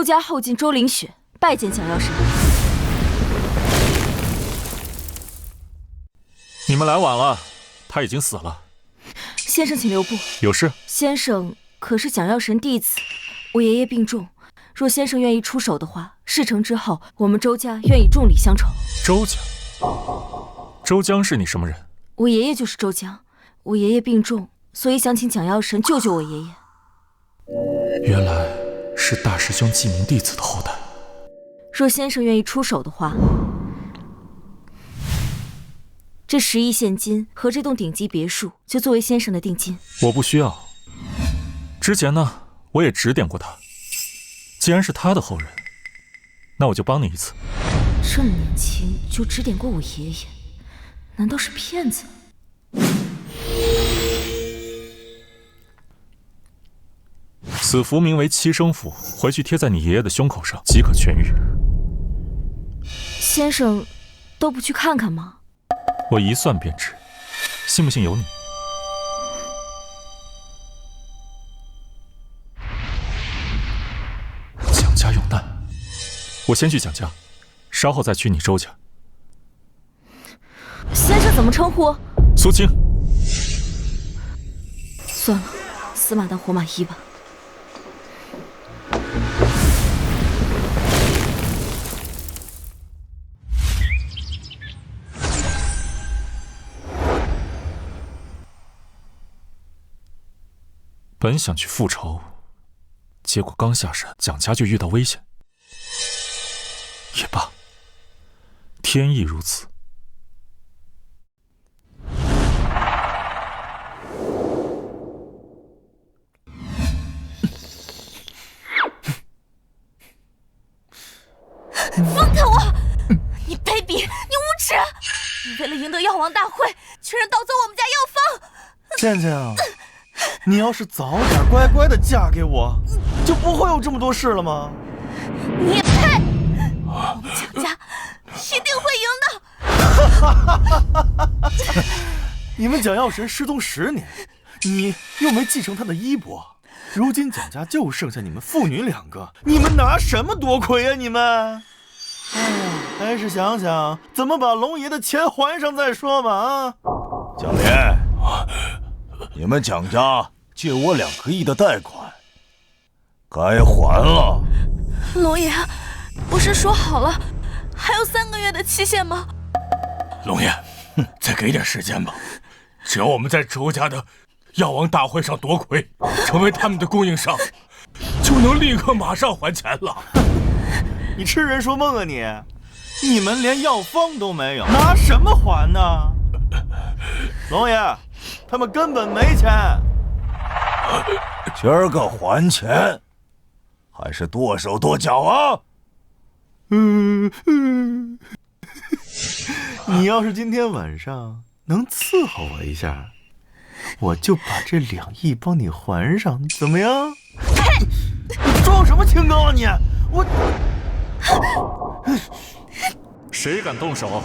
周家后进周凌雪拜见蒋药神。你们来晚了，他已经死了。先生请留步。有事？先生可是蒋药神弟子，我爷爷病重，若先生愿意出手的话，事成之后，我们周家愿以重礼相酬。周家？周江是你什么人？我爷爷就是周江，我爷爷病重，所以想请蒋药神救救我爷爷。原来是大师兄记名弟子的后代。若先生愿意出手的话，这10亿现金和这栋顶级别墅就作为先生的定金。我不需要。之前呢，我也指点过他。既然是他的后人，那我就帮你一次。这么年轻就指点过我爷爷，难道是骗子？此符名为七生符，回去贴在你爷爷的胸口上即可痊愈。先生都不去看看吗？我一算便知，信不信由你。蒋家有难，我先去蒋家，稍后再去你周家。先生怎么称呼？苏青。算了，死马当活马医吧。本想去复仇，结果刚下山，蒋家就遇到危险。也罢，天意如此。放开我！你卑鄙，你无耻！你为了赢得药王大会，居然盗走我们家药方！倩倩，你要是早点乖乖的嫁给我，就不会有这么多事了吗？你也配！我们蒋家一定会赢的！你们蒋药神失踪10年，你又没继承他的衣钵，如今蒋家就剩下你们父女2个，你们拿什么夺魁啊？你们！哎呀，还是想想怎么把龙爷的钱还上再说吧啊！蒋爷，你们蒋家借我2个亿的贷款，该还了。龙爷，不是说好了还有3个月的期限吗？龙爷，再给点时间吧。只要我们在周家的药王大会上夺魁，成为他们的供应商，就能立刻马上还钱了。你痴人说梦啊你！你们连药方都没有，拿什么还呢？龙爷，他们根本没钱。今儿个还钱，还是剁手剁脚啊？你要是今天晚上能伺候我一下，我就把这2亿帮你还上，怎么样？你装什么清高啊你！我。谁敢动手？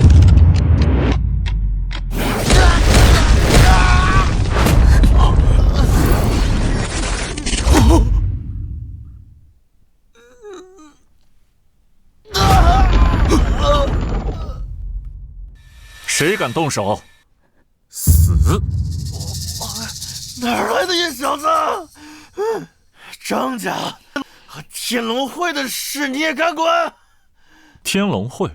谁敢动手？死！哪来的野小子？张家和天龙会的事你也敢管？天龙会，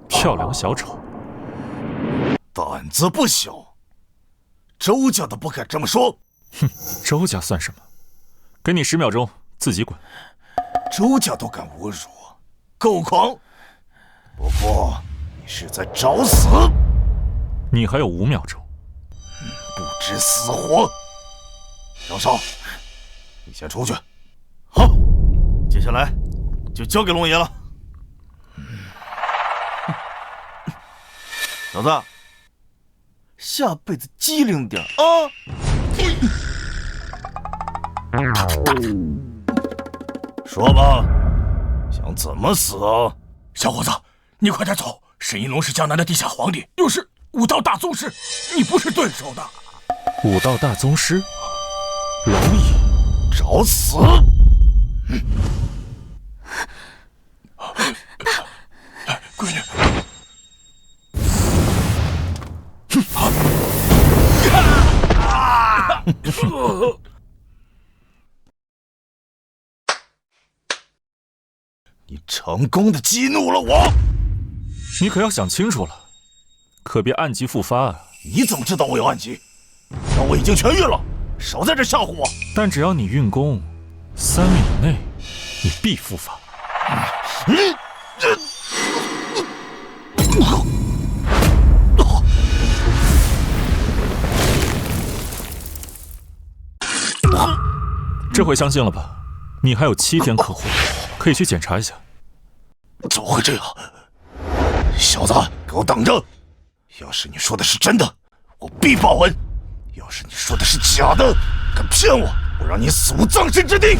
跳梁小丑，胆子不小，周家都不敢这么说。哼，周家算什么？给你10秒钟，自己滚。周家都敢侮辱我，够狂。不过你是在找死。你还有5秒钟，不知死活。杨少，你先出去。好，接下来就交给龙爷了。小子，下辈子机灵点啊！说吧，想怎么死啊？小伙子，你快点走！沈一龙是江南的地下皇帝，又是武道大宗师，你不是对手的。武道大宗师，蝼蚁，找死！你成功的激怒了我。你可要想清楚了，可别暗疾复发啊！你怎么知道我有暗疾？但我已经痊愈了，少在这吓唬我。但只要你运功，3日以内，你必复发。这回相信了吧？你还有7天可活，可以去检查一下。怎么会这样？小子，给我等着！要是你说的是真的，我必报恩；要是你说的是假的，敢骗我，我让你死无葬身之地！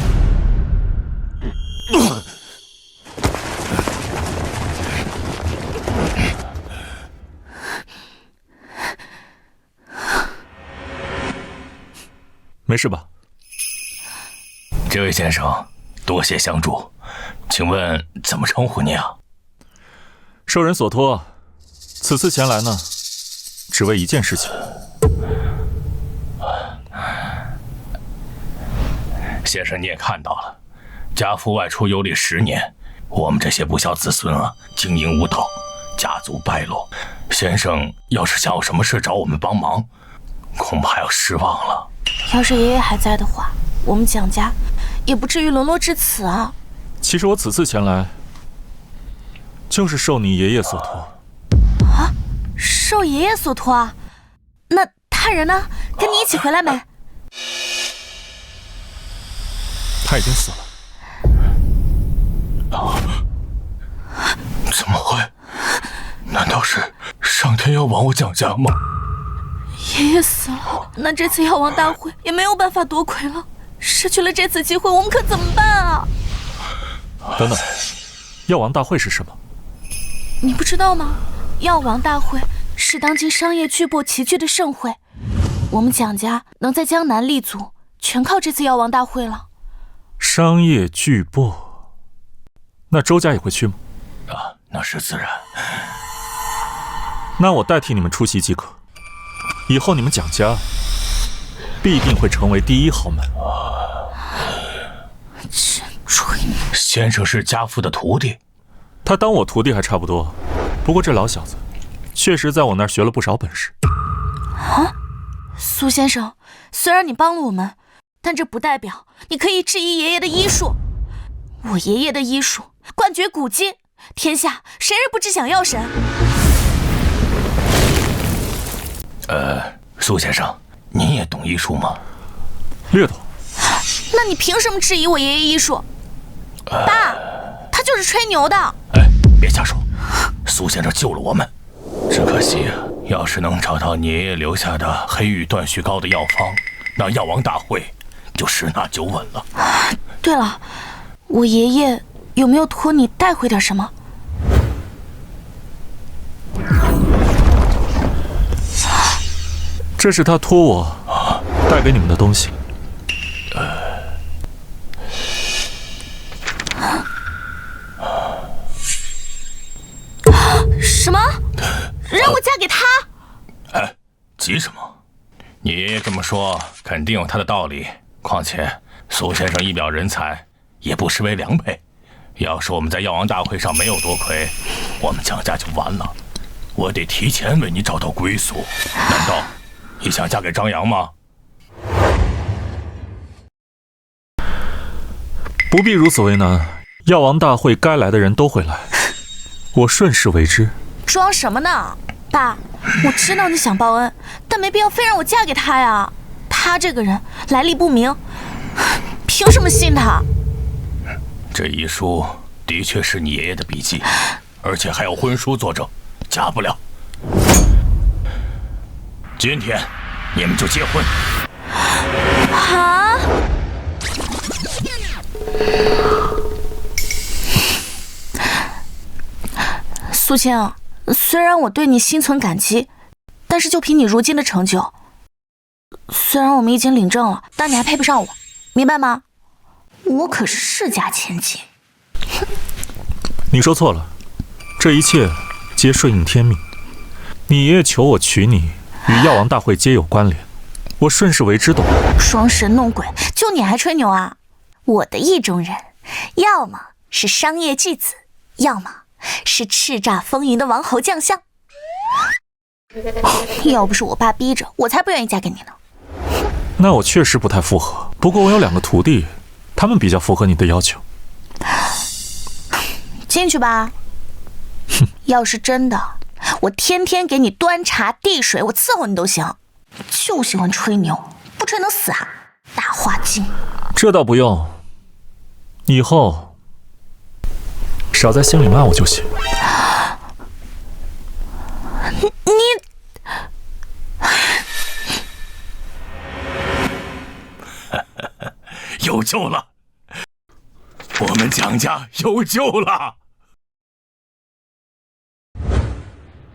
没事吧？这位先生，多谢相助，请问怎么称呼你啊？受人所托，此次前来呢，只为一件事情。先生你也看到了，家父外出游历10年，我们这些不孝子孙啊，经营无道，家族败落。先生要是想有什么事找我们帮忙，恐怕要失望了。要是爷爷还在的话，我们蒋家也不至于沦落至此啊。其实我此次前来，就是受你爷爷所托。啊，受爷爷所托啊？那他人呢？跟你一起回来没？他已经死了。怎么会？难道是上天要亡我蒋家吗？爷爷死了，那这次药王大会也没有办法夺魁了。失去了这次机会，我们可怎么办啊？等等，药王大会是什么？你不知道吗？药王大会是当今商业巨擘齐聚的盛会，我们蒋家能在江南立足，全靠这次药王大会了。商业巨擘，那周家也会去吗？那是自然。那我代替你们出席即可。以后你们蒋家必定会成为第1豪门。真吹牛！先生是家父的徒弟，他当我徒弟还差不多，不过这老小子确实在我那儿学了不少本事。啊，苏先生，虽然你帮了我们，但这不代表你可以质疑爷爷的医术。我爷爷的医术冠绝古今，天下谁人不知想药神？苏先生，您也懂医术吗？略懂。那你凭什么质疑我爷爷医术？爸，他就是吹牛的。别瞎说，苏先生救了我们，只可惜要是能找到你爷爷留下的黑玉断续膏的药方，那药王大会就十拿9稳了。对了，我爷爷有没有托你带回点什么？这是他托我带给你们的东西。什么？让我嫁给他？急什么？你爷爷这么说，肯定有他的道理。况且苏先生一表人才，也不失为良配。要是我们在药王大会上没有夺魁，我们蒋家就完了。我得提前为你找到归宿。难道你想嫁给张扬吗？不必如此为难，药王大会该来的人都会来，我顺势为之。装什么呢？爸，我知道你想报恩，但没必要非让我嫁给他呀。他这个人来历不明，凭什么信他？这遗书的确是你爷爷的笔记，而且还有婚书作证，假不了。今天你们就结婚。啊！苏青，虽然我对你心存感激，但是就凭你如今的成就，虽然我们已经领证了，但你还配不上我，明白吗？我可是世家千金。你说错了，这一切皆顺应天命。你爷爷求我娶你，与药王大会皆有关联，我顺势为之懂。装神弄鬼，就你还吹牛啊？我的意中人，要么是商业巨子，要么是叱咤风云的王侯将相。要不是我爸逼着，我才不愿意嫁给你呢。那我确实不太符合，不过我有2个徒弟，他们比较符合你的要求。进去吧。要是真的，我天天给你端茶递水，我伺候你都行。就喜欢吹牛，不吹能死啊！大话精。这倒不用，以后少在心里骂我就行。你有救了！我们蒋家有救了！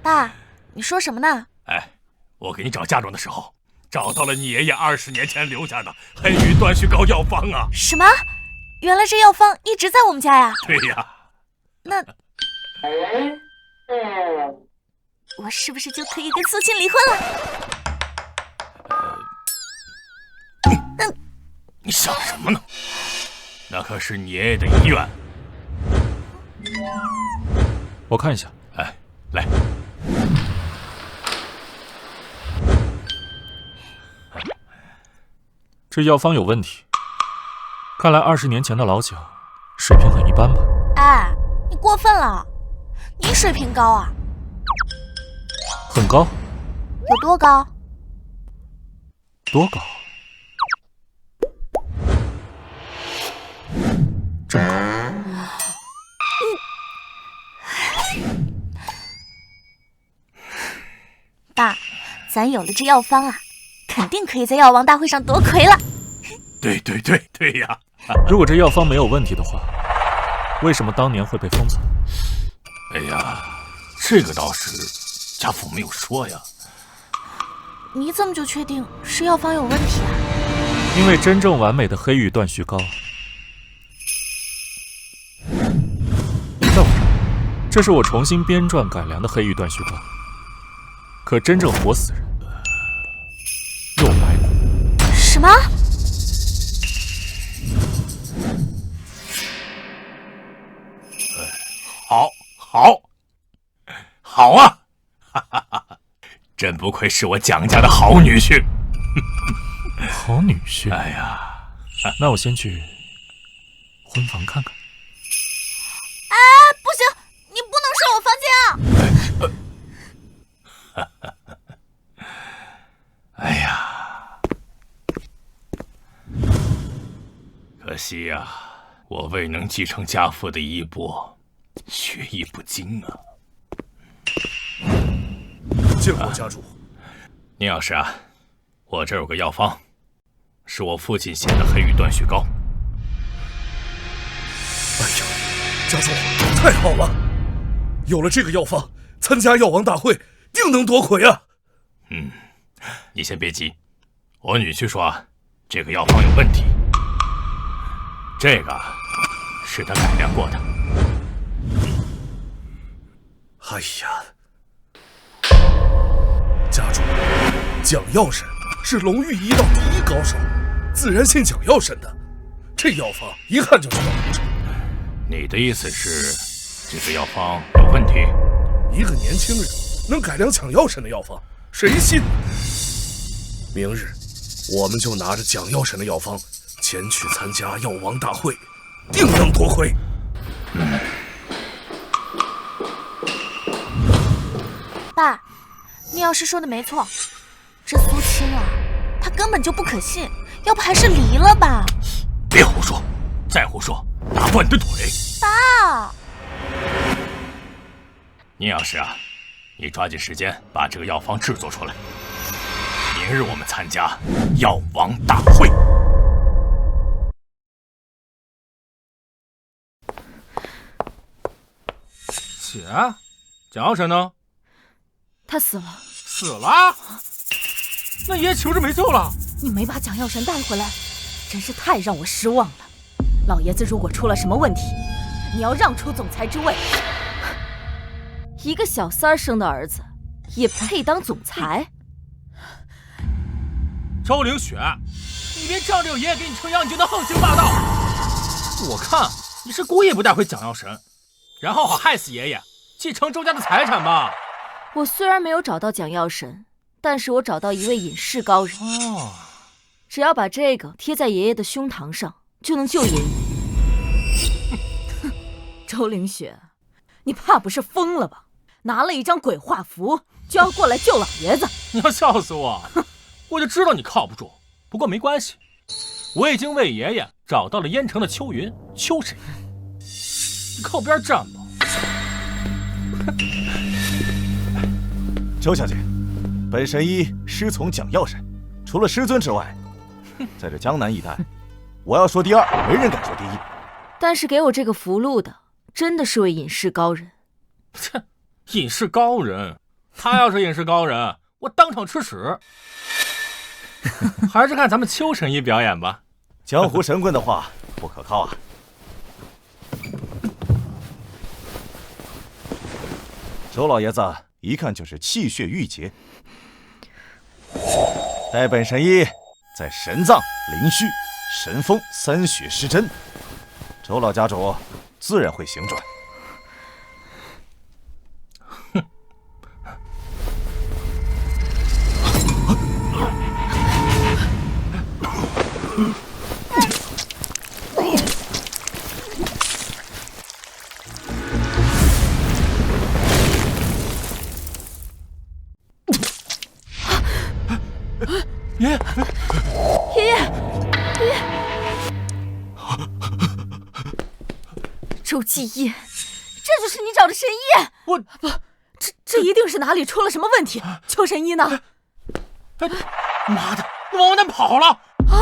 爸，你说什么呢？哎，我给你找嫁妆的时候，找到了你爷爷20年前留下的黑羽断续膏药方啊！什么？原来这药方一直在我们家呀？对呀。那我是不是就可以跟苏青离婚了？你想什么呢？那可是你爷爷的遗愿。我看一下。哎，来。这药方有问题，看来20年前的老蒋水平很一般吧？哎，你过分了，你水平高啊？很高？有多高？多高？这么高？爸，咱有了这药方啊，肯定可以在药王大会上夺魁了。对呀！如果这药方没有问题的话，为什么当年会被封存？哎呀，这个倒是家父没有说呀。你怎么就确定是药方有问题啊？因为真正完美的黑羽断续膏在我这儿，这是我重新编撰改良的黑羽断续膏，可真正活死人又白骨。什么？好啊！哈哈哈！真不愧是我蒋家的好女婿。好女婿？哎呀，那我先去婚房看看。哎，不行，你不能上我房间啊！哎呀，可惜呀，我未能继承家父的衣钵，学艺不精啊。见过家主。宁老师啊，我这儿有个药方，是我父亲写的黑羽断续膏。哎呀，家主太好了！有了这个药方，参加药王大会定能夺魁啊！你先别急，我女婿说这个药方有问题，这个是他改良过的。哎呀，家主，蒋药神是龙域医道第一高手，自然信蒋药神的。这药方一看就知道不成。你的意思是，这个药方有问题？一个年轻人能改良蒋药神的药方，谁信呢？明日我们就拿着蒋药神的药方前去参加药王大会，定能夺魁。爸，你要是说的没错，这苏青啊，她根本就不可信，要不还是离了吧？别胡说，再胡说打断你的腿！爸，宁药师啊，你抓紧时间把这个药方制作出来，明日我们参加药王大会。姐，蒋药神呢？他死了。死了？那爷求着没救了？你没把蒋药神带回来，真是太让我失望了。老爷子如果出了什么问题，你要让出总裁之位。一个小三儿生的儿子，也配当总裁？昭凌雪，你别仗着有爷爷给你撑腰，你就能横行霸道。我看你是故意不带回蒋药神，然后好害死爷爷，继承周家的财产吧？我虽然没有找到蒋药神，但是我找到一位隐世高人。哦，只要把这个贴在爷爷的胸膛上，就能救爷爷。周凌雪，你怕不是疯了吧？拿了一张鬼画符就要过来救老爷子？你要笑死我！我就知道你靠不住。不过没关系，我已经为爷爷找到了燕城的秋云秋神医，你靠边站吧。周小姐，本神医师从蒋药神，除了师尊之外，在这江南一带，我要说第二，没人敢说第一。但是给我这个符箓的，真的是位隐世高人。切，隐世高人，他要是隐世高人，我当场吃屎。还是看咱们邱神医表演吧。江湖神棍的话不可靠啊。周老爷子一看就是气血郁结，待本神医在神脏、灵虚、神风三穴施针，周老家主自然会醒转。爷爷，爷爷，爷爷，周继业，这就是你找的神医？我不，这一定是哪里出了什么问题。邱神医呢？妈的，那王八蛋跑了！啊！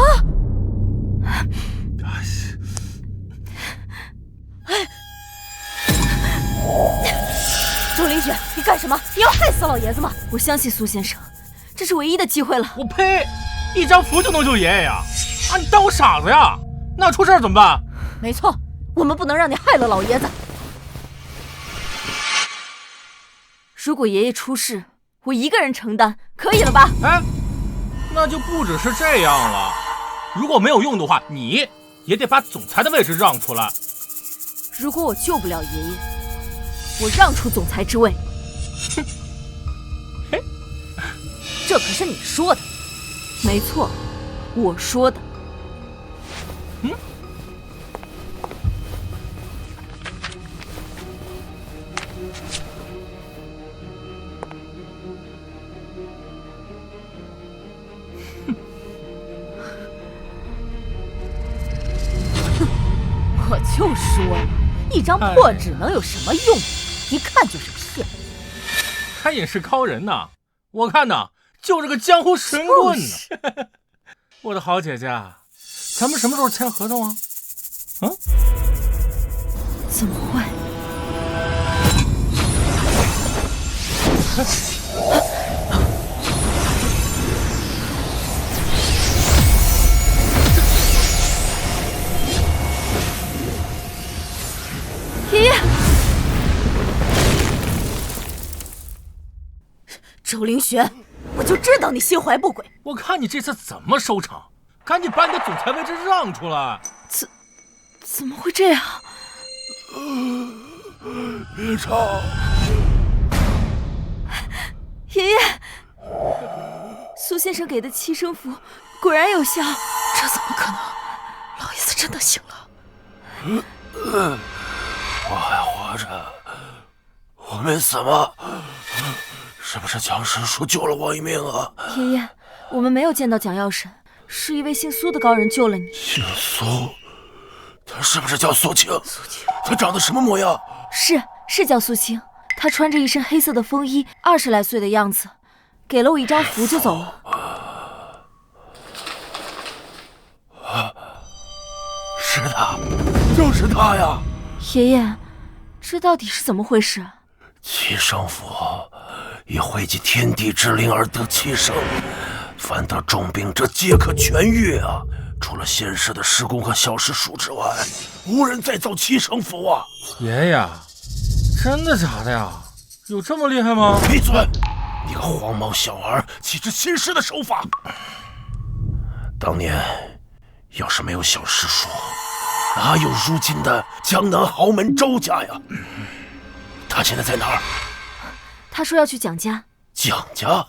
周凌雪，你干什么？你要害死老爷子吗？我相信苏先生，这是唯一的机会了。我呸！一张符就能救爷爷呀？啊，你当我傻子呀？那出事怎么办？没错，我们不能让你害了老爷子。如果爷爷出事，我一个人承担，可以了吧？哎，那就不只是这样了。如果没有用的话，你也得把总裁的位置让出来。如果我救不了爷爷，我让出总裁之位。哼，嘿，这可是你说的。没错，我说的。嗯。我就说了，一张破纸能有什么用？一看就是骗。还隐世高人呢？我看呐，就是个江湖神棍呢。我的好姐姐，咱们什么时候签合同啊？嗯？怎么会？爷爷，周凌雪，我就知道你心怀不轨。我看你这次怎么收场，赶紧把你的总裁位置让出来。怎么会这样？别吵！爷爷，苏先生给的七生符果然有效，这怎么可能？老爷子真的醒了。我还活着，我没死吗？是不是蒋师叔救了我一命啊？爷爷，我们没有见到蒋药神，是一位姓苏的高人救了你。姓苏？他是不是叫苏青？苏青，他长得什么模样？是叫苏青，他穿着一身黑色的风衣，20来岁的样子，给了我一张符就走了。是他，就是他呀！爷爷，这到底是怎么回事？七生符以汇集天地之灵而得七生，凡得重病者皆可痊愈啊！除了现世的师公和小师叔之外，无人再造七生符啊！爷爷，真的假的呀？有这么厉害吗？闭嘴！你个黄毛小儿，岂知亲师的手法？当年要是没有小师叔，哪有如今的江南豪门周家呀？他现在在哪儿？他说要去蒋家。蒋家？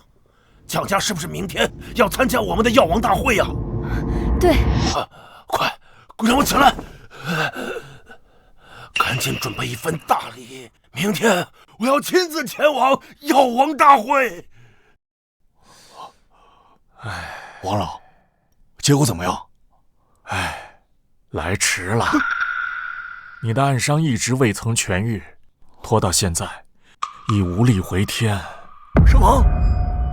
蒋家是不是明天要参加我们的药王大会呀？对。快，让我起来！赶紧准备一份大礼，明天我要亲自前往药王大会。王老，结果怎么样？来迟了。你的暗伤一直未曾痊愈，拖到现在，已无力回天。什么？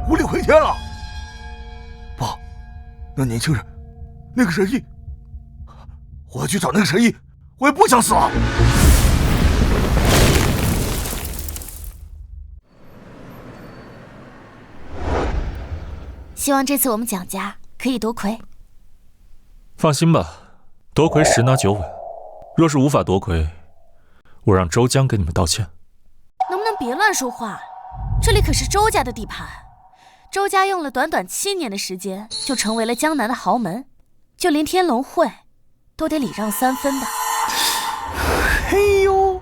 无力回天了？不，那年轻人，那个神医，我要去找那个神医，我也不想死了。希望这次我们蒋家可以夺魁。放心吧，夺魁十拿九稳。若是无法夺魁，我让周江给你们道歉。能不能别乱说话？这里可是周家的地盘，周家用了短短7年的时间，就成为了江南的豪门，就连天龙会都得礼让3分的。嘿呦，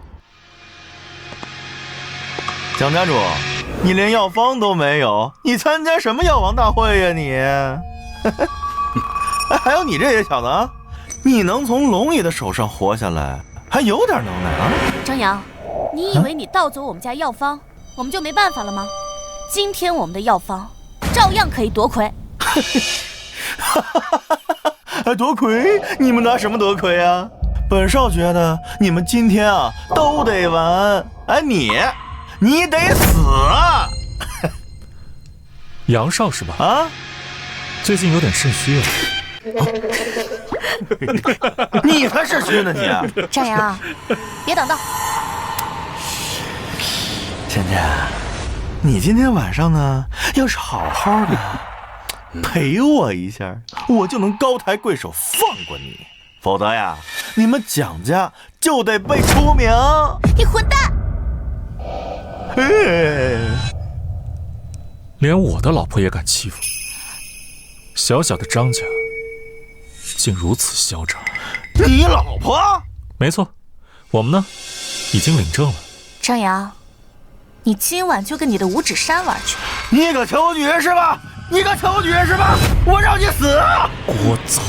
蒋家主，你连药方都没有，你参加什么药王大会呀你？还有你这些小子啊，你能从龙爷的手上活下来，还有点能耐啊！张扬，你以为你盗走我们家药方，我们就没办法了吗？今天我们的药方照样可以夺魁。夺魁？你们拿什么夺魁啊？本少觉得你们今天啊都得完，哎你得死啊！杨少是吧？啊，最近有点肾虚了。你才肾虚呢你！张扬，别挡道。芊芊，你今天晚上呢，要是好好的陪我一下，我就能高抬贵手放过你。否则呀，你们蒋家就得被除名。你混蛋！连我的老婆也敢欺负，小小的张家竟如此嚣张。你老婆？没错，我们呢已经领证了。张扬，你今晚就跟你的五指山玩去。你个求女人是吧？你个求女人是吧？我让你死！聒噪！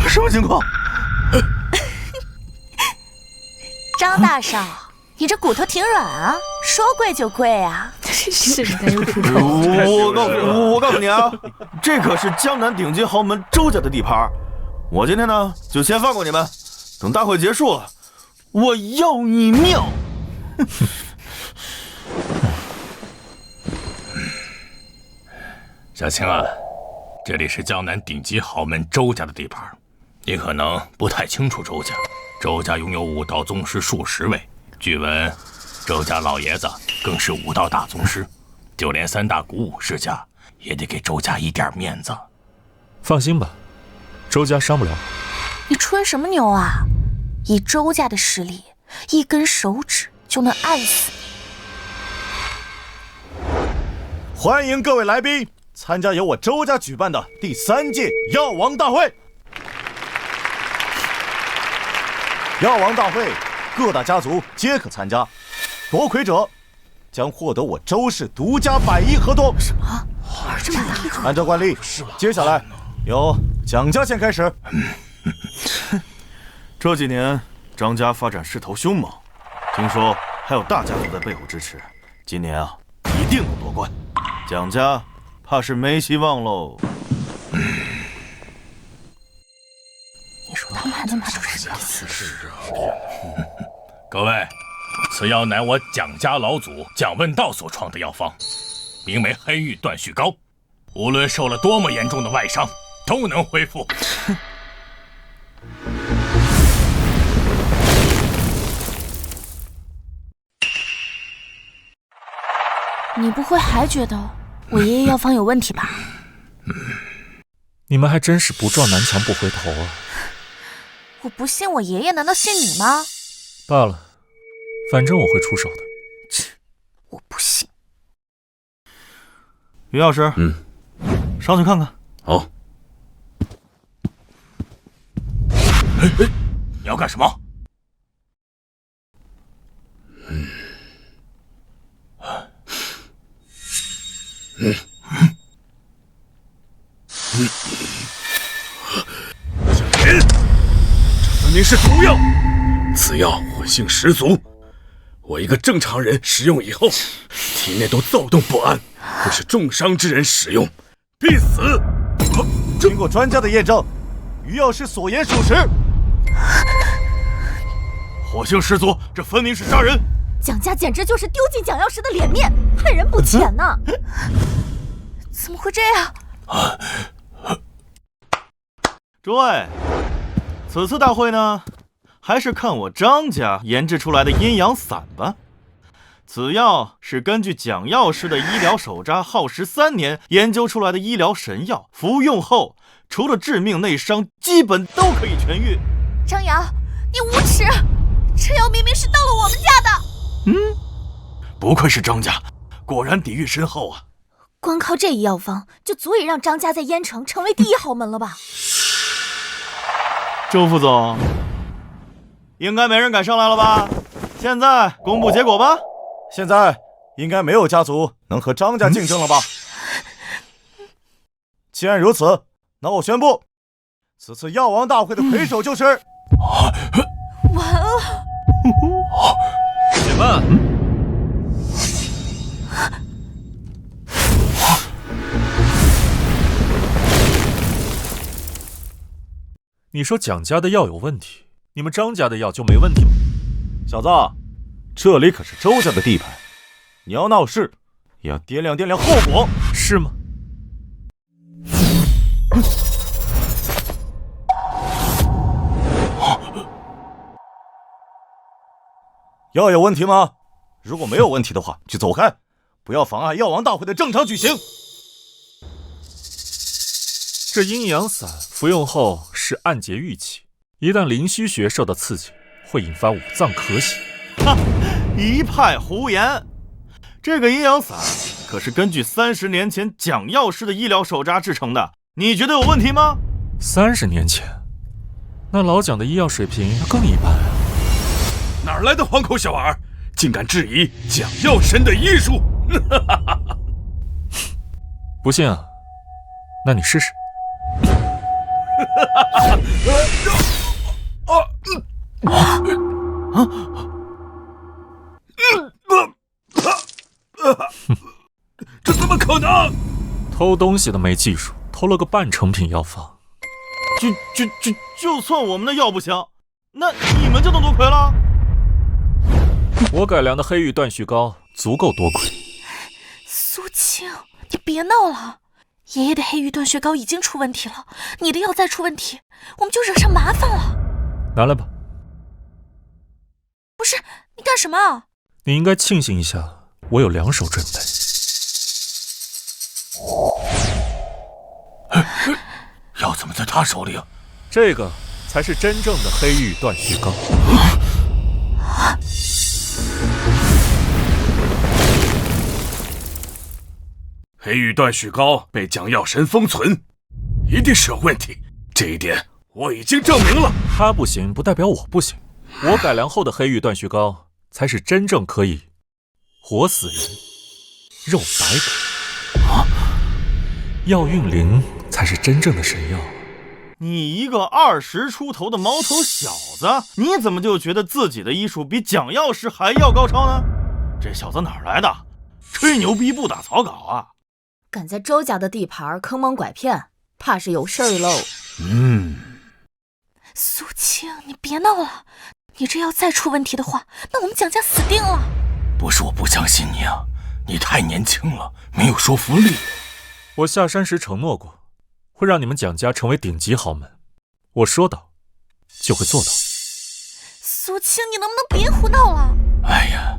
什么情况？张大少，你这骨头挺软啊，说跪就跪啊！是你该又出丑。我告诉你啊，这可是江南顶级豪门周家的地盘，我今天呢就先放过你们，等大会结束了，我要你命！小青啊，这里是江南顶级豪门周家的地盘，你可能不太清楚周家。周家拥有武道宗师数十位，据闻周家老爷子更是武道大宗师，就连3大古武世家也得给周家一点面子。放心吧，周家伤不了我。你吹什么牛啊？以周家的实力，一根手指就能按死你。欢迎各位来宾参加由我周家举办的第3届药王大会。药王大会，各大家族皆可参加，夺魁者将获得我周氏独家100亿合同。什么？这么大？按照惯例，接下来由蒋家先开始。这几年张家发展势头凶猛，听说还有大家族在背后支持，今年啊一定能夺冠，蒋家怕是没希望喽。你说他们还能拿出什么姿势？各位，此药乃我蒋家老祖蒋问道所创的药方，名为黑玉断续膏，无论受了多么严重的外伤，都能恢复。你不会还觉得我爷爷药方有问题吧？你们还真是不撞南墙不回头啊！我不信我爷爷，难道信你吗？罢了，反正我会出手的。我不信。于药师，上去看看。好。你要干什么？小林，这分明是毒药，此药活性十足，我一个正常人食用以后，体内都躁动不安，会是重伤之人使用，必死。经过专家的验证，于药师所言属实。火性十足，这分明是杀人！蒋家简直就是丢尽蒋药师的脸面，害人不浅呐！怎么会这样？诸位，此次大会呢，还是看我张家研制出来的阴阳散吧。此药是根据蒋药师的医疗手札耗时3年研究出来的医疗神药，服用后除了致命内伤，基本都可以痊愈。张扬，你无耻！这药明明是到了我们家的。不愧是张家，果然底蕴深厚啊！光靠这一药方，就足以让张家在燕城成为第一豪门了吧？周副总，应该没人敢上来了吧？现在公布结果吧。现在应该没有家族能和张家竞争了吧？既然如此，那我宣布，此次药王大会的魁首就是完了！且慢，你说蒋家的药有问题，你们张家的药就没问题吗？小子，这里可是周家的地盘，你要闹事，也要掂量掂量后果，是吗？药有问题吗？如果没有问题的话，就走开，不要妨碍药王大会的正常举行。这阴阳散服用后是暗结郁气，一旦灵虚穴受到刺激，会引发五脏咳血。一派胡言！这个阴阳散可是根据30年前蒋药师的医疗手札制成的，你觉得有问题吗？30年前，那老蒋的医药水平更一般啊！哪来的黄口小儿，竟敢质疑蒋药神的医术？不信啊？那你试试。这怎么可能？偷东西的没技术，偷了个半成品药方。就算我们的药不行，那你们就能夺魁了？我改良的黑玉断续膏足够夺魁。苏青，你别闹了。爷爷的黑玉断血膏已经出问题了，你的药再出问题，我们就惹上麻烦了。拿来吧。不是，你干什么？你应该庆幸一下，我有2手准备。药怎么在他手里啊？这个才是真正的黑玉断续膏。黑玉断续膏被蒋药神封存，一定是有问题，这一点我已经证明了。他不行，不代表我不行。我改良后的黑玉断续膏才是真正可以活死人、肉白骨。药运灵才是真正的神药。你一个20出头的毛头小子，你怎么就觉得自己的医术比蒋药师还要高超呢？这小子哪儿来的？吹牛逼不打草稿啊！敢在周家的地盘坑蒙拐骗，怕是有事儿喽。苏青，你别闹了，你这药再出问题的话，那我们蒋家死定了。不是我不相信你啊，你太年轻了，没有说服力。我下山时承诺过，会让你们蒋家成为顶级豪门。我说到，就会做到。苏青，你能不能别胡闹了？哎呀，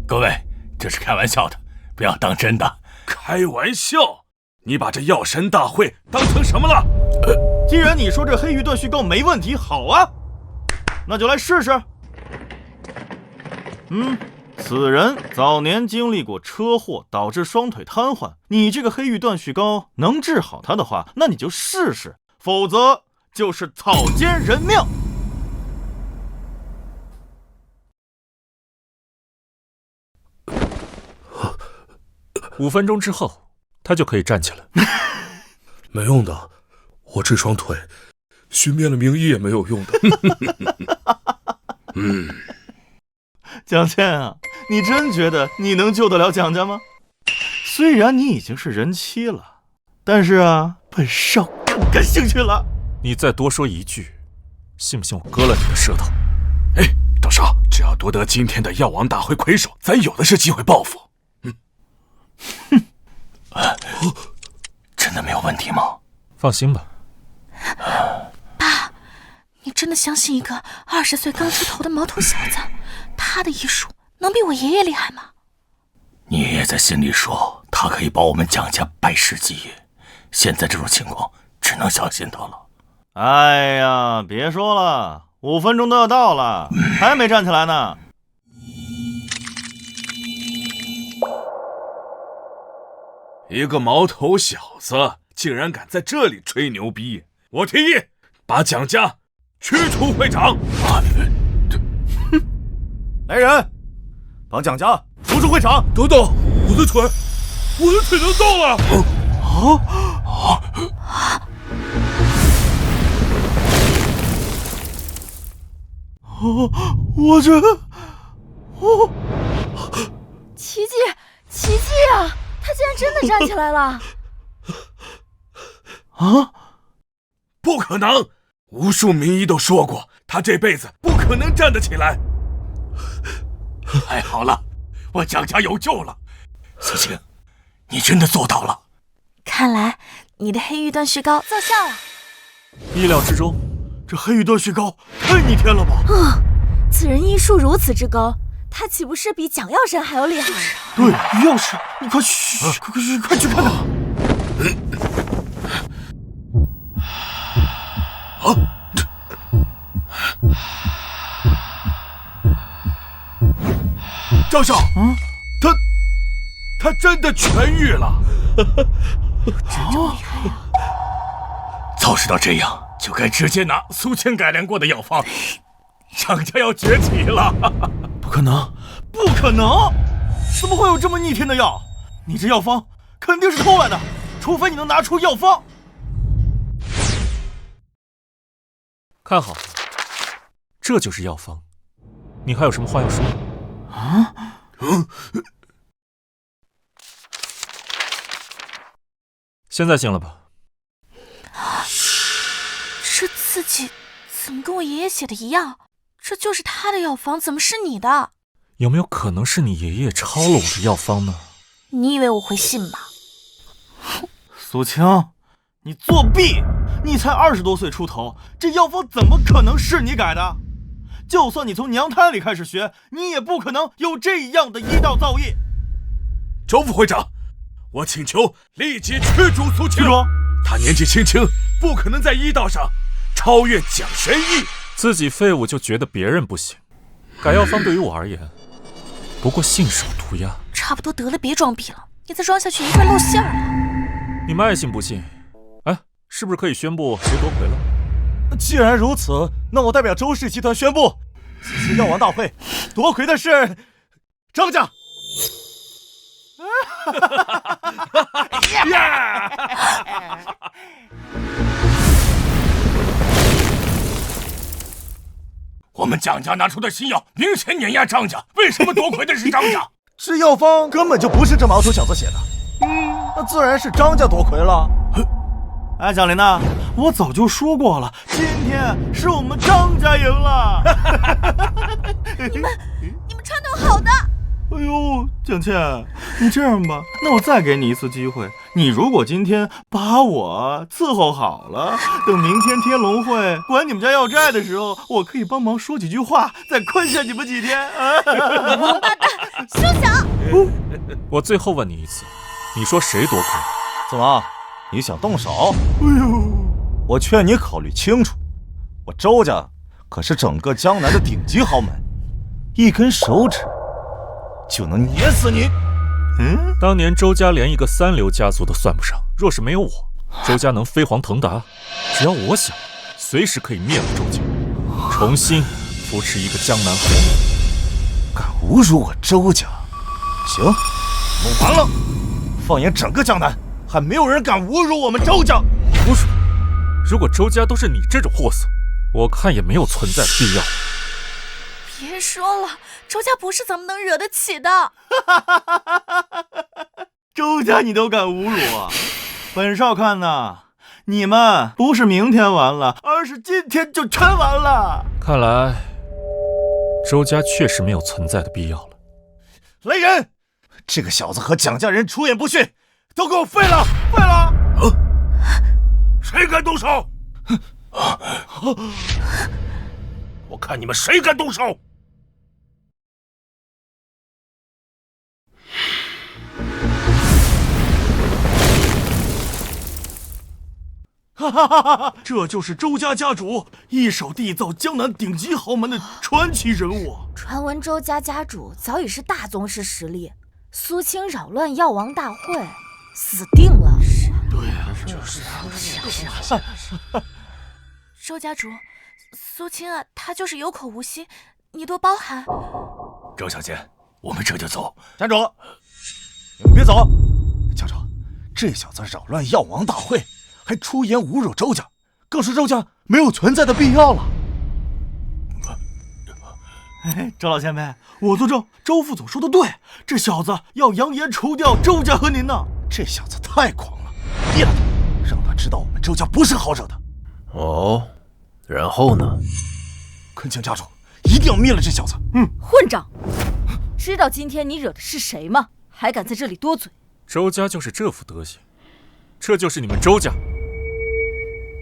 各位，这是开玩笑的，不要当真的。开玩笑？你把这药神大会当成什么了？既然你说这黑玉断续膏没问题，好啊，那就来试试。此人早年经历过车祸，导致双腿瘫痪。你这个黑玉断续膏能治好他的话，那你就试试，否则就是草菅人命。5分钟之后，他就可以站起来。没用的，我这双腿寻遍了名医也没有用的。蒋倩啊，你真觉得你能救得了蒋家吗？虽然你已经是人妻了，但是啊，本少更感兴趣了。你再多说一句，信不信我割了你的舌头？哎，大少，只要夺得今天的药王大会魁首，咱有的是机会报复。真的没有问题吗？放心吧。爸，你真的相信一个20岁刚出头的毛头小子，他的医术能比我爷爷厉害吗？你爷爷在心里说，他可以保我们蒋家百世基业。现在这种情况，只能相信他了。哎呀，别说了，5分钟都要到了，还没站起来呢。一个毛头小子竟然敢在这里吹牛逼！我提议把蒋家驱除会长。来人，把蒋家逐出会场。等等，我的腿能动了！我这，奇迹啊！他竟然真的站起来了！啊！不可能！无数名医都说过，他这辈子不可能站得起来。太好了，我蒋家有救了！苏青，你真的做到了！看来你的黑玉断续膏奏效了。意料之中，这黑玉断续膏太逆天了吧！此人医术如此之高，他岂不是比蒋药神还要厉害？对，药师，你快去，快去看看！张少，他真的痊愈了。真厉害呀！早知道这样，就该直接拿苏青改良过的药方。蒋家要崛起了！不可能，不可能！怎么会有这么逆天的药？你这药方肯定是偷来的，除非你能拿出药方。看好，这就是药方。你还有什么话要说？现在行了吧？这字迹怎么跟我爷爷写的一样？这就是他的药方，怎么是你的？有没有可能是你爷爷抄了我的药方呢？你以为我会信吗？苏青，你作弊！你才20多岁出头，这药方怎么可能是你改的？就算你从娘胎里开始学，你也不可能有这样的医道造诣。周副会长，我请求立即驱逐苏青。驱逐？他年纪轻轻，不可能在医道上超越蒋神医。自己废物就觉得别人不行，改药方对于我而言，不过信手涂鸦。差不多得了，别装逼了，你再装下去一会儿露馅了。你们爱信不信？哎，是不是可以宣布谁夺魁了？既然如此，那我代表周氏集团宣布，此次药王大会夺魁的是张家。我们蒋家拿出的新药明显碾压张家，为什么夺魁的是张家？这药方根本就不是这毛头小子写的，那自然是张家夺魁了。哎，蒋琳娜，我早就说过了，今天是我们张家赢了。你们传统好的。哎呦，蒋倩，你这样吧，那我再给你一次机会，你如果今天把我伺候好了，等明天天龙会管你们家要债的时候，我可以帮忙说几句话，再宽限你们几天。王八蛋，休想！我最后问你一次，你说谁夺魁？怎么，你想动手？哎呦，我劝你考虑清楚，我周家可是整个江南的顶级豪门，一根手指就能碾死你。当年周家连一个3流家族都算不上，若是没有我，周家能飞黄腾达。只要我想，随时可以灭了周家，重新扶持一个江南豪门。敢侮辱我周家？行，弄完了。放眼整个江南，还没有人敢侮辱我们周家。侮辱？如果周家都是你这种货色，我看也没有存在的必要。别说了，周家不是咱们能惹得起的。周家你都敢侮辱啊！本少看呐，你们不是明天完了，而是今天就全完了。看来周家确实没有存在的必要了。来人，这个小子和蒋家人出言不逊，都给我废了！废了！谁敢动手？我看你们谁敢动手！哈哈哈哈！这就是周家家主，一手缔造江南顶级豪门的传奇人物。传闻周家家主早已是大宗师实力，苏青扰乱药王大会，死定了。对啊，就是周家主，苏青啊，她就是有口无心，你多包涵。周小姐，我们这就走。家主，你们别走。家主，这小子扰乱药王大会，还出言侮辱周家，更是周家没有存在的必要了。周老前辈，我作证，周副总说的对，这小子要扬言除掉周家和您呢。这小子太狂了，灭了他，让他知道我们周家不是好惹的。哦，然后呢？恳请家主一定要灭了这小子。混账！知道今天你惹的是谁吗？还敢在这里多嘴？周家就是这副德行，这就是你们周家。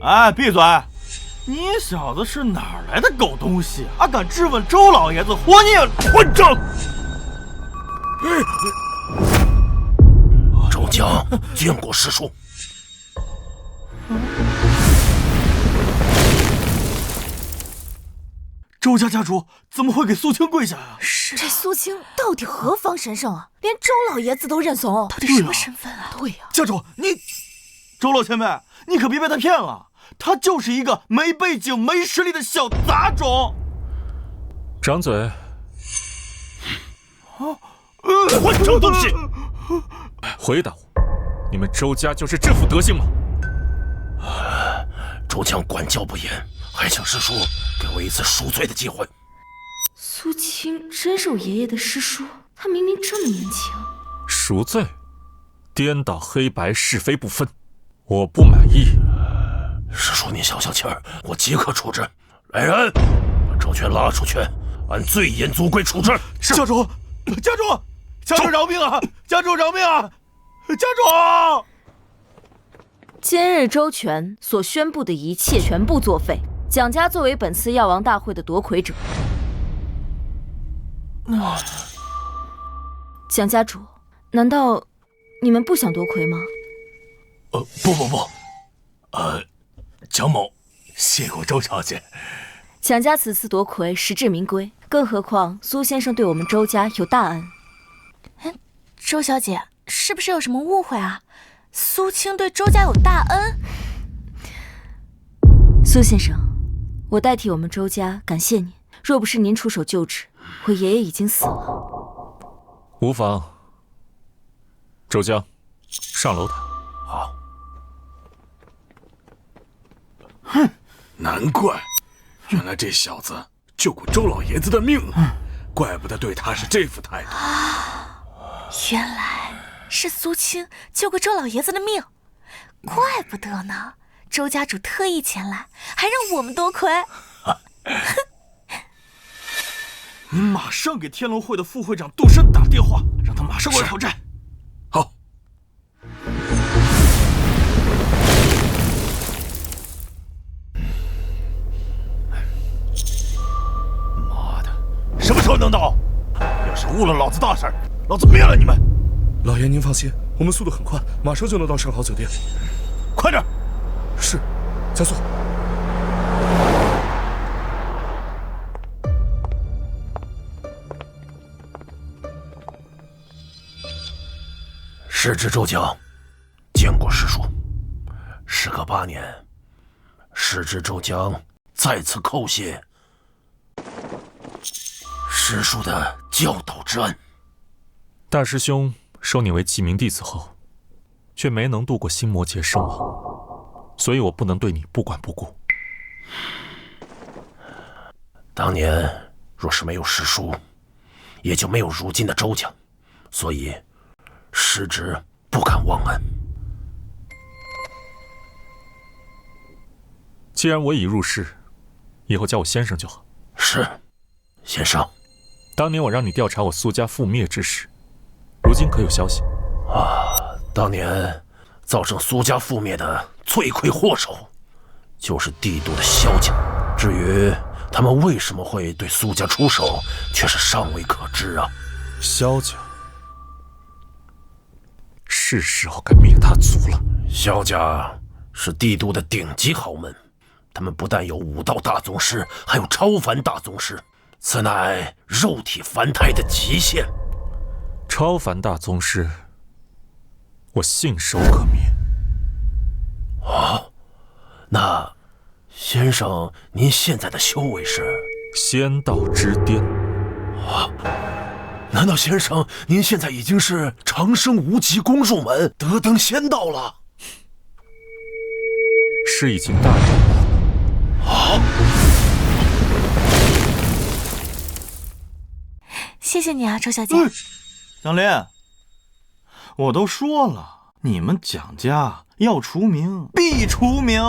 哎，闭嘴！你小子是哪儿来的狗东西，还敢质问周老爷子活孽混账！周家见过师叔。周家家主怎么会给苏青跪下呀？这苏青到底何方神圣啊？连周老爷子都认怂，到底什么身份啊？对呀，家主你，周老前辈，你可别被他骗了，他就是一个没背景、没实力的小杂种。张嘴！混账东西！回答我，你们周家就是这副德行吗？周强管教不严，还请师叔给我一次赎罪的机会。苏青真是我爷爷的师叔，他明明这么年轻。赎罪？颠倒黑白，是非不分，我不满意。师叔您消消气儿，我即刻处置。来人，把周全拉出去，按最严族规处置。家主，家主，家主饶命啊！家主饶命啊！家主！今日周全所宣布的一切全部作废。蒋家作为本次药王大会的夺魁者，蒋家主，难道你们不想夺魁吗？不，蒋某谢过周小姐。蒋家此次夺魁实至名归，更何况苏先生对我们周家有大恩。周小姐，是不是有什么误会啊？苏青对周家有大恩。苏先生，我代替我们周家感谢您。若不是您出手救治，我爷爷已经死了。无妨。周江，上楼台。好。哼，难怪，原来这小子救过周老爷子的命啊！怪不得对他是这副态度。原来是苏青救过周老爷子的命，怪不得呢。周家主特意前来，还让我们夺魁。你马上给天龙会的副会长杜深打电话，让他马上过来讨债。好。妈的，什么时候能到？要是误了老子大事，老子灭了你们！老爷您放心，我们速度很快，马上就能到盛豪酒店。快点！是，加速。时值周江，见过师叔。时隔8年，时值周江再次叩谢师叔的教导之恩。大师兄收你为记名弟子后，却没能度过心魔劫身亡，所以我不能对你不管不顾。当年若是没有师叔，也就没有如今的周江，所以师侄不敢忘恩。既然我已入世，以后叫我先生就好。是，先生。当年我让你调查我苏家覆灭之事，如今可有消息？当年造成苏家覆灭的罪魁祸首，就是帝都的萧家。至于他们为什么会对苏家出手，却是尚未可知啊。萧家，是时候该灭他族了。萧家是帝都的顶级豪门，他们不但有武道大宗师，还有超凡大宗师，此乃肉体凡胎的极限。超凡大宗师，我信手可灭。那先生，您现在的修为是仙道之巅。难道先生您现在已经是长生无极功入门，得登仙道了？是已经大人了。谢谢你啊，周小姐。蒋林，我都说了，你们蒋家要除名，必除名。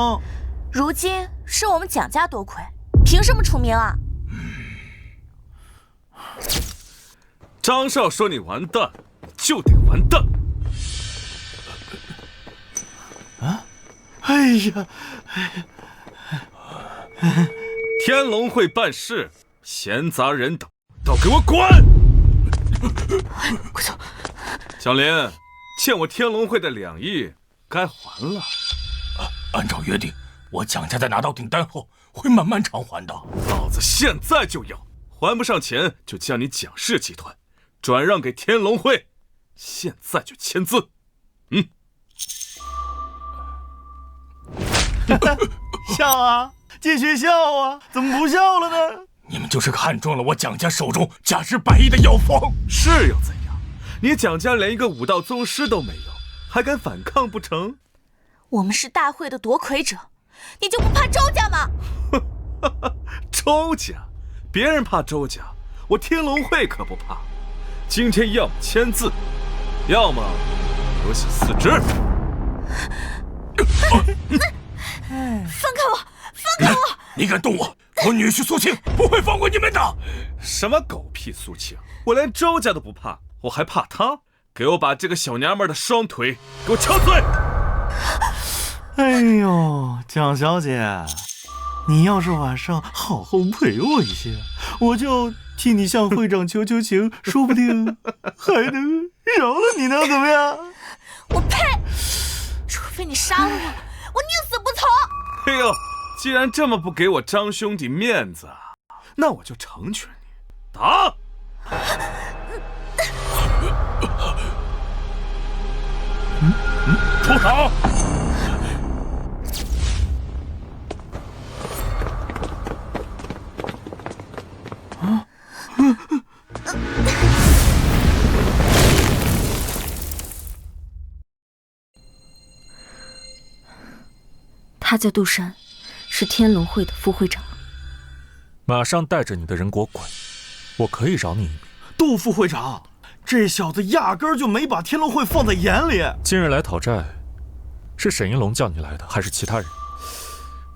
如今是我们蒋家多亏，凭什么除名啊？张少说你完蛋，就得完蛋。哎呀，天龙会办事，闲杂人等都给我滚！快走！小林，欠我天龙会的2亿，该还了。按照约定，我蒋家在拿到订单后，会慢慢偿还的。老子现在就要，还不上钱就将你蒋氏集团转让给天龙会，现在就签字。笑啊，继续笑啊，怎么不笑了呢？你们就是看中了我蒋家手中价值100亿的药方，是又怎样？你蒋家连一个武道宗师都没有，还敢反抗不成？我们是大会的夺魁者，你就不怕周家吗？周家，别人怕周家，我天龙会可不怕。今天要么签字，要么留下4只。放开我！放开我！你敢动我，我女婿苏庆不会放过你们的！什么狗屁苏庆，我连周家都不怕，我还怕他？给我把这个小娘们的双腿给我敲碎！哎呦，蒋小姐，你要是晚上好好陪我一些，我就替你向会长求求情，说不定还能饶了你呢，怎么样？我呸！除非你杀了我，我宁死不从！哎呦，既然这么不给我张兄弟面子，那我就成全你，打！出手！他叫杜山，是天龙会的副会长。马上带着你的人给我滚！我可以饶你一命。杜副会长，这小子压根儿就没把天龙会放在眼里。今日来讨债，是沈银龙叫你来的，还是其他人？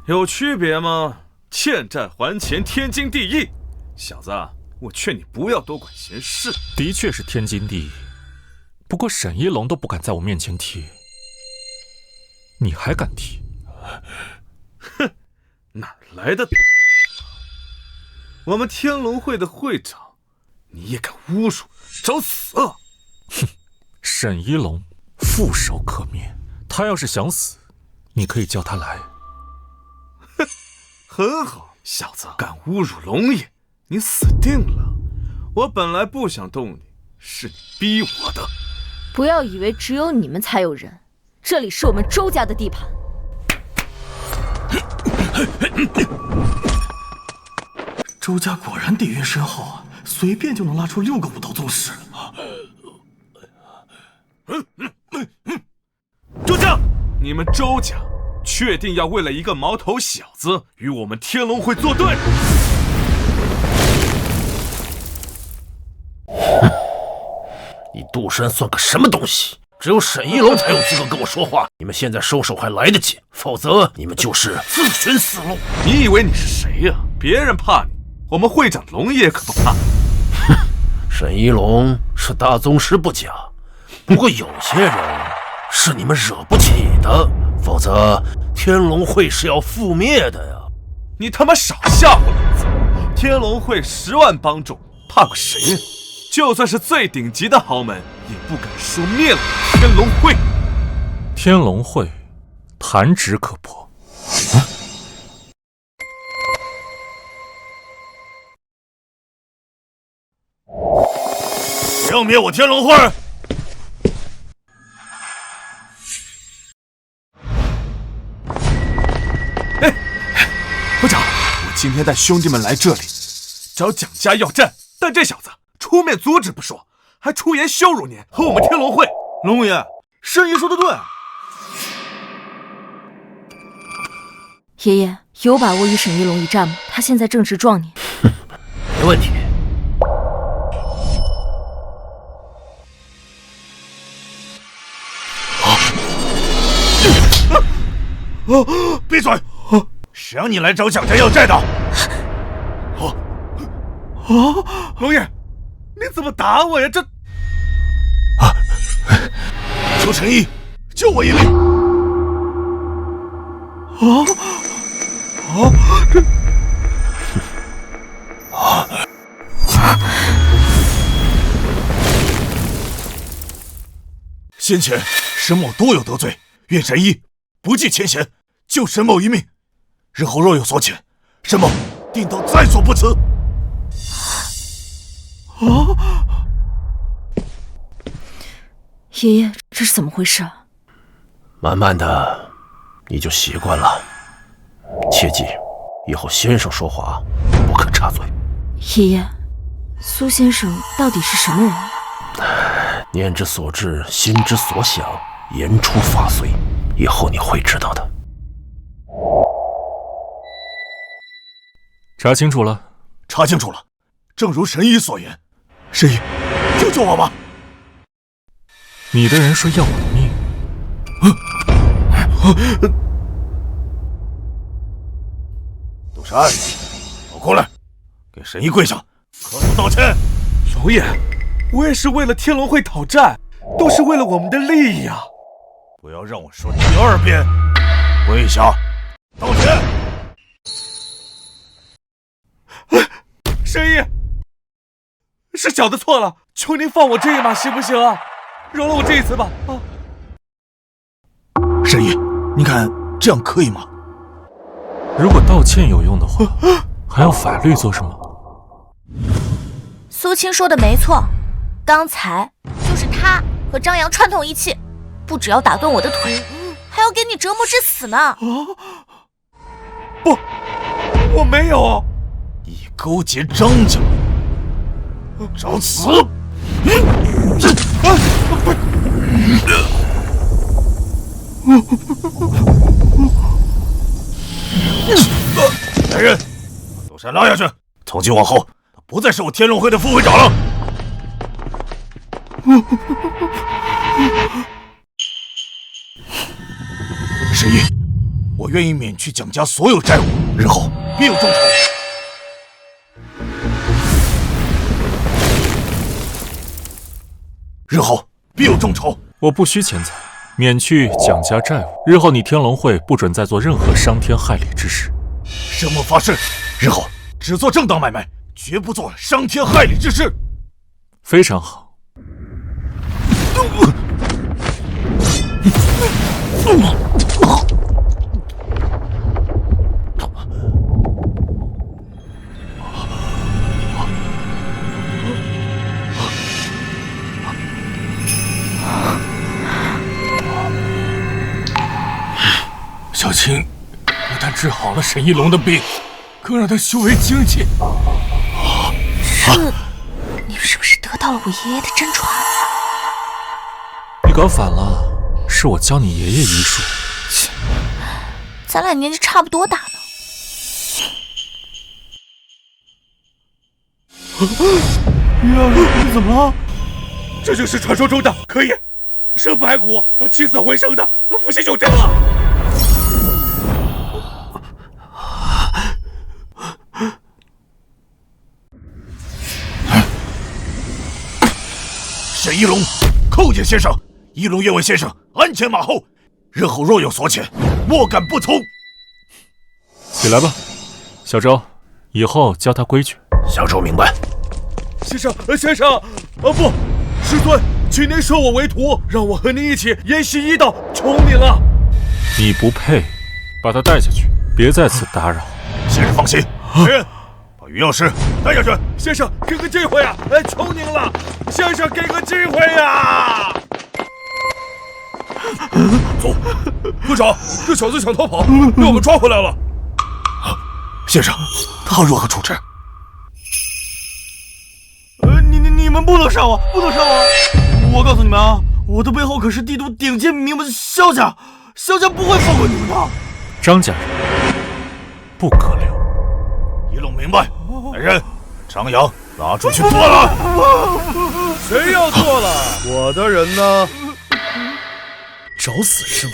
有区别吗？欠债还钱，天经地义。小子，我劝你不要多管闲事。的确是天经地义，不过沈一龙都不敢在我面前提，你还敢提？哼，哪来的？我们天龙会的会长，你也敢侮辱，找死啊！哼，沈一龙副手可灭，他要是想死，你可以叫他来。哼，很好，小子，敢侮辱龙爷，你死定了！我本来不想动你，是你逼我的。不要以为只有你们才有人，这里是我们周家的地盘。周家果然底蕴深厚啊，随便就能拉出6个武道宗师。周家，你们周家确定要为了一个毛头小子与我们天龙会作对？你杜山算个什么东西？只有沈一龙才有资格跟我说话。你们现在收手还来得及，否则你们就是自寻死路。你以为你是谁呀？别人怕你，我们会长龙爷可不怕。哼，沈一龙是大宗师不假，不过有些人是你们惹不起的，否则天龙会是要覆灭的呀！你他妈少吓唬老子！天龙会10万帮众，怕过谁呀？就算是最顶级的豪门，也不敢说灭了天龙会。天龙会，弹指可破。要灭我天龙会！哎，会长，我今天带兄弟们来这里，找蒋家要战，但这小子出面阻止不说，还出言羞辱您和我们天龙会。龙爷，申爷说的对。爷爷有把握与沈一龙一战吗？他现在正值壮年。没问题。闭嘴！谁让你来找蒋家要债的？龙爷，你怎么打我呀？这……求陈毅，救我一命！先前沈某多有得罪，愿陈毅不计前嫌，救沈某一命。日后若有所遣，沈某定当在所不辞。爷爷，这是怎么回事啊？慢慢的，你就习惯了。切记，以后先生说话不可插嘴。爷爷，苏先生到底是什么人？念之所至，心之所想，言出法随。以后你会知道的。查清楚了，查清楚了。正如神医所言，神医，救救我吧！你的人说要我的命。杜山，走过来，给神医跪下，磕头道歉。龙爷，我也是为了天龙会讨债，都是为了我们的利益啊！不要让我说第2遍，跪下，道歉。神医，是小的错了，求您放我这一马行不行啊？饶了我这一次吧！啊，神医，你看这样可以吗？如果道歉有用的话，还要法律做什么？苏青说的没错，刚才就是他和张扬串通一气，不只要打断我的腿，还要给你折磨致死呢。不，我没有。你勾结张家，找死！来人，把杜山拉下去。从今往后，他不再是我天龙会的副会长了。神医，我愿意免去蒋家所有债务，日后必有重酬。日后必有重酬。我不需钱财，免去蒋家债务。日后你天龙会不准再做任何伤天害理之事。沈某发誓，日后只做正当买卖，绝不做伤天害理之事。非常好。但治好了沈一龙的病，更让他修为精进。你是不是得到了我爷爷的真传？你搞反了，是我教你爷爷医术。咱俩年纪差不多大呢。于老师，你怎么了？这就是传说中的可以生白骨、起死回生的伏羲九针了。沈一龙，叩见先生。一龙愿为先生鞍前马后，日后若有所遣，莫敢不从。起来吧，小周，以后教他规矩。小周明白。先生，不，师尊，请您收我为徒，让我和您一起研习医道，求你了。你不配，把他带下去，别在此打扰。先生放心，人把于药师带下去。先生，给个机会呀！求您了，先生，给个机会呀！走，科长，这小子想逃跑，被我们抓回来了。先生，他如何处置？你们不能杀我，不能杀我！我告诉你们啊，我的背后可是帝都顶尖名门萧家，萧家不会放过你们的。张家人不可留。一龙明白。来人，张扬拉出去剁了。谁要剁了？我的人呢？找死是吧？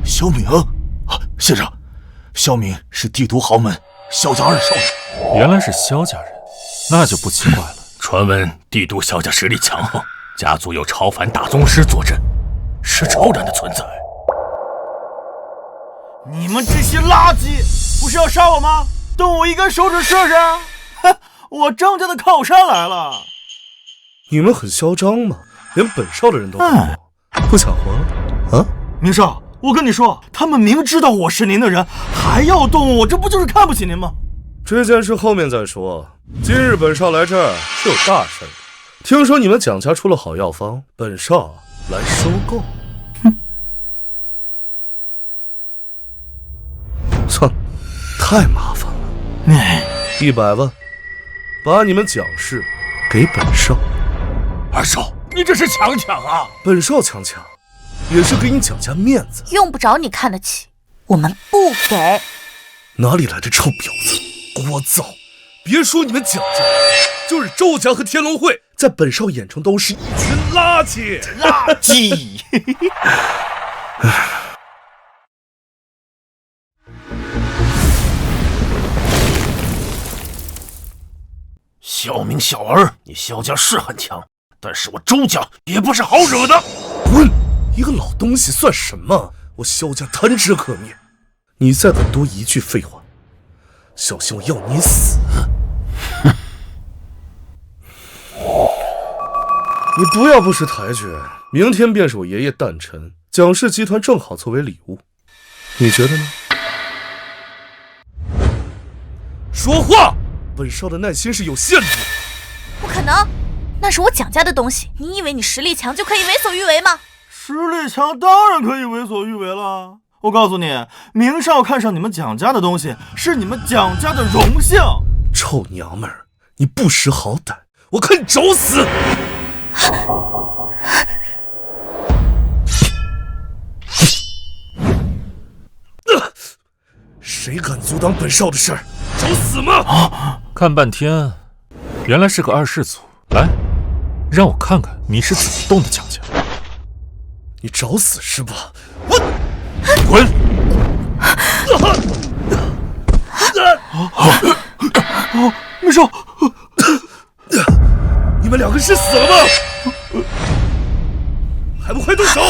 萧明，先生，萧明是帝都豪门萧家二少爷。原来是萧家人，那就不奇怪了。传闻帝都萧家实力强横，家族有超凡大宗师坐镇，是超然的存在。你们这些垃圾，不是要杀我吗？动我一根手指试试！哼，我张家的靠山来了。你们很嚣张吗？连本少的人都不活，不想活了？啊，明少，我跟你说，他们明知道我是您的人，还要动我，这不就是看不起您吗？这件事后面再说。今日本少来这儿是有大事的，听说你们蒋家出了好药方，本少来收购。哼，算了，太麻烦了。100万，把你们蒋氏给本少。二少，你这是强抢啊！本少强抢，也是给你蒋家面子。用不着你看得起，我们不给。哪里来的臭婊子，聒噪！别说你们蒋家，就是周家和天龙会，在本少眼中都是一群垃圾。垃圾！萧明小儿，你萧家是很强，但是我周家也不是好惹的。滚！一个老东西算什么？我萧家弹指可灭。你再敢多一句废话，小心我要你死！你不要不识抬举，明天便是我爷爷诞辰，蒋氏集团正好作为礼物，你觉得呢？说话！本少的耐心是有限度。不可能，那是我蒋家的东西，你以为你实力强就可以为所欲为吗？实力强当然可以为所欲为了。我告诉你，明少看上你们蒋家的东西，是你们蒋家的荣幸。臭娘们儿，你不识好歹，我看你找死！谁敢阻挡本少的事儿，找死吗？看半天，原来是个二世祖。来，让我看看你是怎么动的蒋家。你找死是吧？滚！明少，你们两个是死了吗？还不快动手！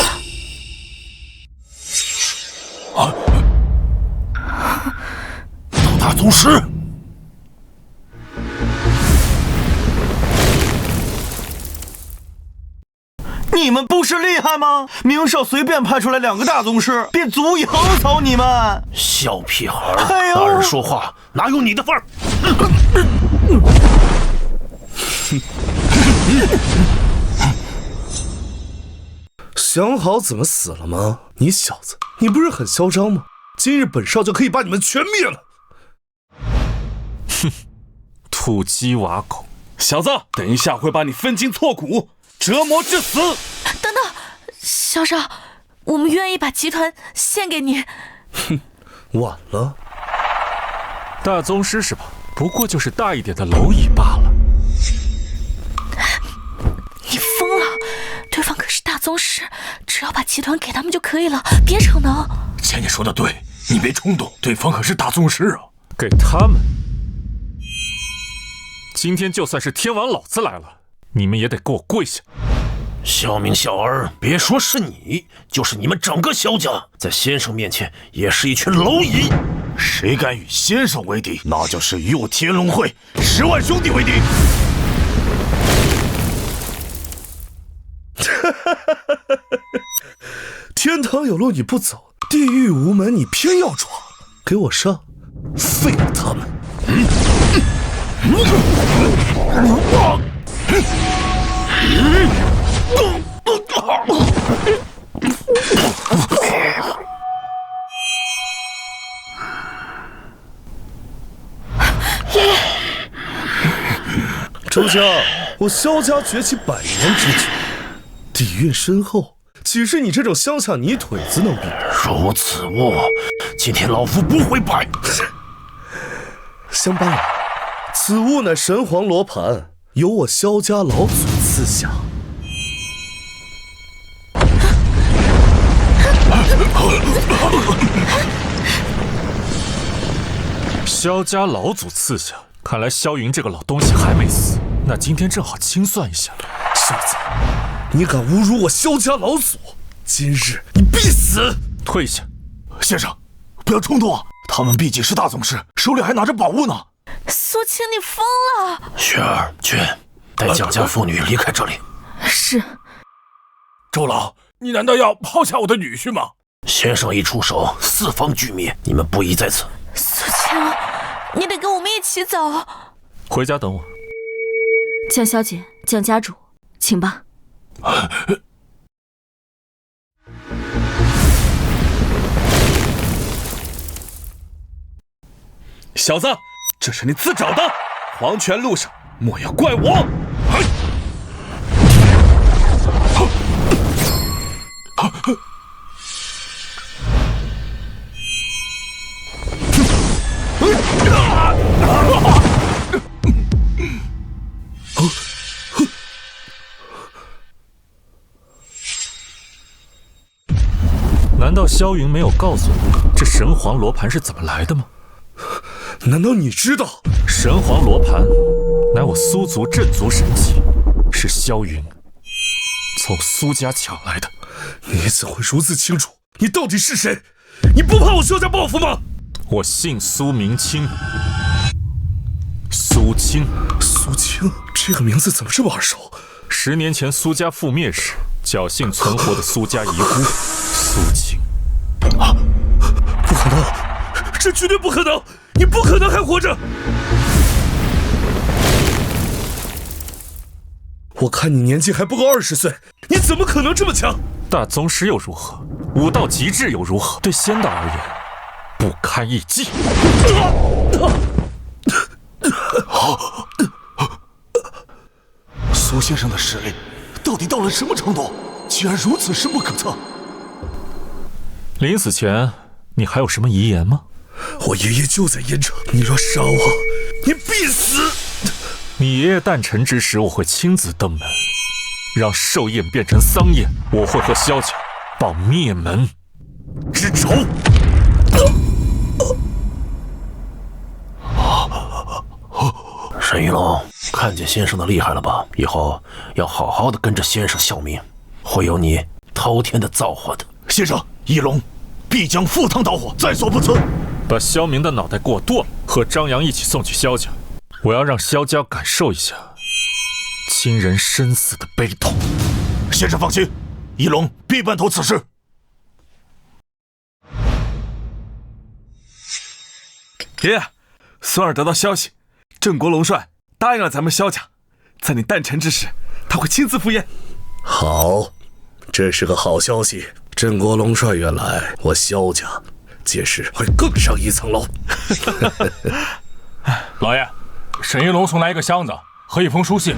宗师。你们不是厉害吗？明少随便派出来2个大宗师，便足以横扫你们。小屁孩，哎呦，大人说话哪有你的份儿？想好怎么死了吗？你小子，你不是很嚣张吗？今日本少就可以把你们全灭了。哼，土鸡瓦狗，小子，等一下会把你分筋错骨，折磨致死。等等，小少，我们愿意把集团献给你。哼，晚了。大宗师是吧？不过就是大一点的蝼蚁罢了。你疯了！对方可是大宗师，只要把集团给他们就可以了，别逞能。倩倩说的对，你别冲动，对方可是大宗师啊。给他们，今天就算是天王老子来了，你们也得给我跪下。萧明小儿，别说是你，就是你们整个萧家，在先生面前也是一群蝼蚁。谁敢与先生为敌，那就是与我天龙会10万兄弟为敌。天堂有路你不走，地狱无门你偏要闯，给我上！废了他们！周家，我萧家崛起100年之久，底蕴深厚，岂是你这种乡下泥腿子能比的？如此物，今天老夫不会败。乡巴佬，此物乃神皇罗盘，由我萧家老祖赐下。萧家老祖赐下，看来萧云这个老东西还没死，那今天正好清算一下。小子，你敢侮辱我萧家老祖，今日你必死！退下。先生，不要冲动啊，他们毕竟是大宗师，手里还拿着宝物呢。苏青，你疯了！雪儿，去带蒋家妇女离开这里。是。周老，你难道要抛下我的女婿吗？先生一出手，四方俱灭，你们不宜在此。苏青，你得跟我们一起走。回家等我。蒋小姐，蒋家主，请吧。小子，这是你自找的，黄泉路上莫要怪我。难道萧云没有告诉你这神皇罗盘是怎么来的吗？难道你知道？神皇罗盘乃我苏族镇族神器，是萧云从苏家抢来的。你怎会如此清楚？你到底是谁？你不怕我萧家报复吗？我姓苏名清，苏青。苏青这个名字怎么这么耳熟？10年前苏家覆灭时，侥幸存活的苏家遗孤苏青。不可能，这绝对不可能！你不可能还活着！我看你年纪还不够20岁，你怎么可能这么强？大宗师又如何？武道极致又如何？对仙道而言，不堪一击。苏先生的实力到底到了什么程度？竟然如此深不可测！临死前，你还有什么遗言吗？我爷爷就在燕城，你若杀我，你必死！你爷爷诞辰之时，我会亲自登门，让寿宴变成丧宴。我会和萧家报灭门之仇。沈玉龙，看见先生的厉害了吧？以后要好好的跟着先生效命，会有你滔天的造化的。先生，一龙必将赴汤蹈火，在所不辞。把萧明的脑袋给我剁了，和张扬一起送去萧家。我要让萧家感受一下亲人身死的悲痛。先生放心，一龙必办妥此事。爷爷，孙儿得到消息，郑国龙帅答应了咱们萧家，在你诞辰之时，他会亲自赴宴。好，这是个好消息。郑国龙帅远来，我萧家届时会更上一层楼。老爷，沈一龙送来一个箱子和一封书信。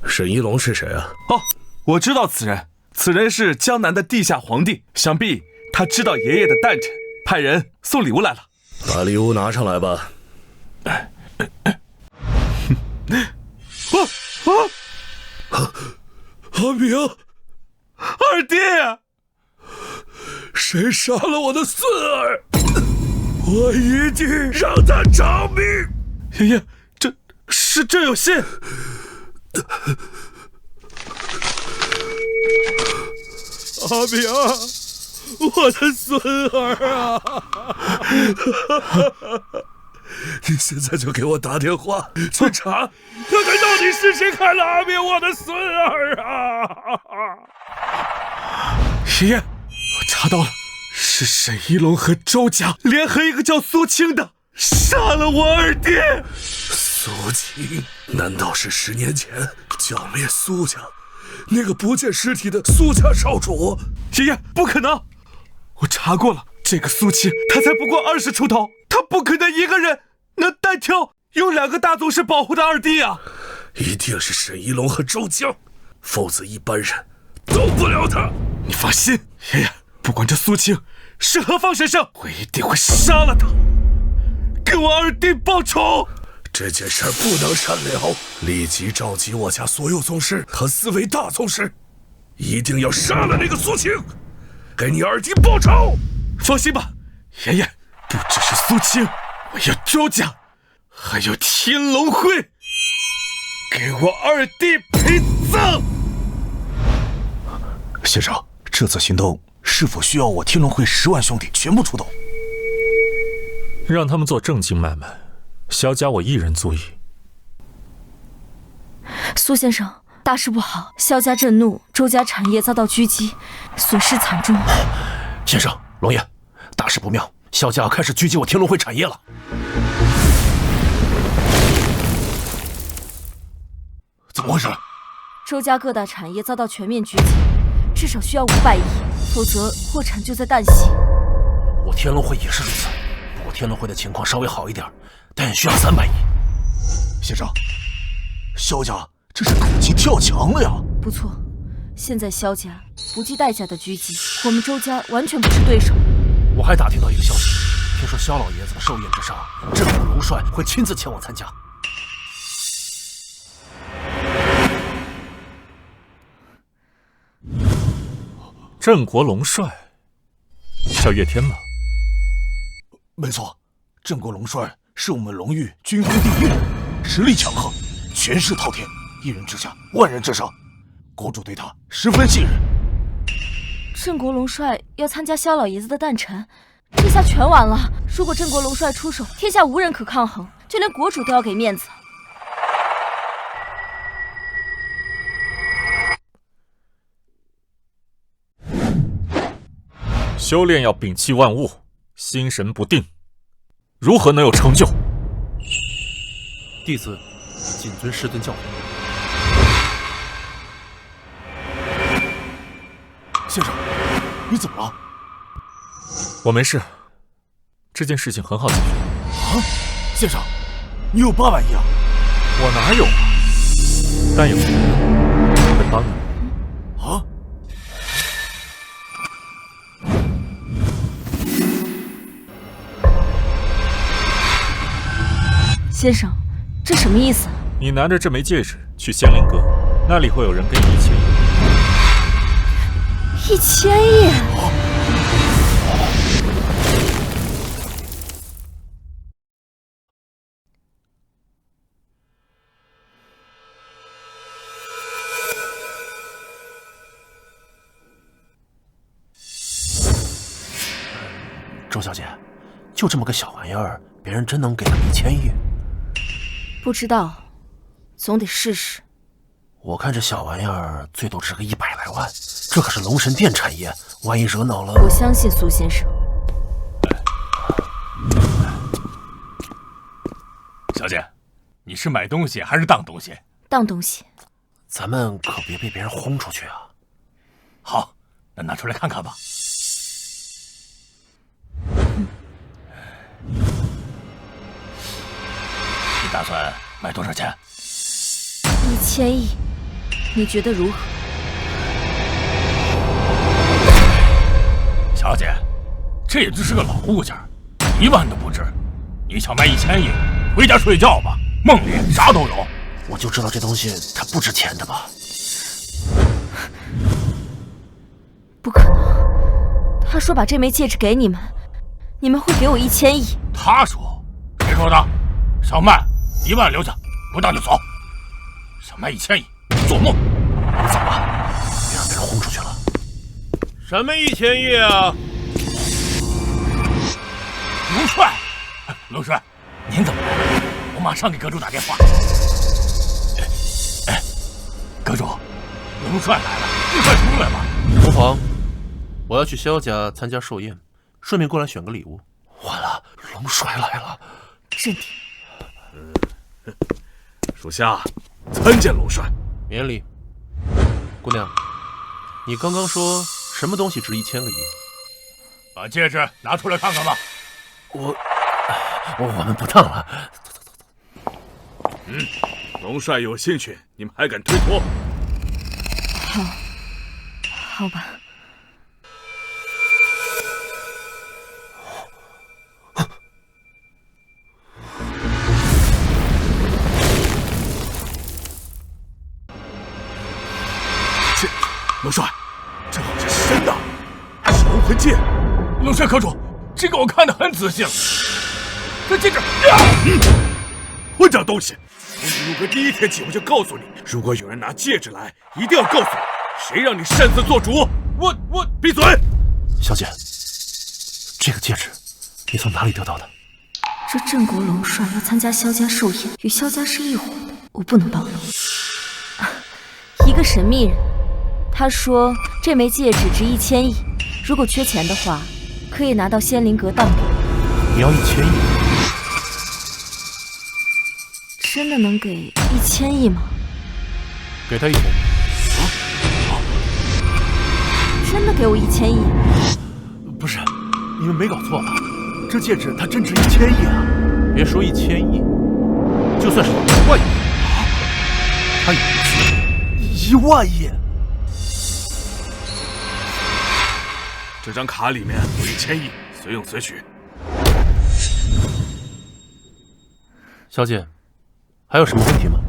沈一龙是谁啊？哦，我知道此人，此人是江南的地下皇帝，想必他知道爷爷的诞辰，派人送礼物来了。把礼物拿上来吧。阿明，二弟，谁杀了我的孙儿？我一定让他偿命！爷爷，这有信。阿明，我的孙儿啊！你现在就给我打电话去查，看看到底是谁害了阿明我的孙儿啊！爷爷，我查到了，是沈一龙和周家联合一个叫苏青的，杀了我二弟。苏青，难道是10年前剿灭苏家那个不见尸体的苏家少主？爷爷，不可能！我查过了，这个苏青他才不过20出头，他不可能一个人能单挑有2个大宗师保护的二弟啊！一定是沈一龙和周江，否则一般人动不了他。你放心，爷爷，不管这苏青是何方神圣，我一定会杀了他，给我二弟报仇。这件事不能善了，立即召集我家所有宗师和4位大宗师，一定要杀了那个苏青，给你二弟报仇。放心吧，爷爷，不只是苏青，我要周家，还有天龙会，给我二弟陪葬。先生，这次行动是否需要我天龙会10万兄弟全部出动？让他们做正经买卖，萧家我一人足矣。苏先生，大事不好，萧家震怒，周家产业遭到狙击，损失惨重。先生，龙爷，大事不妙，萧家开始狙击我天龙会产业了。怎么回事？周家各大产业遭到全面狙击，至少需要500亿，否则破产就在旦夕。我天龙会也是如此，不过天龙会的情况稍微好一点，但也需要300亿。先生，萧家这是可劲跳墙了呀！不错，现在萧家不计代价的狙击，我们周家完全不是对手。我还打听到一个消息，听说萧老爷子的寿宴之上，郑国龙帅会亲自前往参加。郑国龙帅，叫岳天吗？没错，郑国龙帅是我们龙域军功第1人，实力强横，权势滔天，一人之下，万人之上，国主对他十分信任。郑国龙帅要参加萧老爷子的诞辰，这下全完了。如果郑国龙帅出手，天下无人可抗衡，就连国主都要给面子。修炼要摒弃万物，心神不定，如何能有成就？弟子谨遵师尊教诲。先生，你怎么了？我没事，这件事情很好解决。啊，先生，你有800亿啊？我哪有啊？但有人会帮你。啊？先生，这什么意思？你拿着这枚戒指去仙灵阁，那里会有人给你1000亿。1000亿！周小姐，就这么个小玩意儿，别人真能给他1000亿？不知道，总得试试。我看这小玩意儿最多值个100来万，这可是龙神殿产业，万一惹恼了……我相信苏先生。小姐，你是买东西还是当东西？当东西。咱们可别被别人轰出去啊！好，那拿出来看看吧。你打算卖多少钱？1000亿，你觉得如何？小姐，这也只是个老物件，1万都不值。你想卖1000亿，回家睡觉吧，梦里啥都有。我就知道这东西它不值钱的吧？不可能！他说把这枚戒指给你们，你们会给我1000亿。他说？谁说的？想卖1万留下，不当就走。想卖1000亿，做梦！走吧，别让别人轰出去了。什么1000亿啊？龙帅，龙帅，您怎么来了？我马上给阁主打电话。阁主，龙帅来了，你快出来吧。龙皇，我要去萧家参加寿宴，顺便过来选个礼物。完了，龙帅来了！镇定。属下参见龙帅。免礼。姑娘，你刚刚说什么东西值1000个亿？把戒指拿出来看看吧。我们不当了。走。龙帅有兴趣，你们还敢推脱？好吧。龙帅，这好像是真的，是龙魂戒。龙帅阁主，这个我看得很仔细了。这戒指，混账东西！从你入阁第1天起，我就告诉你，如果有人拿戒指来，一定要告诉我，谁让你擅自做主？我闭嘴！小姐，这个戒指你从哪里得到的？这镇国龙帅要参加萧家寿宴，与萧家是一伙的，我不能暴露。一个神秘人，他说这枚戒指值1000亿，如果缺钱的话，可以拿到仙灵阁当给。你要1000亿？真的能给1000亿吗？给他1000亿。真的给我1000亿？不是，你们没搞错吧？这戒指它真值1000亿啊！别说1000亿，就算是1万亿，它也值1万亿。这张卡里面有1000亿，随用随取。小姐，还有什么问题吗？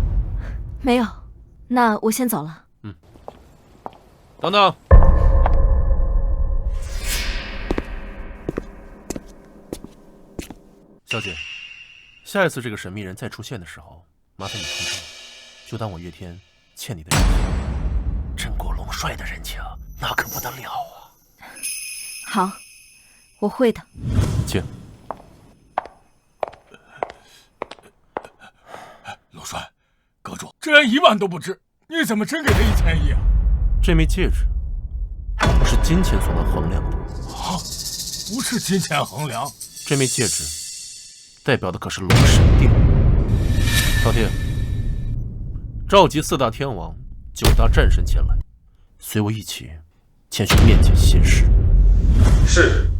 没有，那我先走了。等等。小姐，下一次这个神秘人再出现的时候，麻烦你通知我，就当我月天欠你的人情。镇国龙帅的人情，那可不得了啊！好，我会的。请。龙帅，阁主，这人1万都不值，你怎么真给他1000亿啊？这枚戒指不是金钱所能衡量的。啊，不是金钱衡量。这枚戒指代表的可是龙神殿。朝天，召集4大天王、9大战神前来，随我一起前去面见仙师。是。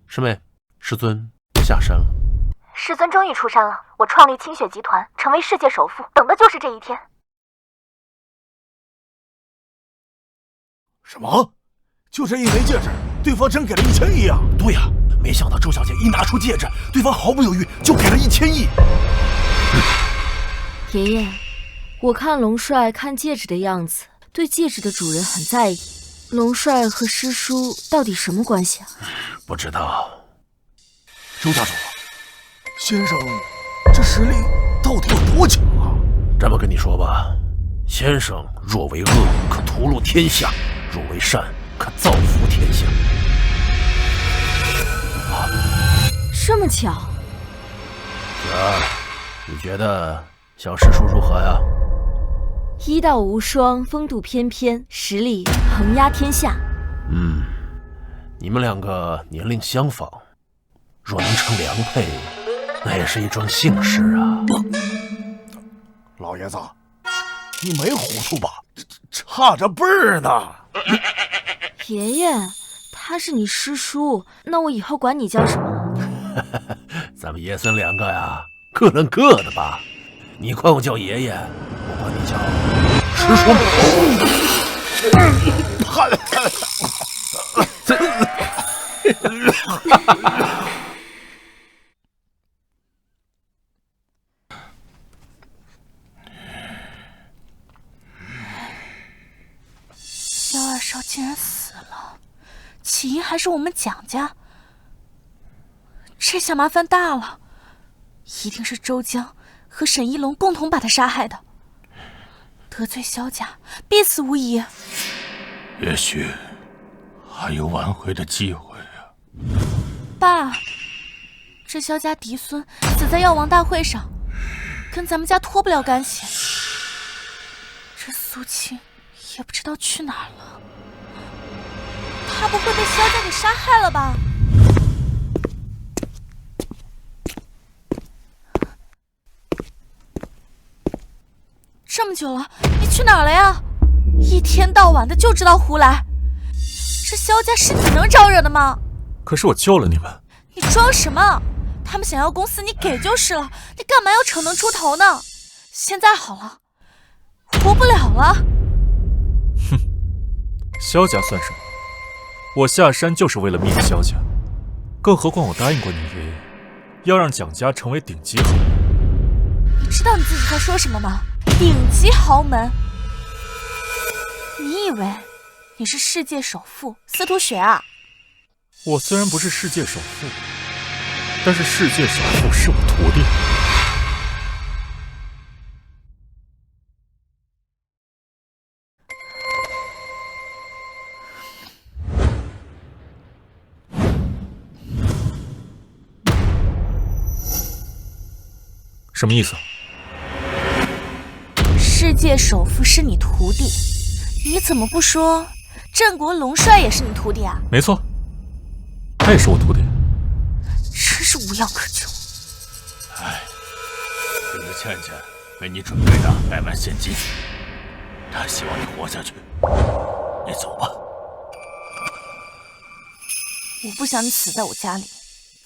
师妹，师尊下山了。师尊终于出山了，我创立清雪集团，成为世界首富，等的就是这一天。什么？就这一枚戒指，对方真给了1000亿啊！对呀，没想到周小姐一拿出戒指，对方毫不犹豫就给了1000亿。爷爷，我看龙帅看戒指的样子，对戒指的主人很在意。龙帅和师叔到底什么关系啊？不知道。周家主，先生这实力到底有多强啊？这么跟你说吧，先生若为恶，可屠戮天下。若为善，可造福天下。这么巧？雪儿，你觉得小师叔如何呀？医道无双，风度翩翩，实力横压天下。你们两个年龄相仿，若能成良配，那也是一桩幸事啊。老爷子，你没糊涂吧？差着辈儿呢。爷爷，他是你师叔，那我以后管你叫什么？咱们爷孙两个呀，各论各的吧。你管我叫爷爷，我管你叫师叔母。萧二少竟然死了，起因还是我们蒋家，这下麻烦大了，一定是周江和沈一龙共同把他杀害的。得罪萧家，必死无疑。也许还有挽回的机会啊。爸，这萧家嫡孙死在药王大会上，跟咱们家脱不了干系。这苏青也不知道去哪儿了，他不会被萧家给杀害了吧？这么久了，你去哪儿了呀？一天到晚的就知道胡来，这萧家是你能招惹的吗？可是我救了你们。你装什么？他们想要公司，你给就是了，你干嘛要逞能出头呢？现在好了，活不了了。哼，萧家算什么？我下山就是为了灭萧家，更何况我答应过你爷爷，要让蒋家成为顶级豪门。你知道你自己在说什么吗？顶级豪门？你以为你是世界首富司徒雪啊？我虽然不是世界首富，但是世界首富是我徒弟。什么意思？世界首富是你徒弟，你怎么不说镇国龙帅也是你徒弟啊？没错，他也是我徒弟。真是无药可救。这是倩倩为你准备的100万现金，她希望你活下去。你走吧。我不想你死在我家里，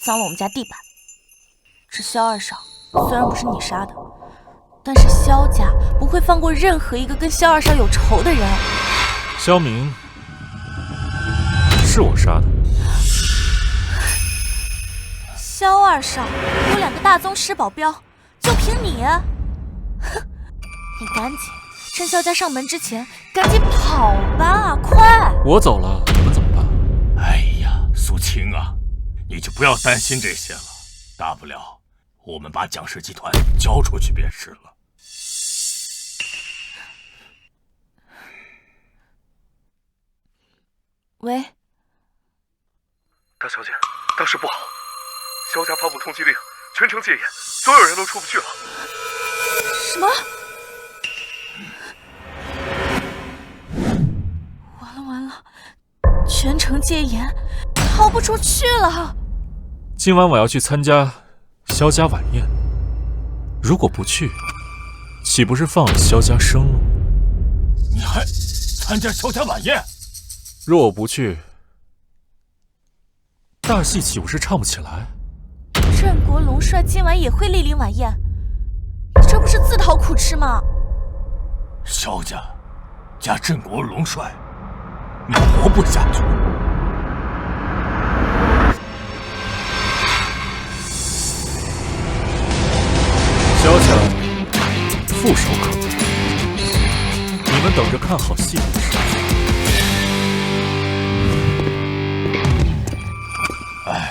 脏了我们家地板。这萧二少虽然不是你杀的，但是萧家不会放过任何一个跟萧二少有仇的人。萧明是我杀的。萧二少有2个大宗师保镖，就凭你？哼！你赶紧趁萧家上门之前赶紧跑吧，快！我走了，你们怎么办？哎呀，苏青啊，你就不要担心这些了，大不了我们把蒋氏集团交出去便是了。喂，大小姐，大事不好，萧家发布通缉令，全城戒严，所有人都出不去了。什么？完了，全城戒严，逃不出去了。今晚我要去参加萧家晚宴，如果不去，岂不是放了萧家生路？你还参加萧家晚宴？若我不去，大戏岂不是唱不起来？镇国龙帅今晚也会莅临晚宴，你这不是自讨苦吃吗？萧家加镇国龙帅，你活不下去。萧家副手可为，你们等着看好戏。哎呀，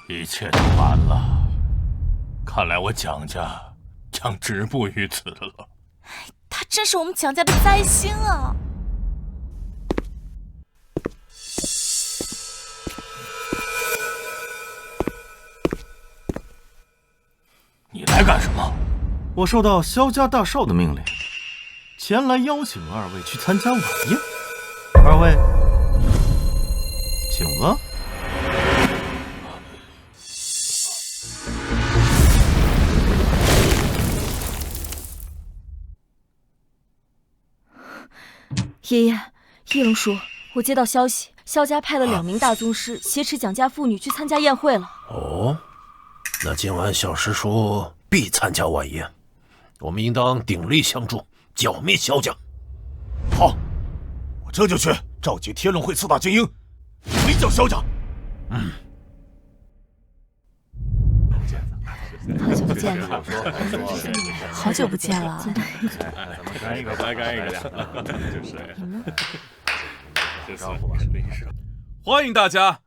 一切都完了，看来我蒋家将止步于此了。他真是我们蒋家的灾星啊！我受到萧家大少的命令，前来邀请二位去参加晚宴。二位，请了。爷爷，叶龙叔，我接到消息，萧家派了2名大宗师挟持蒋家妇女去参加宴会了。哦，那今晚小师叔必参加晚宴，我们应当鼎力相助，剿灭萧家。好，我这就去召集天龙会4大精英，围剿萧家。好久不见了，好久不见了。干一个，来干一个。欢迎大家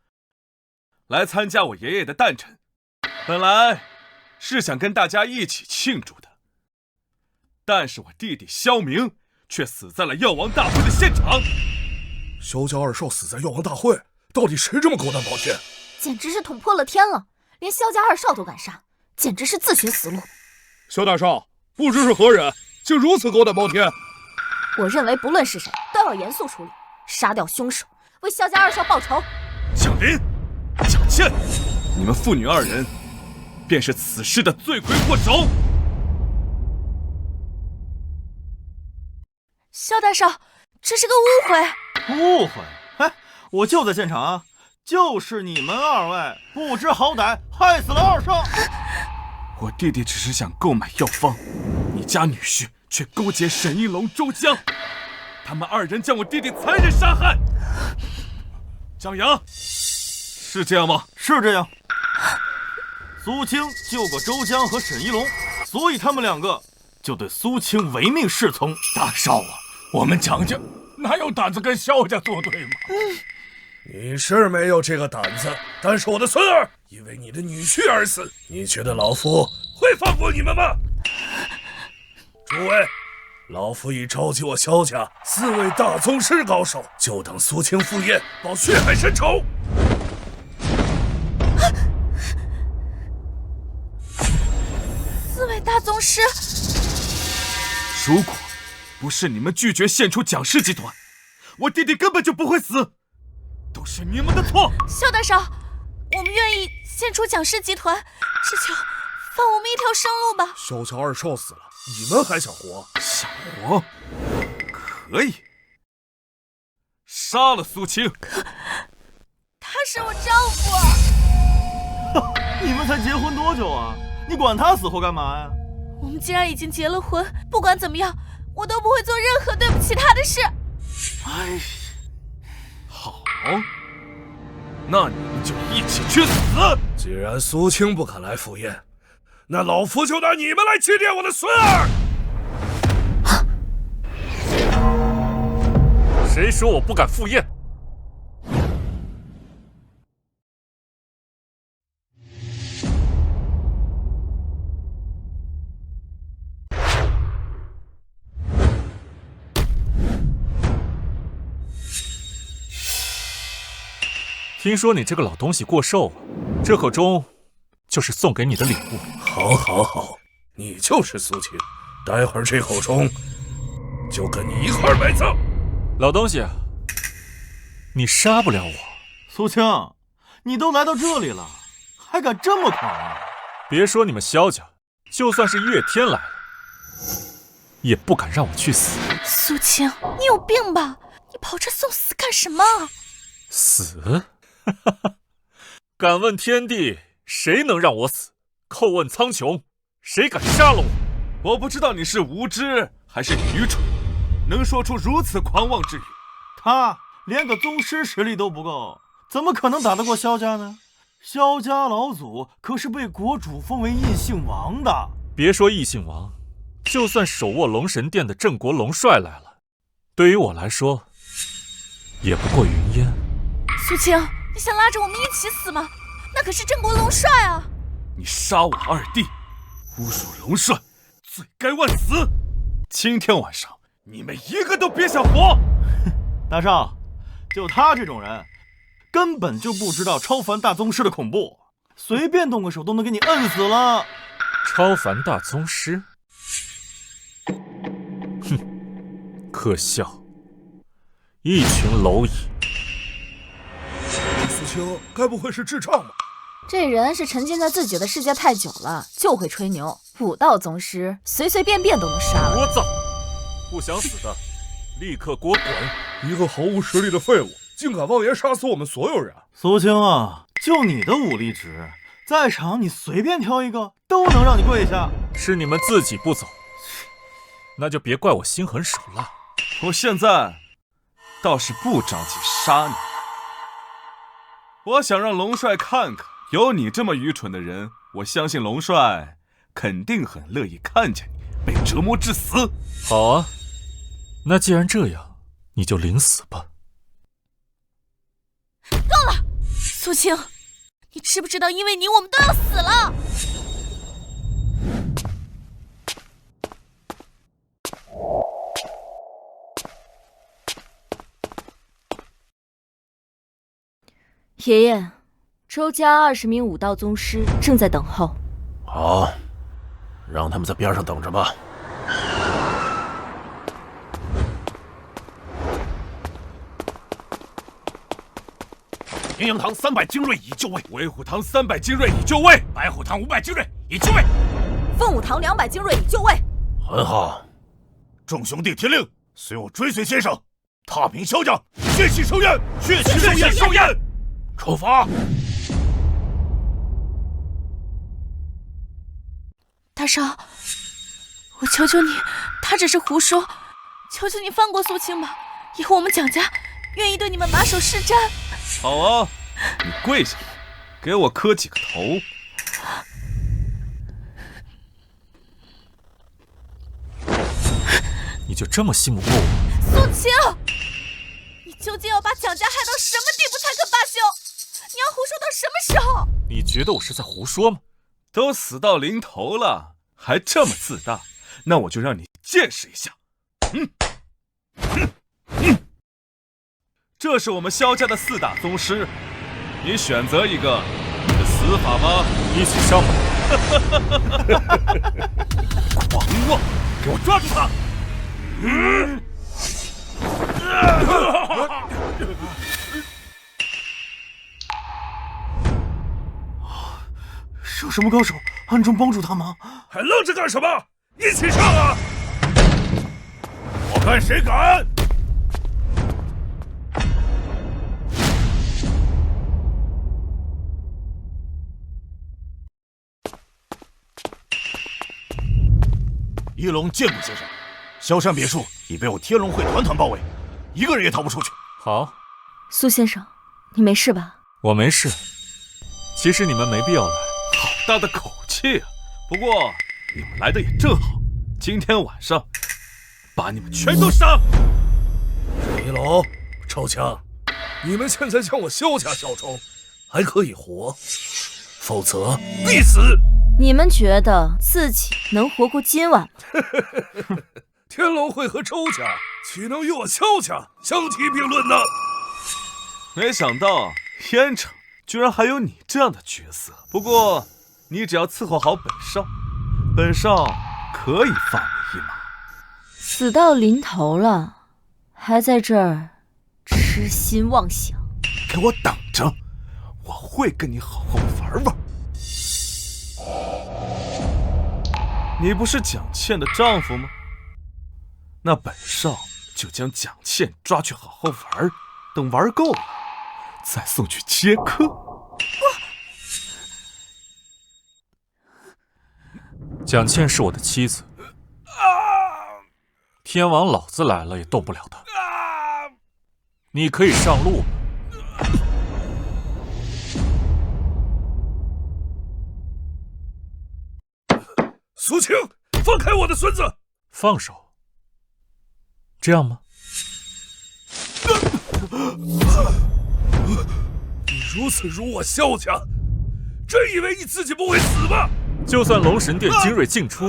来参加我爷爷的诞辰。本来是想跟大家一起庆祝的，但是我弟弟萧明却死在了药王大会的现场。萧家2少死在药王大会，到底谁这么狗胆包天？简直是捅破了天了，连萧家2少都敢杀，简直是自寻死路。萧大少，不知是何人，竟如此狗胆包天？我认为不论是谁，都要严肃处理，杀掉凶手，为萧家2少报仇。蒋林、蒋倩，你们父女2人便是此事的罪魁祸首。萧大少，这是个误会。误会？哎，我就在现场啊！就是你们2位不知好歹，害死了2少。我弟弟只是想购买药方，你家女婿却勾结沈一龙、周江，他们2人将我弟弟残忍杀害。江阳，是这样吗？是这样。苏青救过周江和沈一龙，所以他们2个就对苏青唯命是从。大少啊，我们蒋家哪有胆子跟萧家作对吗？你是没有这个胆子，但是我的孙儿因为你的女婿而死，你觉得老夫会放过你们吗？诸位，老夫已召集我萧家4位大宗师高手，就等苏青赴宴，报血海深仇。4位大宗师，如果不是你们拒绝献出蒋氏集团，我弟弟根本就不会死。都是你们的错。萧大少，我们愿意献出蒋氏集团，只求放我们一条生路吧。萧家2少死了，你们还想活？想活？可以，杀了苏青。他是我丈夫。你们才结婚多久啊？你管他死活干嘛呀？我们既然已经结了婚，不管怎么样，我都不会做任何对不起他的事。哎，好，那你们就一起去死！既然苏青不肯来赴宴，那老夫就拿你们来祭奠我的孙儿！谁说我不敢赴宴？听说你这个老东西过寿了，这口钟就是送给你的礼物。好，好，好，你就是苏青，待会儿这口钟就跟你一块埋葬。老东西，你杀不了我。苏青，你都来到这里了，还敢这么狂啊？别说你们萧家，就算是岳天来了，也不敢让我去死。苏青，你有病吧？你跑这送死干什么？死？敢问天地，谁能让我死？叩问苍穹，谁敢杀了我？我不知道你是无知还是愚蠢，能说出如此狂妄之语。他连个宗师实力都不够，怎么可能打得过萧家呢？萧家老祖可是被国主封为异姓王的。别说异姓王，就算手握龙神殿的镇国龙帅来了，对于我来说，也不过云烟。苏青，你想拉着我们一起死吗？那可是镇国龙帅啊！你杀我二弟，侮辱龙帅，罪该万死！今天晚上你们一个都别想活！大少，就他这种人，根本就不知道超凡大宗师的恐怖，随便动个手都能给你摁死了。超凡大宗师，可笑，一群蝼蚁。苏青该不会是智障吧？这人是沉浸在自己的世界太久了，就会吹牛。武道宗师随随便便都能杀了。聒噪！不想死的，立刻给我滚！一个毫无实力的废物，竟敢妄言杀死我们所有人！苏青啊，就你的武力值，在场你随便挑一个都能让你跪下。是你们自己不走，那就别怪我心狠手辣。我现在倒是不着急杀你，我想让龙帅看看，有你这么愚蠢的人，我相信龙帅肯定很乐意看见你被折磨致死。好啊，那既然这样，你就领死吧。够了，苏青，你知不知道，因为你我们都要死了？爷爷，周家20名武道宗师正在等候。好，让他们在边上等着吧。阴阳堂300精锐已就位，威虎堂300精锐已就位，白虎堂500精锐已就位，凤舞堂200精锐已就位。很好，众兄弟听令，随我追随先生，踏平萧家，血气收焰，血气收焰，收焰！出发！大少，我求求你，他只是胡说，求求你放过苏青吧，以后我们蒋家愿意对你们马首是瞻。好啊，你跪下，给我磕几个头。你就这么信不过我？苏青，你究竟要把蒋家害到什么地步才肯罢休？你要胡说到什么时候？你觉得我是在胡说吗？都死到临头了，还这么自大，那我就让你见识一下。这是我们萧家的4大宗师，你选择一个，你的死法吧，一起上吧！狂妄，给我抓住他！是有什么高手暗中帮助他吗？还愣着干什么？一起上啊！我看谁敢！一龙见过先生，萧山别墅已被我天龙会团团包围，一个人也逃不出去。好，苏先生，你没事吧？我没事。其实你们没必要来。好大的口气啊！不过你们来的也正好，今天晚上把你们全都杀。一龙、臭枪，你们现在向我萧家效忠，还可以活，否则必死。你们觉得自己能活过今晚吗？天龙会和周家岂能与我萧家相提并论呢？没想到燕城居然还有你这样的角色。不过你只要伺候好本少，本少可以放你一马。死到临头了，还在这儿痴心妄想。给我等着，我会跟你好好玩玩。你不是蒋倩的丈夫吗？那本少就将蒋倩抓去好好玩，等玩够了，再送去接客。蒋倩是我的妻子，天王老子来了也动不了她。你可以上路了。苏青，放开我的孙子！放手？这样吗？你如此辱我萧家，真以为你自己不会死吗？就算龙神殿精锐尽出，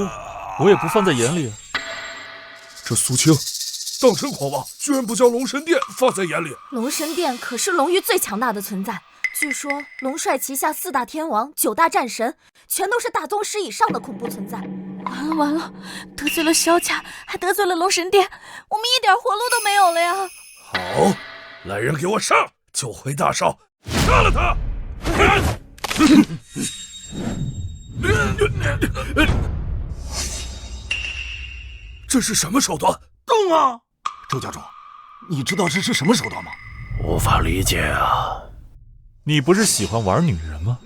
我也不放在眼里啊。这苏青当真狂妄，居然不将龙神殿放在眼里。龙神殿可是龙域最强大的存在，据说龙帅旗下4大天王、9大战神，全都是大宗师以上的恐怖存在。完了完了，得罪了萧家，还得罪了龙神殿，我们一点活路都没有了呀！好，来人给我上！救回大少，杀了他！这是什么手段？动啊！周家主，你知道这是什么手段吗？无法理解啊！你不是喜欢玩女人吗？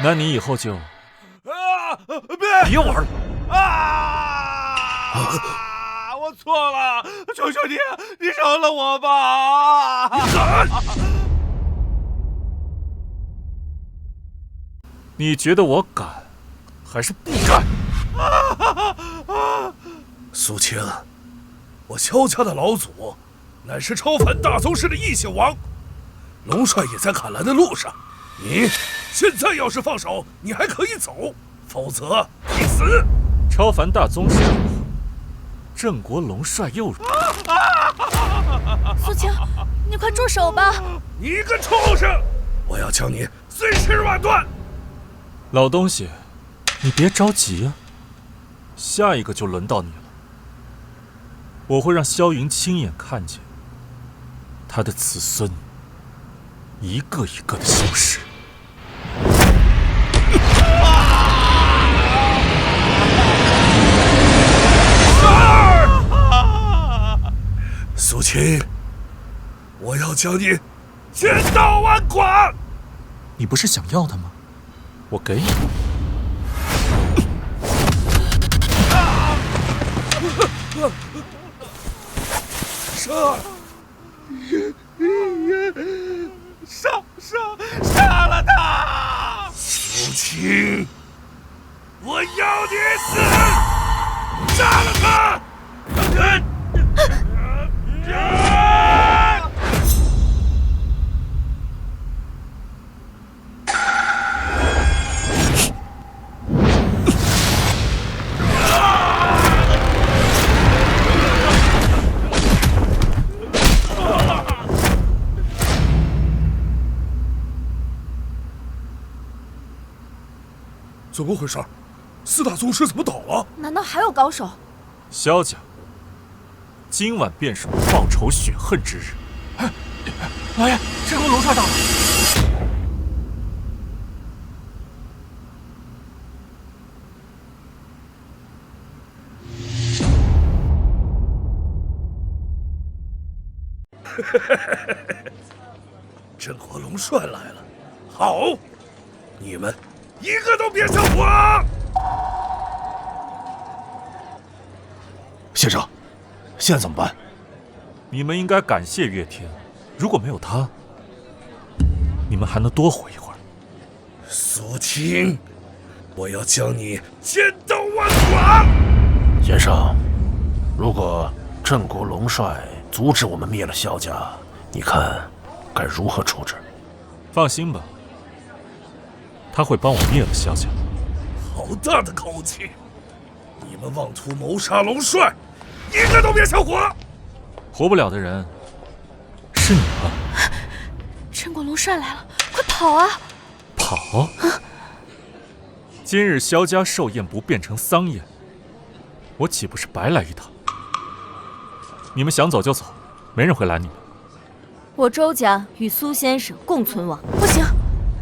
那你以后就别玩了啊！我错了，求求你，你饶了我吧！你敢！你觉得我敢，还是不敢？苏青，我萧家的老祖，乃是超凡大宗师的异姓王，龙帅也在赶来的路上。你现在要是放手，你还可以走，否则必死。超凡大宗师，郑国龙帅又如何？苏青，你快住手吧！你个畜生，我要将你碎尸万段！老东西，你别着急啊，下一个就轮到你了。我会让萧云亲眼看见他的子孙一个一个的消失。苏青，我要将你千刀万剐！你不是想要他吗？我给你。杀了他！苏青，我要你死！杀了他！怎么回事？四大宗师怎么倒了？难道还有高手？萧家，今晚便是我报仇雪恨之日。老爷，这个龙帅到了。郑国龙帅来了，好，你们一个都别想活！先生，现在怎么办？你们应该感谢岳天，如果没有他，你们还能多活一会儿。苏青，我要将你千刀万剐！先生，如果郑国龙帅阻止我们灭了萧家，你看该如何处置？放心吧，他会帮我灭了萧家。好大的口气！你们妄图谋杀龙帅，一个都别想活！活不了的人是你吗？郑国龙帅来了，快跑啊！跑！今日萧家寿宴不变成丧宴，我岂不是白来一趟？你们想走就走，没人会拦你们。我周家与苏先生共存亡。不行，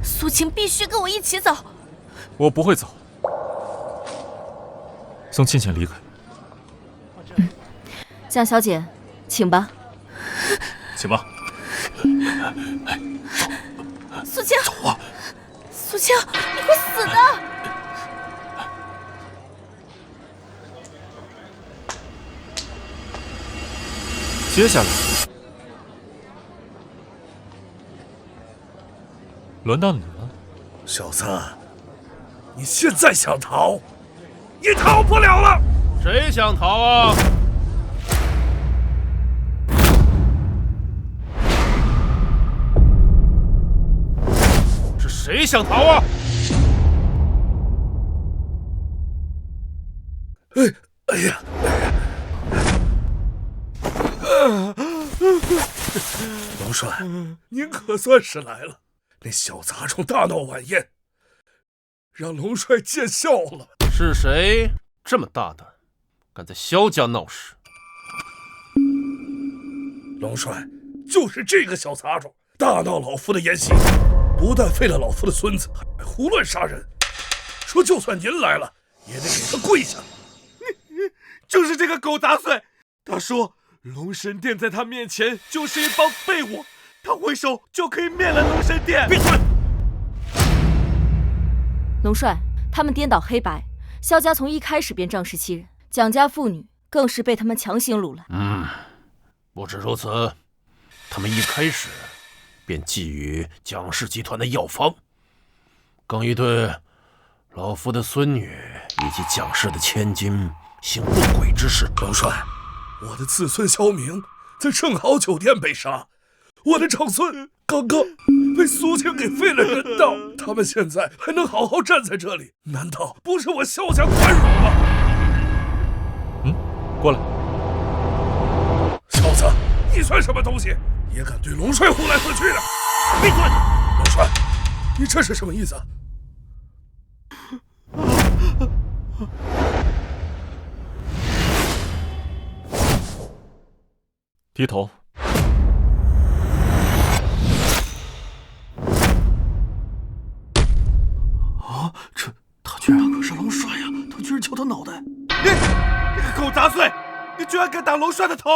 苏青必须跟我一起走。我不会走。送倩倩离开。江小姐，请吧。请吧。苏青，走啊！苏青，你会死的！接下来轮到你了，小子，你现在想逃，你逃不了了。谁想逃啊？是谁想逃啊？哎呀！龙帅，您可算是来了。那小杂种大闹晚宴，让龙帅见笑了。是谁这么大胆，敢在萧家闹事？龙帅，就是这个小杂种，大闹老夫的宴席，不但废了老夫的孙子，还胡乱杀人。说就算您来了，也得给他跪下。就是这个狗杂碎，他说龙神殿在他面前就是一帮废物，他挥手就可以灭了龙神殿。闭嘴！龙帅，他们颠倒黑白，萧家从一开始便仗势欺人，蒋家妇女更是被他们强行掳来。不止如此，他们一开始便觊觎蒋氏集团的药方，更已对老夫的孙女以及蒋氏的千金行不轨之事。龙帅，我的子孙萧明在盛豪酒店被杀，我的长孙刚刚被苏青给废了人道，他们现在还能好好站在这里，难道不是我萧家宽容吗？过来。小子，你算什么东西，也敢对龙帅呼来喝去的？闭嘴！龙帅，你这是什么意思？低头。他居然可是龙帅呀！他居然敲他脑袋！你个狗杂碎，你居然敢打龙帅的头！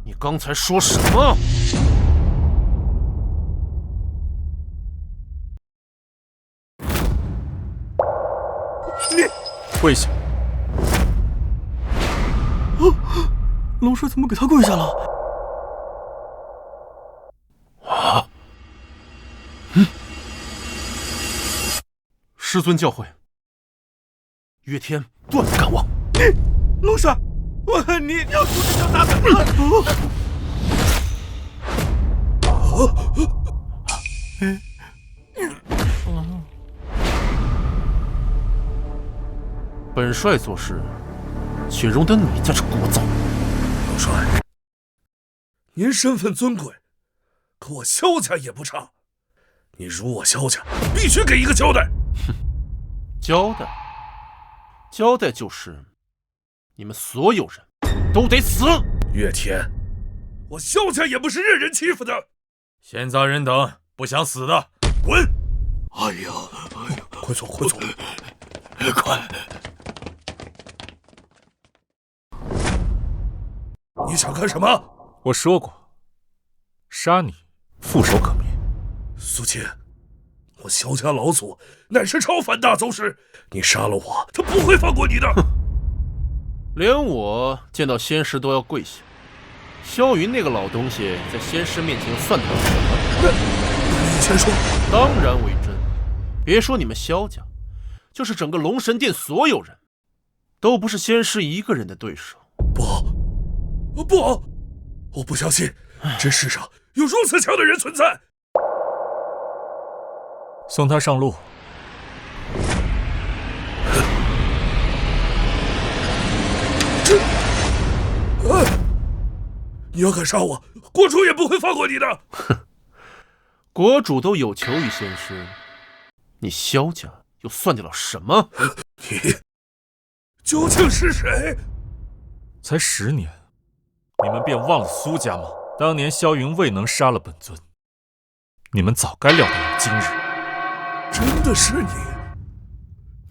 你刚才说什么？你跪下！龙帅怎么给他跪下了？师尊教诲，岳天断不敢忘。龙帅，我恨你要出这条大嘴！本帅做事，岂容得你在这聒噪？龙帅，您身份尊贵，可我萧家也不差。你辱我萧家，必须给一个交代。交代？交代就是你们所有人都得死。岳天，我萧家也不是任人欺负的。闲杂人等，不想死的滚！哎呀，快走，快走，快！你想干什么？我说过，杀你覆手可灭。苏青，我萧家老祖乃是超凡大宗师，你杀了我，他不会放过你的。连我见到仙师都要跪下，萧云那个老东西在仙师面前算得了什么？你先说。当然为真。别说你们萧家，就是整个龙神殿所有人，都不是仙师一个人的对手。不，我不相信这世上有如此强的人存在。送他上路。你要敢杀我，国主也不会放过你的。哼，国主都有求于仙师，你萧家又算得了什么？你究竟是谁？才10年，你们便忘了苏家吗？当年萧云未能杀了本尊，你们早该料到有今日。真的是你？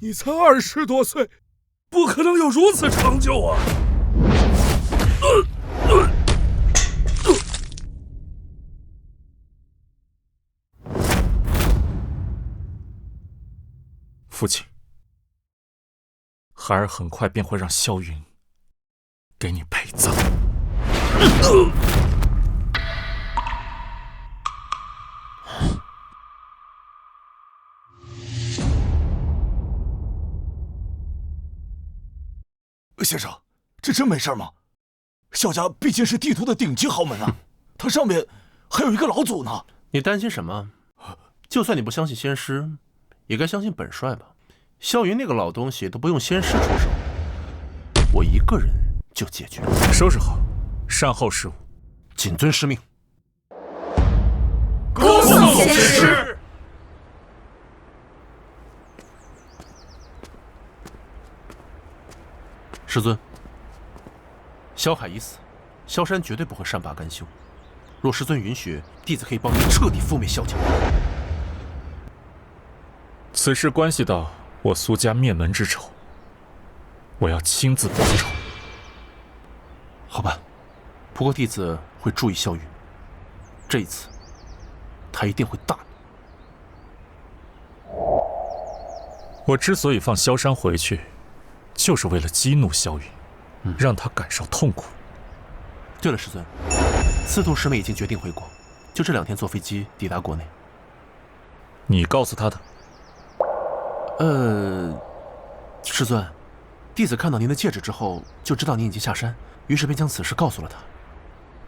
你才20多岁，不可能有如此成就啊！父亲，孩儿很快便会让萧云给你陪葬。先生，这真没事吗？萧家毕竟是地图的顶级豪门啊，它上面还有一个老祖呢。你担心什么？就算你不相信仙师，也该相信本帅吧。萧云那个老东西都不用仙师出手，我一个人就解决了。收拾好，善后事务，谨遵师命。恭送仙师。师尊，萧海已死，萧山绝对不会善罢甘休。若师尊允许，弟子可以帮你彻底覆灭萧家。此事关系到我苏家灭门之仇，我要亲自报仇。好吧，不过弟子会注意萧云，这一次，他一定会大怒。我之所以放萧山回去，就是为了激怒萧云，让他感受痛苦。对了，师尊，司徒师妹已经决定回国，就这2天坐飞机抵达国内。你告诉他的？师尊，弟子看到您的戒指之后，就知道您已经下山，于是便将此事告诉了他。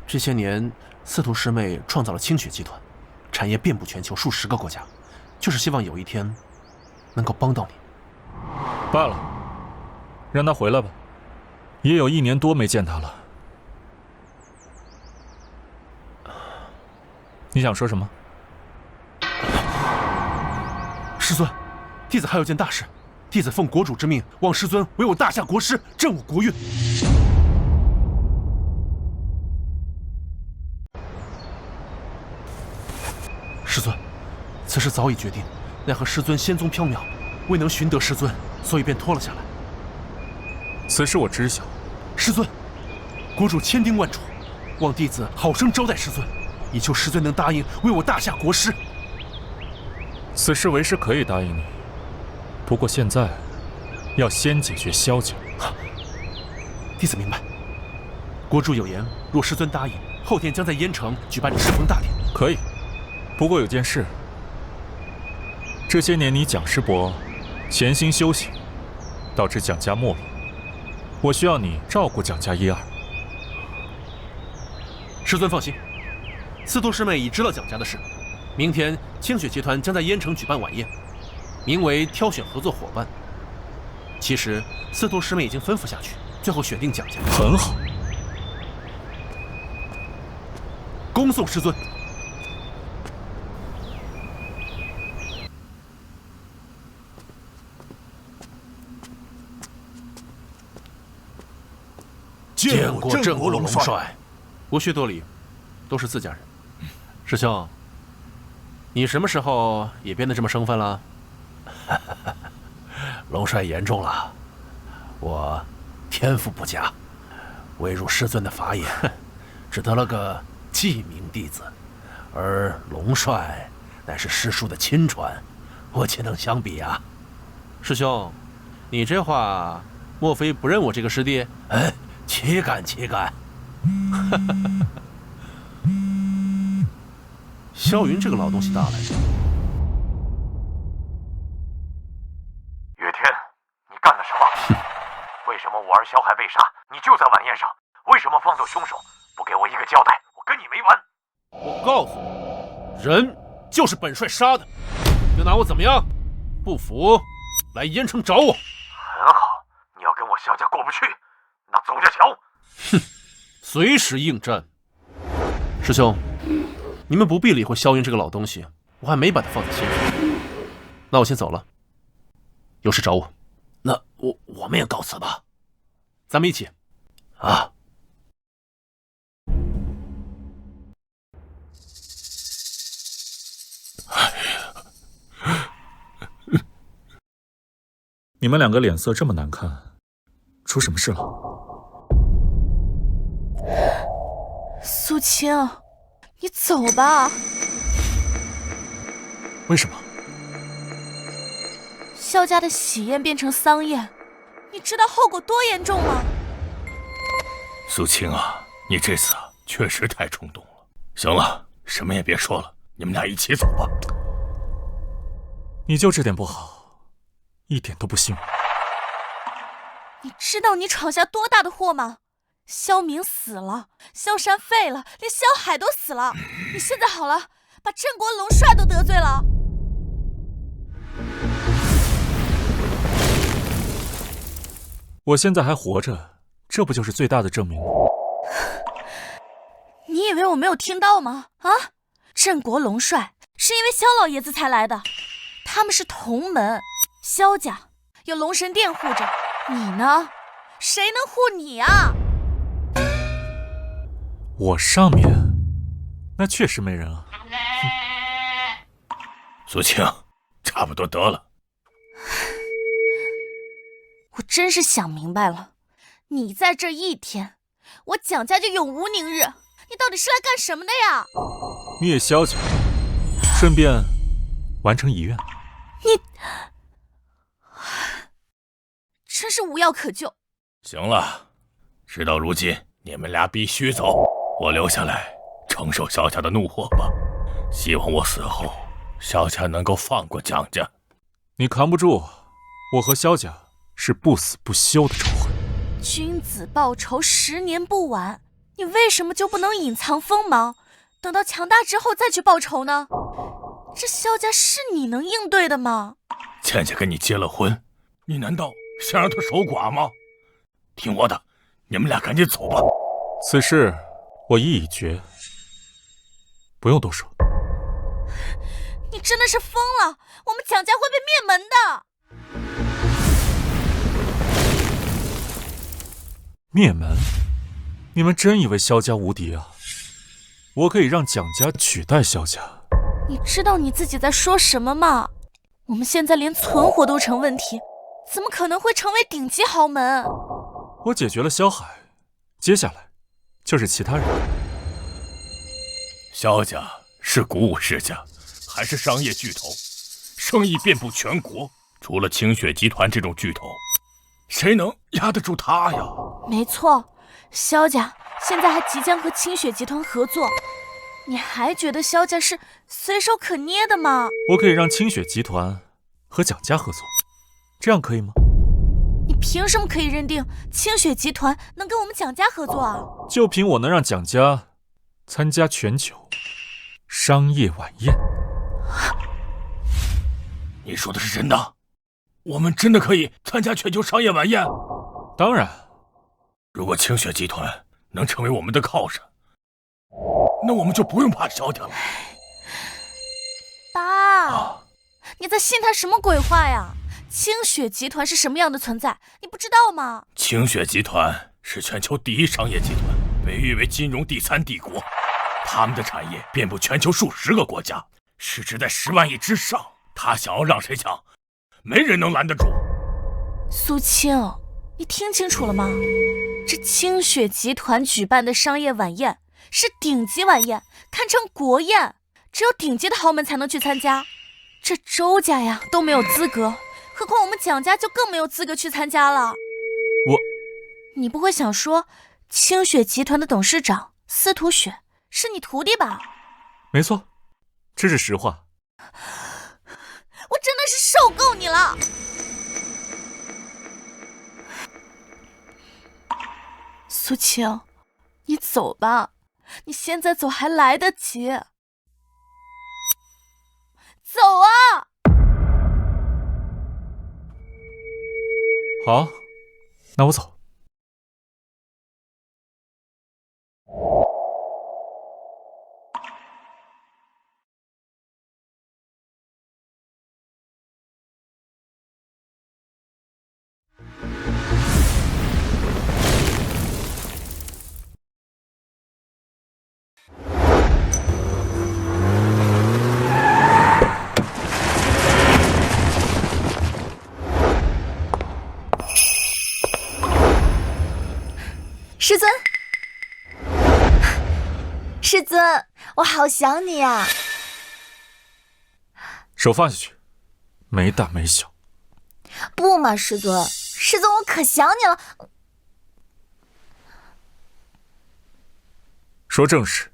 这些年，司徒师妹创造了清雪集团，产业遍布全球数10个国家，就是希望有一天能够帮到你。罢了，让他回来吧，也有1年多没见他了。你想说什么？师尊，弟子还有件大事，弟子奉国主之命，望师尊为我大夏国师，镇我国运。师尊，此事早已决定，奈何师尊仙踪缥缈，未能寻得师尊，所以便拖了下来。此事我知晓。师尊，国主千叮万嘱，望弟子好生招待师尊，以求师尊能答应为我大夏国师。此事为师可以答应你，不过现在要先解决萧家。弟子明白。国主有言，若师尊答应，后天将在燕城举办适逢大典。可以，不过有件事，这些年你蒋师伯潜心修行，导致蒋家没落，我需要你照顾蒋家1、2。师尊放心，司徒师妹已知道蒋家的事。明天清雪集团将在燕城举办晚宴，名为挑选合作伙伴。其实司徒师妹已经吩咐下去，最后选定蒋家。很好，恭送师尊。见过镇国龙帅。无需多礼，都是自家人。师兄，你什么时候也变得这么生分了？龙帅言重了，我天赋不佳，未入师尊的法眼，只得了个记名弟子。而龙帅乃是师叔的亲传，我岂能相比啊？师兄，你这话莫非不认我这个师弟？哎，岂敢岂敢！萧云这个老东西大来着。月天，你干了什么？为什么我儿萧海被杀？你就在晚宴上，为什么放走凶手？不给我一个交代，我跟你没完！我告诉你，人就是本帅杀的，又拿我怎么样？不服，来燕城找我。很好，你要跟我萧家过不去，那走着瞧。哼，随时应战。师兄，你们不必理会萧云这个老东西，我还没把他放在心上。那我先走了，有事找我。那我们也告辞吧。咱们一起。啊。你们2个脸色这么难看，出什么事了？苏青，你走吧。为什么？萧家的喜宴变成丧宴，你知道后果多严重吗？苏青啊，你这次确实太冲动了。行了，什么也别说了，你们俩一起走吧。你就这点不好，一点都不信我。你知道你闯下多大的祸吗？萧明死了，萧山废了，连萧海都死了。你现在好了，把镇国龙帅都得罪了。我现在还活着，这不就是最大的证明吗？你以为我没有听到吗？啊，镇国龙帅是因为萧老爷子才来的，他们是同门，萧家有龙神殿护着，你呢，谁能护你啊？我上面那确实没人啊。苏青，差不多得了。我真是想明白了，你在这一天，我蒋家就永无宁日。你到底是来干什么的呀？灭萧家，顺便完成遗愿。你真是无药可救。行了，事到如今，你们俩必须走，我留下来承受萧家的怒火吧。希望我死后，萧家能够放过蒋家。你扛不住，我和萧家是不死不休的仇恨。君子报仇，10年不晚。你为什么就不能隐藏锋芒，等到强大之后再去报仇呢？这萧家是你能应对的吗？倩倩跟你结了婚，你难道想让她守寡吗？听我的，你们俩赶紧走吧。此事我意已决，不用多说。你真的是疯了！我们蒋家会被灭门的。灭门？你们真以为萧家无敌啊？我可以让蒋家取代萧家。你知道你自己在说什么吗？我们现在连存活都成问题，怎么可能会成为顶级豪门？我解决了萧海，接下来就是其他人。萧家是鼓舞世家，还是商业巨头，生意遍布全国，除了清血集团这种巨头，谁能压得住他呀？没错，萧家现在还即将和清血集团合作，你还觉得萧家是随手可捏的吗？我可以让清血集团和蒋家合作，这样可以吗？你凭什么可以认定清血集团能跟我们蒋家合作啊？就凭我能让蒋家参加全球商业晚宴。你说的是真的？我们真的可以参加全球商业晚宴？当然。如果清血集团能成为我们的靠山，那我们就不用怕萧家了。爸，你在信他什么鬼话呀？清血集团是什么样的存在，你不知道吗？清血集团是全球第一商业集团，被誉为金融第3帝国，他们的产业遍布全球数10个国家，市值在10万亿之上。他想要让谁抢，没人能拦得住。苏青，你听清楚了吗？这清血集团举办的商业晚宴是顶级晚宴，堪称国宴，只有顶级的豪门才能去参加。这周家呀都没有资格，何况我们蒋家就更没有资格去参加了。你不会想说清血集团的董事长司徒雪是你徒弟吧？没错，这是实话。我真的是受够你了。苏青，你走吧，你现在走还来得及。走啊！好，那我走。师尊，师尊，我好想你啊！手放下去，没大没小。不嘛，师尊，师尊，我可想你了。说正事。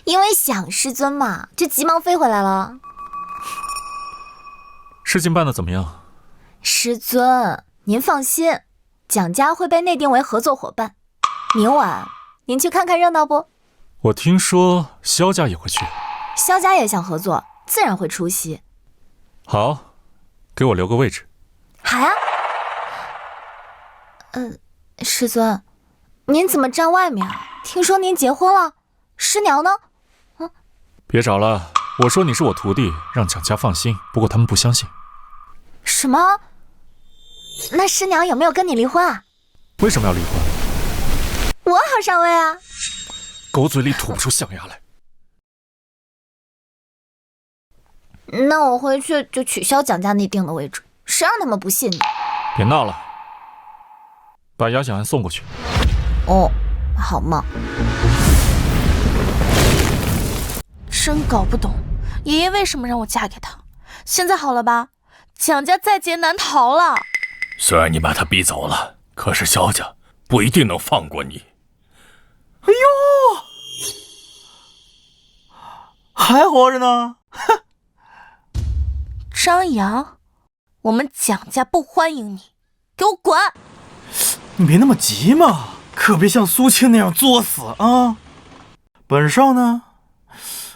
因为想师尊嘛，就急忙飞回来了。事情办得怎么样？师尊，您放心，蒋家会被内定为合作伙伴。明晚您去看看热闹不？我听说萧家也会去。萧家也想合作，自然会出席。好，给我留个位置。好呀。师尊，您怎么站外面啊？听说您结婚了，师娘呢？别找了，我说你是我徒弟，让蒋家放心，不过他们不相信。什么？那师娘有没有跟你离婚啊？为什么要离婚？我好上位啊！狗嘴里吐不出象牙来。那我回去就取消蒋家内定的位置，谁让他们不信你？别闹了，把姚小安送过去。哦，好嘛。真搞不懂，爷爷为什么让我嫁给他？现在好了吧？蒋家在劫难逃了。虽然你把他逼走了，可是萧家不一定能放过你。哎呦，还活着呢！哼！张扬，我们蒋家不欢迎你，给我滚！你别那么急嘛，可别像苏青那样作死啊！本少呢，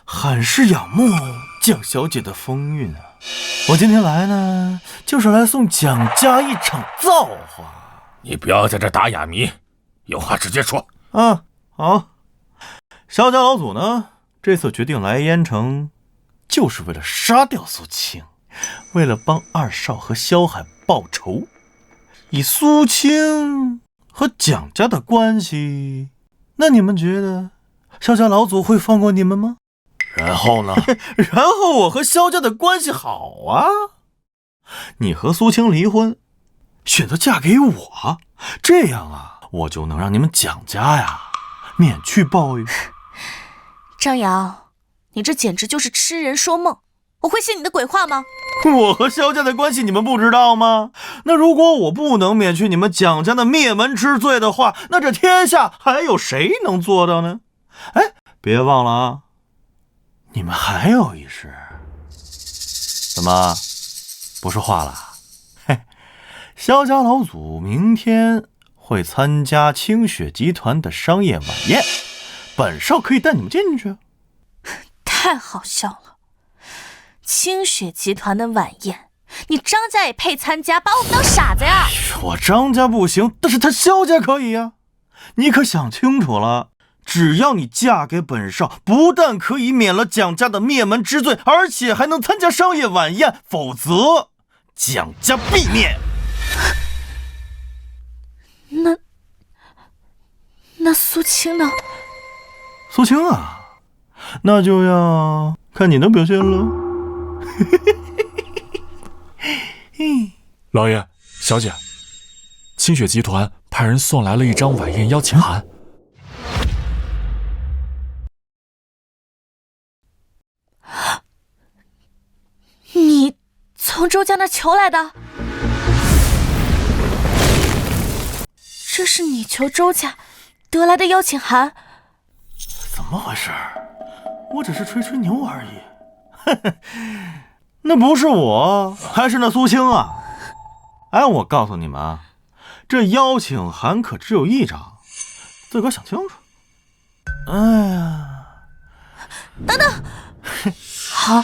很是仰慕蒋小姐的风韵啊。我今天来呢，就是来送蒋家一场造化。你不要在这打哑谜，有话直接说。啊，好。萧家老祖呢，这次决定来燕城，就是为了杀掉苏青，为了帮二少和萧海报仇。以苏青和蒋家的关系，那你们觉得萧家老祖会放过你们吗？然后呢？然后我和萧家的关系好啊，你和苏青离婚，选择嫁给我，这样啊，我就能让你们蒋家呀免去报应。张扬，你这简直就是痴人说梦，我会信你的鬼话吗？我和萧家的关系你们不知道吗？那如果我不能免去你们蒋家的灭门之罪的话，那这天下还有谁能做到呢？哎，别忘了啊，你们还有一事。怎么不说话了？嘿，萧家老祖明天会参加清雪集团的商业晚宴，本少可以带你们进去。太好笑了！清雪集团的晚宴，你张家也配参加？把我们当傻子呀！我张家不行，但是他萧家可以呀。你可想清楚了，只要你嫁给本少，不但可以免了蒋家的灭门之罪，而且还能参加商业晚宴，否则蒋家必灭。那苏青呢？苏青啊，那就要看你的表现了。老爷、小姐，清雪集团派人送来了一张晚宴邀请函。你从周家那求来的？这是你求周家得来的邀请函？怎么回事？我只是吹吹牛而已。那不是我，还是那苏青啊！哎，我告诉你们啊，这邀请函可只有一张，自个儿想清楚。哎呀，等等，好，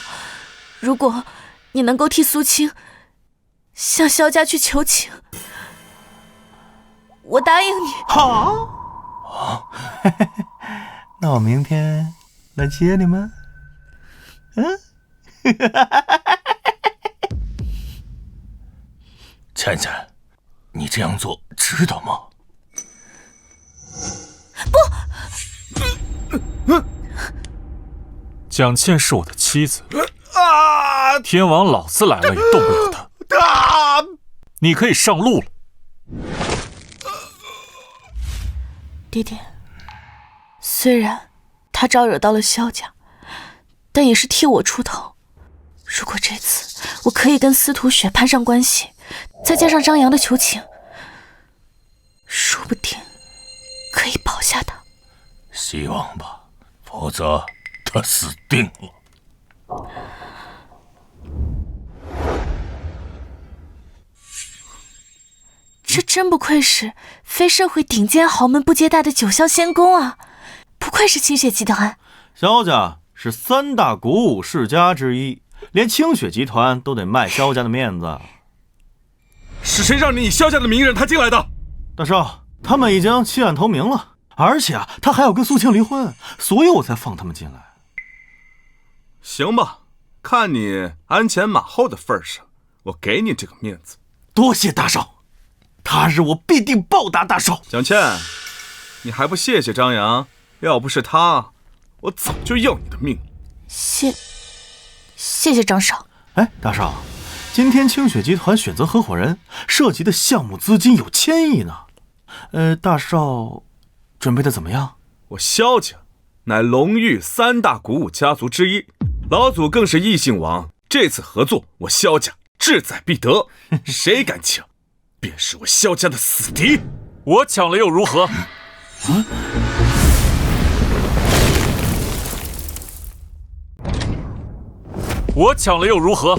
如果你能够替苏青向萧家去求情，我答应你。好，那我明天来接你们。倩倩，你这样做值得吗？不，蒋倩是我的妻子，天王老子来了也动不了她。你可以上路了。爹爹，虽然他招惹到了萧家，但也是替我出头。如果这次我可以跟司徒雪攀上关系，再加上张扬的求情，说不定可以保下他。希望吧，否则他死定了。这真不愧是非社会顶尖豪门不接待的九霄仙宫啊！不愧是清雪集团。萧家是3大鼓舞世家之一，连清雪集团都得卖萧家的面子。是谁让你以萧家的名义让他进来的？大少，他们已经弃暗投明了，而且啊，他还要跟苏青离婚，所以我才放他们进来。行吧，看你鞍前马后的份上，我给你这个面子。多谢大少。他日我必定报答大少。蒋倩，你还不谢谢张扬？要不是他，我早就要你的命。谢谢张少。哎，大少，今天清雪集团选择合伙人，涉及的项目资金有1000亿呢。大少准备的怎么样？我萧家乃龙域3大古武家族之一，老祖更是异姓王。这次合作，我萧家志在必得，谁敢抢，便是我萧家的死敌。我抢了又如何？我抢了又如何？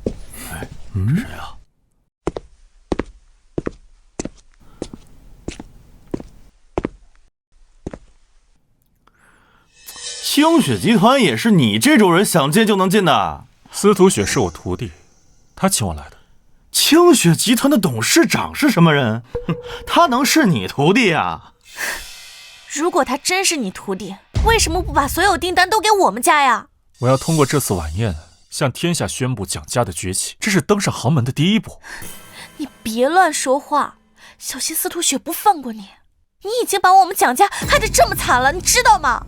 谁啊？清雪集团也是你这种人想进就能进的？司徒雪是我徒弟，他请我来的。清雪集团的董事长是什么人？他能是你徒弟啊？如果他真是你徒弟，为什么不把所有订单都给我们家呀？我要通过这次晚宴向天下宣布蒋家的崛起，这是登上航门的第一步。你别乱说话，小心司徒雪不放过你。你已经把我们蒋家害得这么惨了，你知道吗？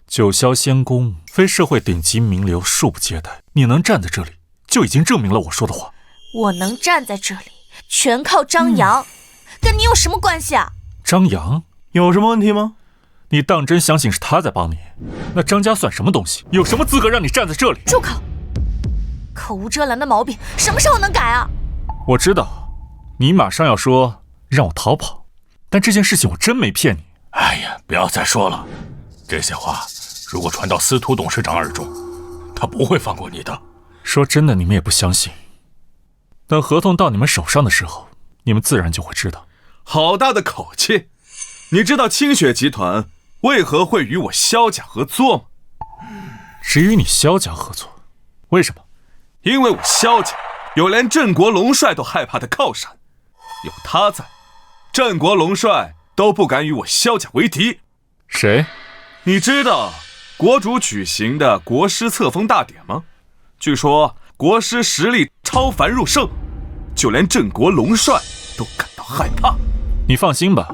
九霄仙宫非社会顶级名流恕不接待，你能站在这里，就已经证明了我说的话。我能站在这里，全靠张扬，跟你有什么关系啊？张扬有什么问题吗？你当真相信是他在帮你？那张家算什么东西？有什么资格让你站在这里？住口！口无遮拦的毛病什么时候能改啊？我知道，你马上要说让我逃跑，但这件事情我真没骗你。哎呀，不要再说了，这些话如果传到司徒董事长耳中，他不会放过你的。说真的，你们也不相信。等合同到你们手上的时候，你们自然就会知道。好大的口气！你知道清雪集团为何会与我萧家合作吗？只与你萧家合作，为什么？因为我萧家有连镇国龙帅都害怕的靠山，有他在，镇国龙帅都不敢与我萧家为敌。谁？你知道国主举行的国师册封大典吗？据说国师实力超凡入圣，就连镇国龙帅都感到害怕。你放心吧，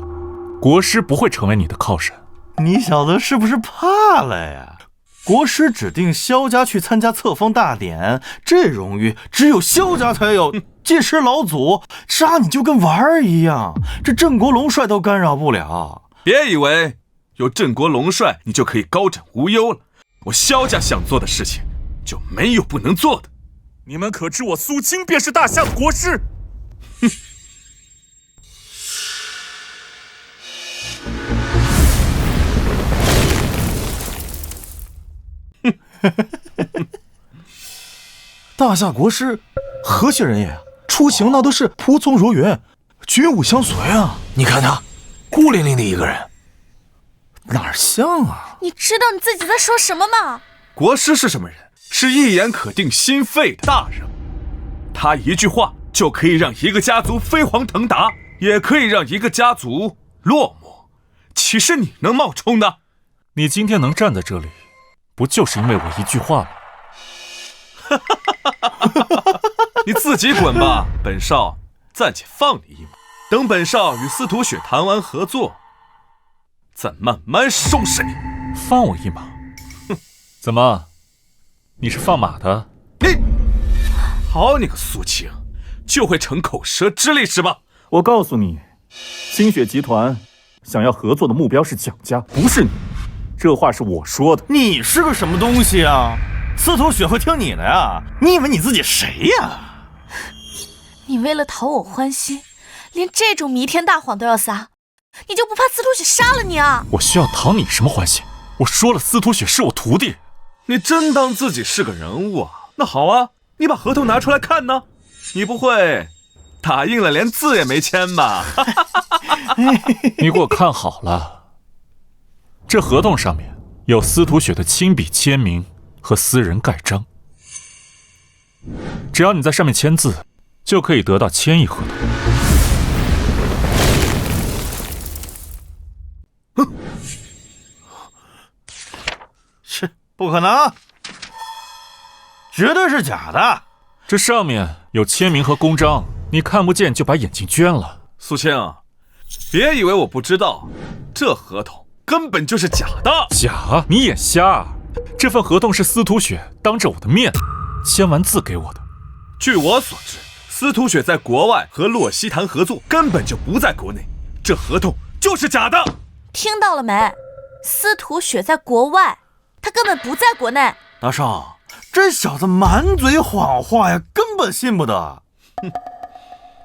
国师不会成为你的靠山。你小子是不是怕了呀？国师指定萧家去参加册封大典，这荣誉只有萧家才有。届时老祖杀你就跟玩儿一样，这镇国龙帅都干扰不了。别以为有镇国龙帅你就可以高枕无忧了，我萧家想做的事情就没有不能做的。你们可知我苏青便是大夏的国师？哼！大夏国师何许人也？出行那都是仆从如云，军武相随啊！你看他，孤零零的一个人，哪儿像啊？你知道你自己在说什么吗？国师是什么人？是一言可定心肺的大人，他一句话就可以让一个家族飞黄腾达，也可以让一个家族落寞。岂是你能冒充的？你今天能站在这里，不就是因为我一句话吗？你自己滚吧，本少暂且放你一马，等本少与司徒雪谈完合作，再慢慢收拾你。放我一马？哼！怎么，你是放马的？你好你个苏青，就会逞口舌之力是吧？我告诉你，清雪集团想要合作的目标是蒋家，不是你。这话是我说的。你是个什么东西啊？司徒雪会听你的呀？你以为你自己谁呀？你为了讨我欢心，连这种弥天大谎都要撒，你就不怕司徒雪杀了你啊？我需要讨你什么欢心？我说了，司徒雪是我徒弟。你真当自己是个人物啊？那好啊，你把合同拿出来看呢。你不会打印了连字也没签吧？你给我看好了，这合同上面有司徒雪的亲笔签名和私人盖章，只要你在上面签字，就可以得到1000亿合同。是不可能，绝对是假的。这上面有签名和公章，你看不见就把眼睛捐了。苏青，别以为我不知道，这合同根本就是假的。假？你眼瞎？这份合同是司徒雪当着我的面签完字给我的。据我所知，司徒雪在国外和洛希谈合作，根本就不在国内，这合同就是假的。听到了没？司徒雪在国外，他根本不在国内。大少，这小子满嘴谎话呀，根本信不得。哼，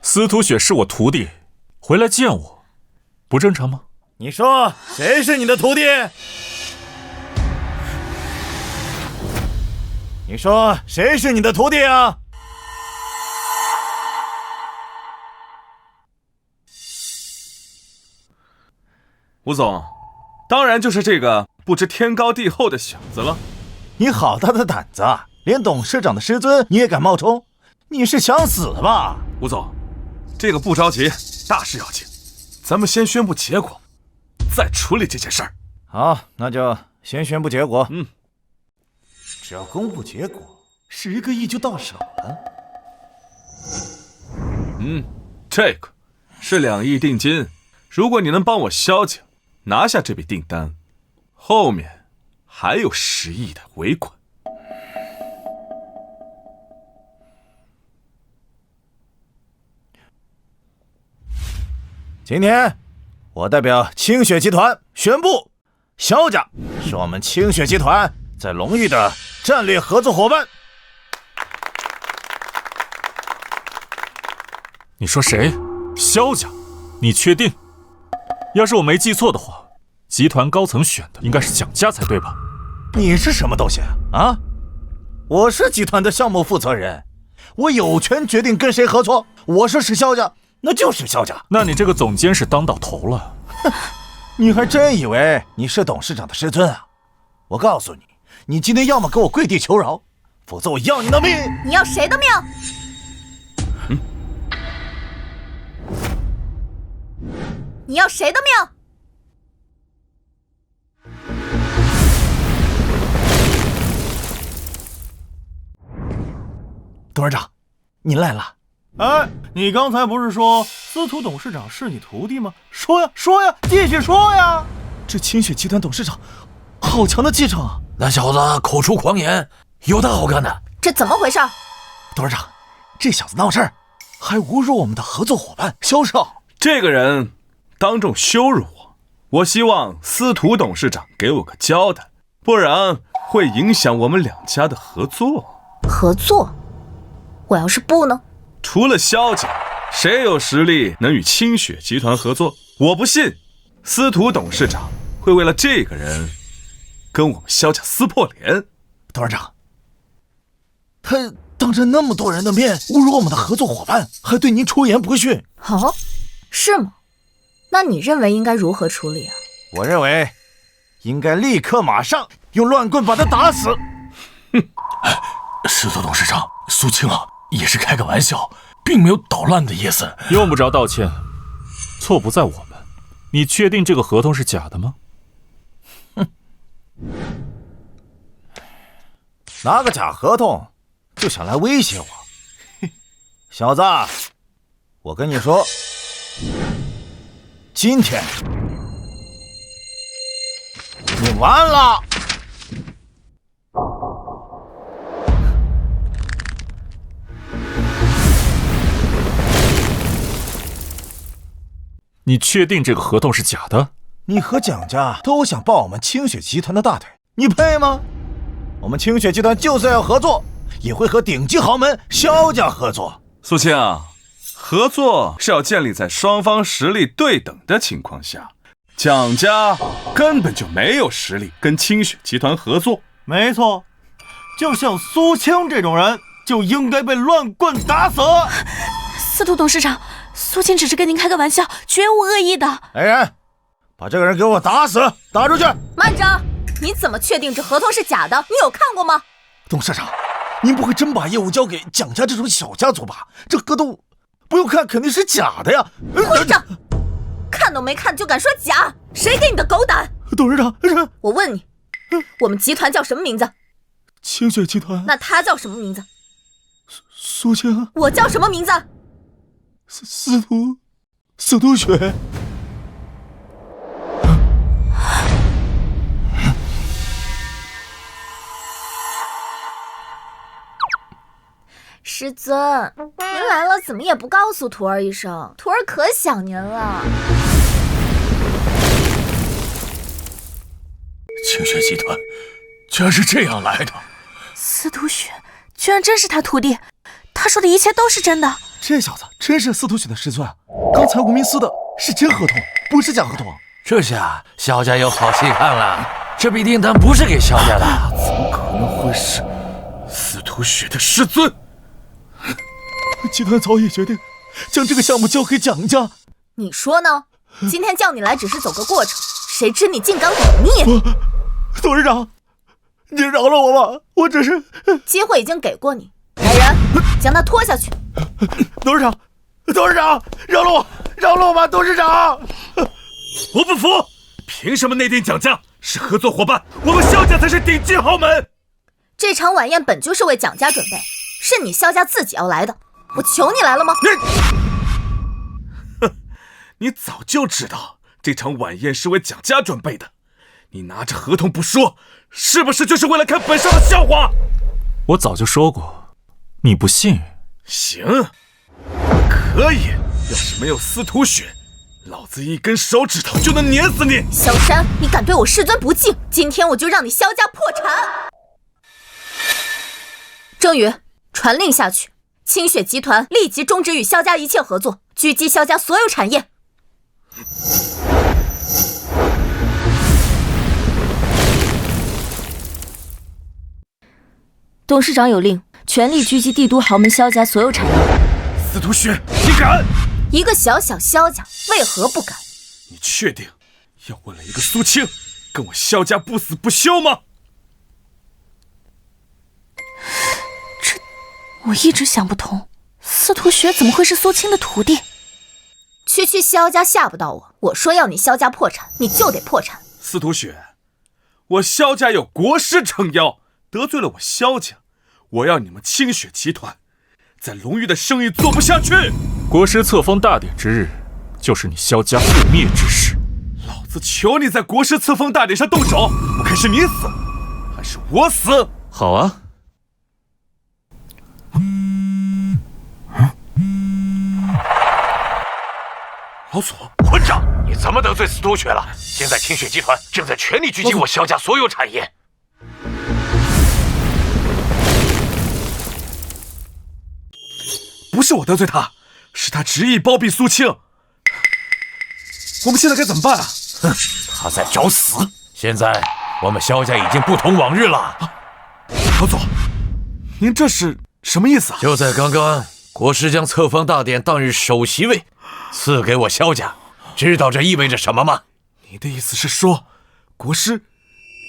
司徒雪是我徒弟，回来见我，不正常吗？你说谁是你的徒弟？你说谁是你的徒弟啊？吴总，当然就是这个不知天高地厚的小子了。你好大的胆子啊！连董事长的师尊你也敢冒充？你是想死吧？吴总，这个不着急，大事要紧，咱们先宣布结果，再处理这件事儿。好，那就先宣布结果。嗯，只要公布结果，10个亿就到手了。这个是2亿定金，如果你能帮我萧家拿下这笔订单，后面还有10亿的尾款。今天，我代表清雪集团宣布，萧家是我们清雪集团在龙域的战略合作伙伴。你说谁？萧家？你确定？要是我没记错的话，集团高层选的应该是蒋家才对吧？你是什么东西啊？我是集团的项目负责人，我有权决定跟谁合作。我说是萧家，那就是萧家。那你这个总监是当到头了。你还真以为你是董事长的师尊啊？我告诉你，你今天要么给我跪地求饶，否则我要你的命。你要谁的命？你要谁的命？董事长，您来了。哎，你刚才不是说司徒董事长是你徒弟吗？说呀，说呀，继续说呀！这清雪集团董事长，好强的气场啊！那小子口出狂言，有他好看的。这怎么回事？董事长，这小子闹事儿，还侮辱我们的合作伙伴萧少。这个人当众羞辱我，我希望司徒董事长给我个交代，不然会影响我们2家的合作。合作？我要是不呢？除了萧家，谁有实力能与清雪集团合作？我不信司徒董事长会为了这个人跟我们萧家撕破脸。董事长，他当着那么多人的面侮辱我们的合作伙伴，还对您出言不逊。哦，是吗？那你认为应该如何处理啊？我认为应该立刻马上用乱棍把他打死。司徒董事长，苏青啊，也是开个玩笑，并没有捣乱的意思。用不着道歉，错不在我们。你确定这个合同是假的吗？拿个假合同就想来威胁我，小子，我跟你说，今天你完了。你确定这个合同是假的？你和蒋家都想抱我们清雪集团的大腿，你配吗？我们清雪集团就算要合作，也会和顶级豪门萧家合作。苏青，合作是要建立在双方实力对等的情况下，蒋家根本就没有实力跟清雪集团合作。没错，就像苏青这种人就应该被乱棍打死。司徒董事长，苏青只是跟您开个玩笑，绝无恶意的。来人，把这个人给我打死，打出去！慢着，你怎么确定这合同是假的？你有看过吗？董事长，您不会真把业务交给蒋家这种小家族吧？这合同不用看，肯定是假的呀！混账！看都没看就敢说假，谁给你的狗胆？董事长，我问你，我们集团叫什么名字？清雪集团。那他叫什么名字？苏青。我叫什么名字？司徒雪。师尊，您来了，怎么也不告诉徒儿一声？徒儿可想您了。清雪集团居然是这样来的！司徒雪居然真是他徒弟，他说的一切都是真的。这小子真是司徒雪的师尊，刚才无名司的是真合同，不是假合同。这下萧家有好戏看了，这笔订单不是给萧家的，怎么可能会是司徒雪的师尊？集团早已决定将这个项目交给蒋家。你说呢？今天叫你来只是走个过程，谁知你竟敢忤逆！董事长，你饶了我吧，我只是……机会已经给过你，来人，将他拖下去。董事长，饶了我吧，董事长！我不服，凭什么内定蒋家是合作伙伴，我们萧家才是顶级豪门？这场晚宴本就是为蒋家准备，是你萧家自己要来的，我求你来了吗？你早就知道这场晚宴是为蒋家准备的，你拿着合同不说，是不是就是为了看本少的笑话？我早就说过，你不信。行，可以。要是没有司徒雪，老子一根手指头就能碾死你！萧山，你敢对我师尊不敬，今天我就让你萧家破产！郑宇，传令下去，清雪集团立即终止与萧家一切合作，狙击萧家所有产业。董事长有令，全力狙击帝都豪门萧家所有产业。司徒雪，你敢？一个小小萧家，为何不敢？你确定要为了一个苏青，跟我萧家不死不休吗？我一直想不通，司徒雪怎么会是苏青的徒弟？区萧家吓不到我，我说要你萧家破产，你就得破产。司徒雪，我萧家有国师撑腰，得罪了我萧家，我要你们清雪集团在龙域的生意做不下去。国师册封大典之日，就是你萧家覆灭之时。老子求你在国师册封大典上动手，我看是你死，还是我死？好啊。老左，混账！你怎么得罪司徒雪了？现在清雪集团正在全力狙击我萧家所有产业。不是我得罪他，是他执意包庇苏青。我们现在该怎么办啊？哼，他在找死！现在我们萧家已经不同往日了。老左，您这是什么意思啊？就在刚刚，国师将册封大典当日首席位赐给我萧家，知道这意味着什么吗？你的意思是说，国师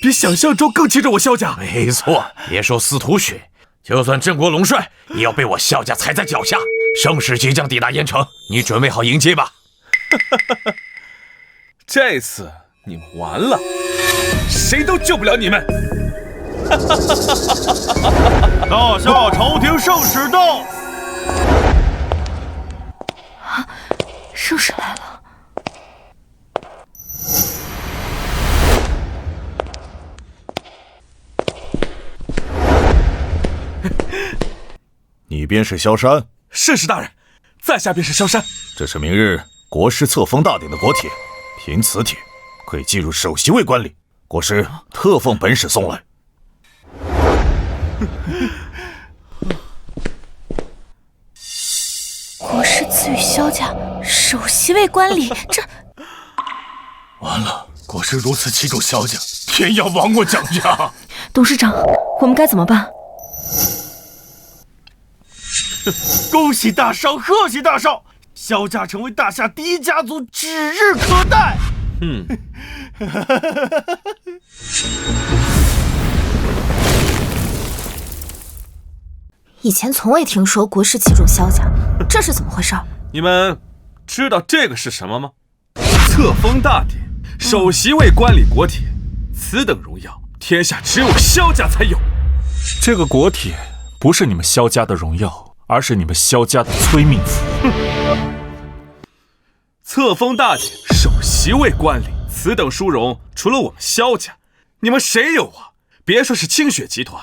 比想象中更亲着我萧家？没错，别说司徒雪，就算郑国龙帅也要被我萧家踩在脚下。盛世即将抵达燕城，你准备好迎接吧。这次你们完了，谁都救不了你们。大夏朝廷圣旨到。啊，圣旨来了。你便是萧山？是大人，在下便是萧山。这是明日国师册封大典的国帖，凭此帖可以进入首席卫官里。国师特奉本使送来。国师赐予萧家首席卫官礼，这完了！国师如此器重萧家，偏要亡我蒋家。董事长，我们该怎么办？恭喜大少，贺喜大少！萧家成为大夏第一家族，指日可待。以前从未听说国师器重萧家，这是怎么回事？你们知道这个是什么吗？册封大典，首席卫官礼国帖，此等荣耀，天下只有萧家才有。这个国帖不是你们萧家的荣耀，而是你们萧家的催命符。册封大典首席位官吏，此等殊荣，除了我们萧家，你们谁有啊？别说是清雪集团，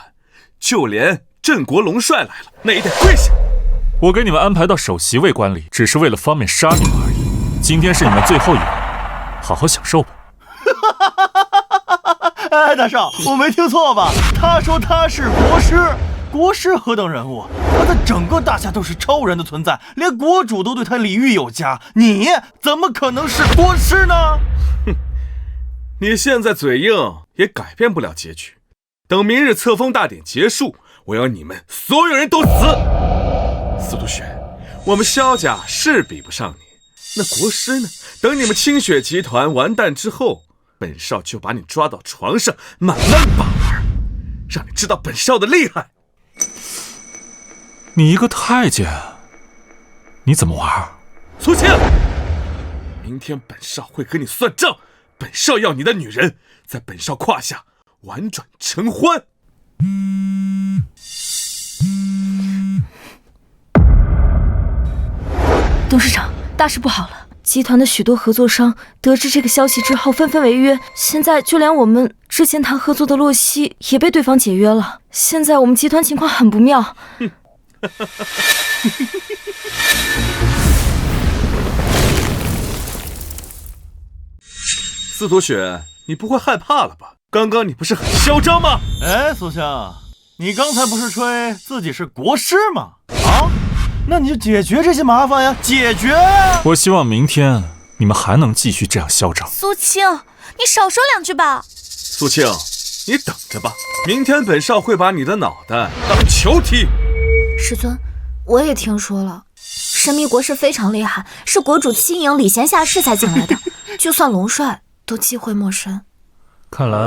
就连镇国龙帅来了，那也得跪下。我给你们安排到首席位官吏，只是为了方便杀你们而已。今天是你们最后一晚，好好享受吧。哎，大少，我没听错吧？他说他是国师，国师何等人物？他在整个大夏都是超人的存在，连国主都对他礼遇有加，你怎么可能是国师呢？哼，你现在嘴硬也改变不了结局。等明日册封大典结束，我要你们所有人都死。司徒雪，我们萧家是比不上你，那国师呢？等你们清雪集团完蛋之后，本少就把你抓到床上，慢慢把玩，让你知道本少的厉害。你一个太监，你怎么玩？苏青，明天本少会和你算账。本少要你的女人在本少胯下婉转承欢。董事长，大事不好了！集团的许多合作商得知这个消息之后，纷纷违约。现在就连我们之前谈合作的洛熙也被对方解约了。现在我们集团情况很不妙。司徒雪，你不会害怕了吧？刚刚你不是很嚣张吗？哎，苏香，你刚才不是吹自己是国师吗？啊？那你就解决这些麻烦呀，解决啊！我希望明天你们还能继续这样嚣张。苏青，你少说两句吧。苏青，你等着吧，明天本少会把你的脑袋当球踢。师尊，我也听说了，神秘国师非常厉害，是国主亲迎礼贤下士才请来的，就算龙帅都忌讳陌生。看来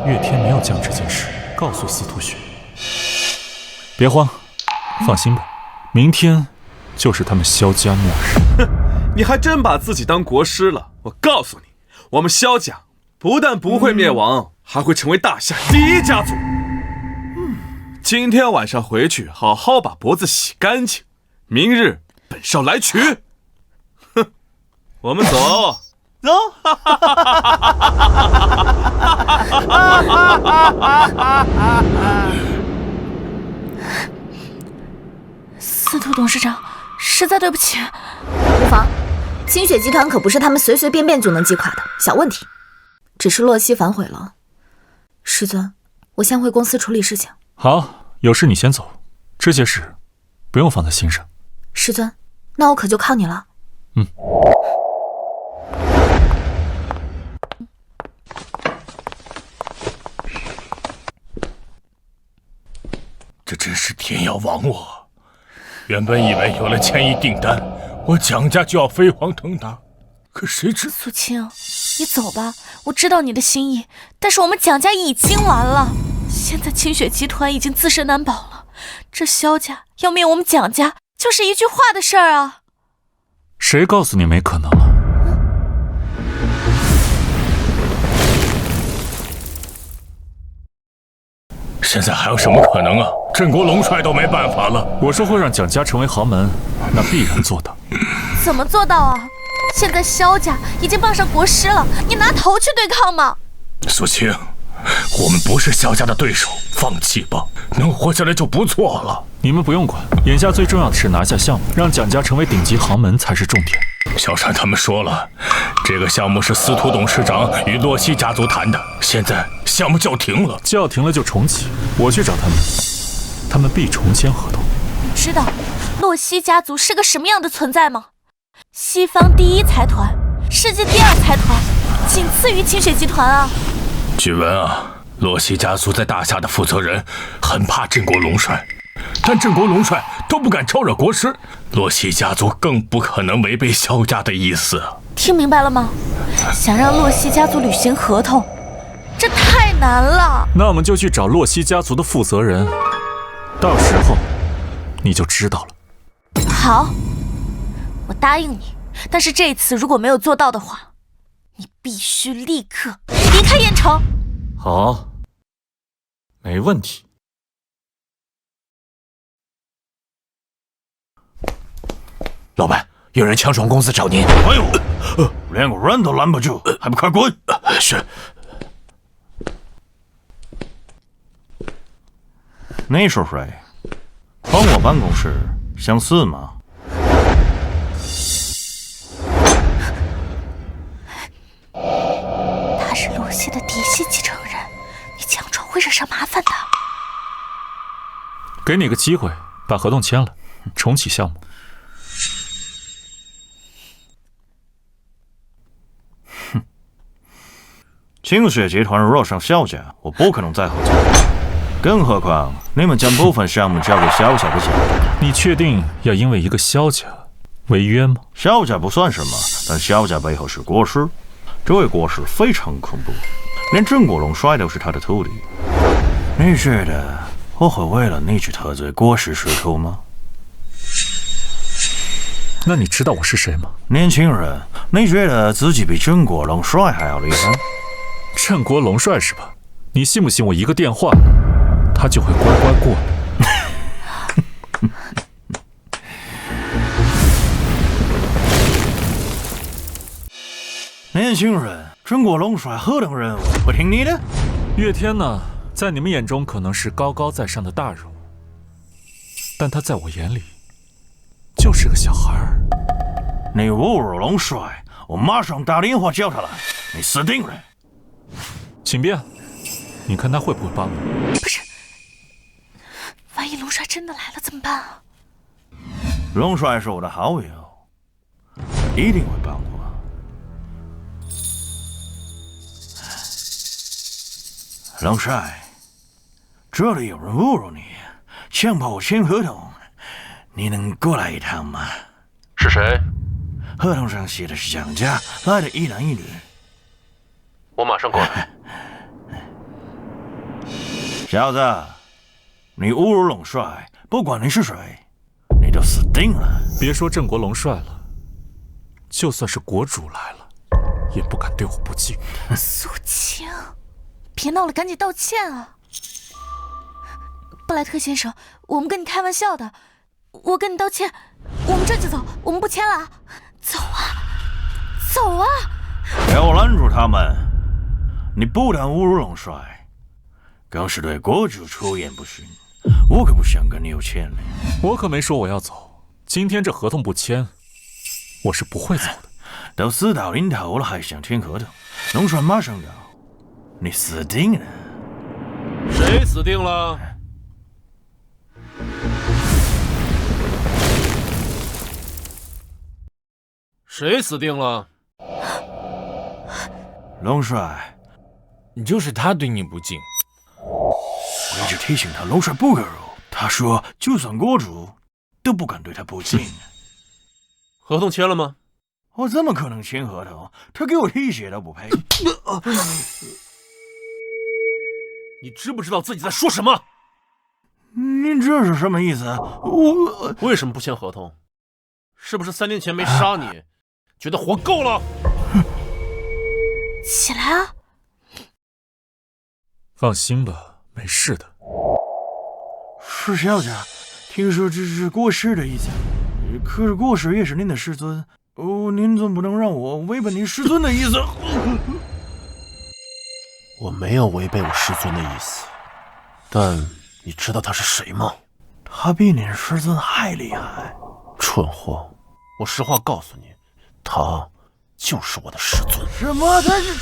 岳天没有将这件事告诉司徒雪。别慌，放心吧，明天就是他们萧家末日。哼，你还真把自己当国师了。我告诉你，我们萧家不但不会灭亡，还会成为大夏第一家族。今天晚上回去好好把脖子洗干净，明日本少来取。哼，我们走。走！司徒董事长，实在对不起。无妨，清雪集团可不是他们随随便便就能击垮的小问题。只是洛熙反悔了。师尊，我先回公司处理事情。好，有事你先走，这些事不用放在心上。师尊，那我可就靠你了。嗯。这真是天要亡我！原本以为有了千亿订单，我蒋家就要飞黄腾达，可谁知……苏青，你走吧，我知道你的心意，但是我们蒋家已经完了。现在清雪集团已经自身难保了，这萧家要灭我们蒋家，就是一句话的事儿啊！谁告诉你没可能了？现在还有什么可能啊？镇国龙帅都没办法了。我说会让蒋家成为豪门，那必然做到。怎么做到啊？现在萧家已经傍上国师了，你拿头去对抗吗？苏青，我们不是萧家的对手，放弃吧，能活下来就不错了。你们不用管，眼下最重要的是拿下项目，让蒋家成为顶级豪门才是重点。小山他们说了，这个项目是司徒董事长与洛熙家族谈的，现在项目叫停了。叫停了就重启，我去找他们，他们必重签合同。你知道洛熙家族是个什么样的存在吗？西方第一财团，世界第二财团，仅次于清雪集团啊。据闻啊，洛熙家族在大夏的负责人很怕镇国龙帅，但镇国龙帅都不敢招惹国师，洛熙家族更不可能违背萧家的意思。听明白了吗？想让洛熙家族履行合同，这太难了。那我们就去找洛熙家族的负责人，到时候你就知道了。好，我答应你，但是这次如果没有做到的话，你必须立刻离开燕城。好，没问题。老板，有人强闯公司找您。哎呦，连个人都拦不住，还不快滚！是。你是谁？闯我办公室，想死吗？他是洛熙的嫡系继承人，你强闯会惹上麻烦的。给你个机会，把合同签了，重启项目。哼，清雪集团惹上萧家，我不可能再合作。更何况你们将部分项目交给萧家的家人。你确定要因为一个萧家违约吗？萧家不算什么，但萧家背后是国师，这位国师非常恐怖，连郑国龙帅都是他的徒弟。你觉得我会为了你去得罪国师师徒吗？那你知道我是谁吗？年轻人，你觉得自己比郑国龙帅还要厉害？郑国龙帅是吧？你信不信我一个电话，他就会乖乖过来？年轻人，郑国龙帅何等人物，会听你的？岳天呢，在你们眼中可能是高高在上的大人物，但他在我眼里就是个小孩儿。你侮辱龙帅，我马上打电话叫他来，你死定了！请便，你看他会不会帮你？不是，万一龙帅真的来了怎么办啊？龙帅是我的好友，一定会帮我。龙帅，这里有人侮辱你，强迫我签合同，你能过来一趟吗？是谁？合同上写的是蒋家来的一男一女。我马上过来。小子，你侮辱龙帅，不管你是谁，你都死定了。别说郑国龙帅了，就算是国主来了，也不敢对我不敬。苏晴，别闹了，赶紧道歉啊！布莱特先生，我们跟你开玩笑的，我跟你道歉，我们这就走，我们不签了啊！走啊，走啊！给我拦住他们！你不但侮辱龙帅，更是对国主出言不逊，我可不想跟你有牵连。我可没说我要走，今天这合同不签，我是不会走的。都死到临头了，还想签合同？龙帅马上到，你死定了！谁死定了？谁死定了？龙帅，你就是他对你不敬。我一直提醒他，龙帅不可辱。他说，就算国主都不敢对他不敬。合同签了吗？我怎么可能签合同？他给我提鞋都不配。你知不知道自己在说什么？您这是什么意思？我为什么不签合同？是不是3年前没杀你，觉得活够了？起来啊！放心吧，没事的。是萧家，听说这是国师的意思，可是国师也是您的师尊。您总不能让我违背您师尊的意思。我没有违背我师尊的意思，但你知道他是谁吗？他比您师尊还厉害。蠢货！我实话告诉你，他就是我的师尊。什么？他是？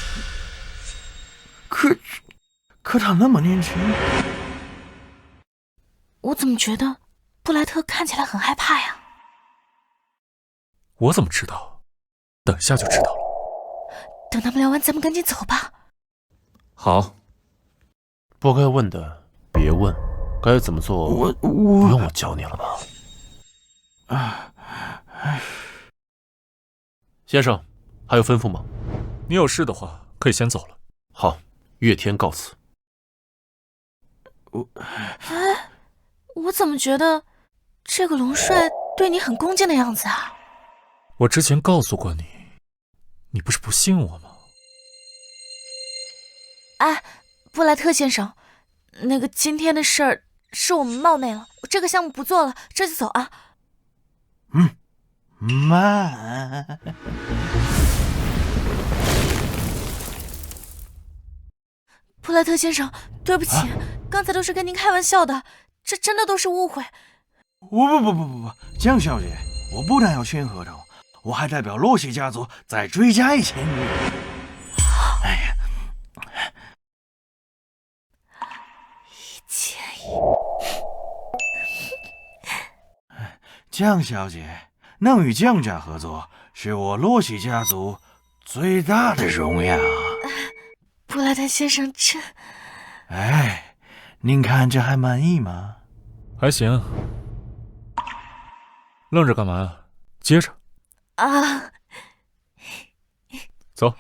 可他那么年轻。我怎么觉得布莱特看起来很害怕呀？我怎么知道？等下就知道了。等他们聊完，咱们赶紧走吧。好。不该问的别问，该怎么做不用我教你了吧？先生，还有吩咐吗？你有事的话，可以先走了。好，岳天告辞。我怎么觉得这个龙帅对你很恭敬的样子啊？我之前告诉过你，你不是不信我吗？哎，布莱特先生，那个今天的事儿是我们冒昧了，这个项目不做了，这就走啊。慢。布莱特先生，对不起，刚才都是跟您开玩笑的，这真的都是误会。不，江小姐，我不但要签合同，我还代表洛西家族再追加1000女。哎呀，1000亿。江小姐，能与江家合作，是我洛西家族最大的荣耀。布莱特先生真……哎，您看这还满意吗？还行。愣着干嘛呀？接着。啊！走。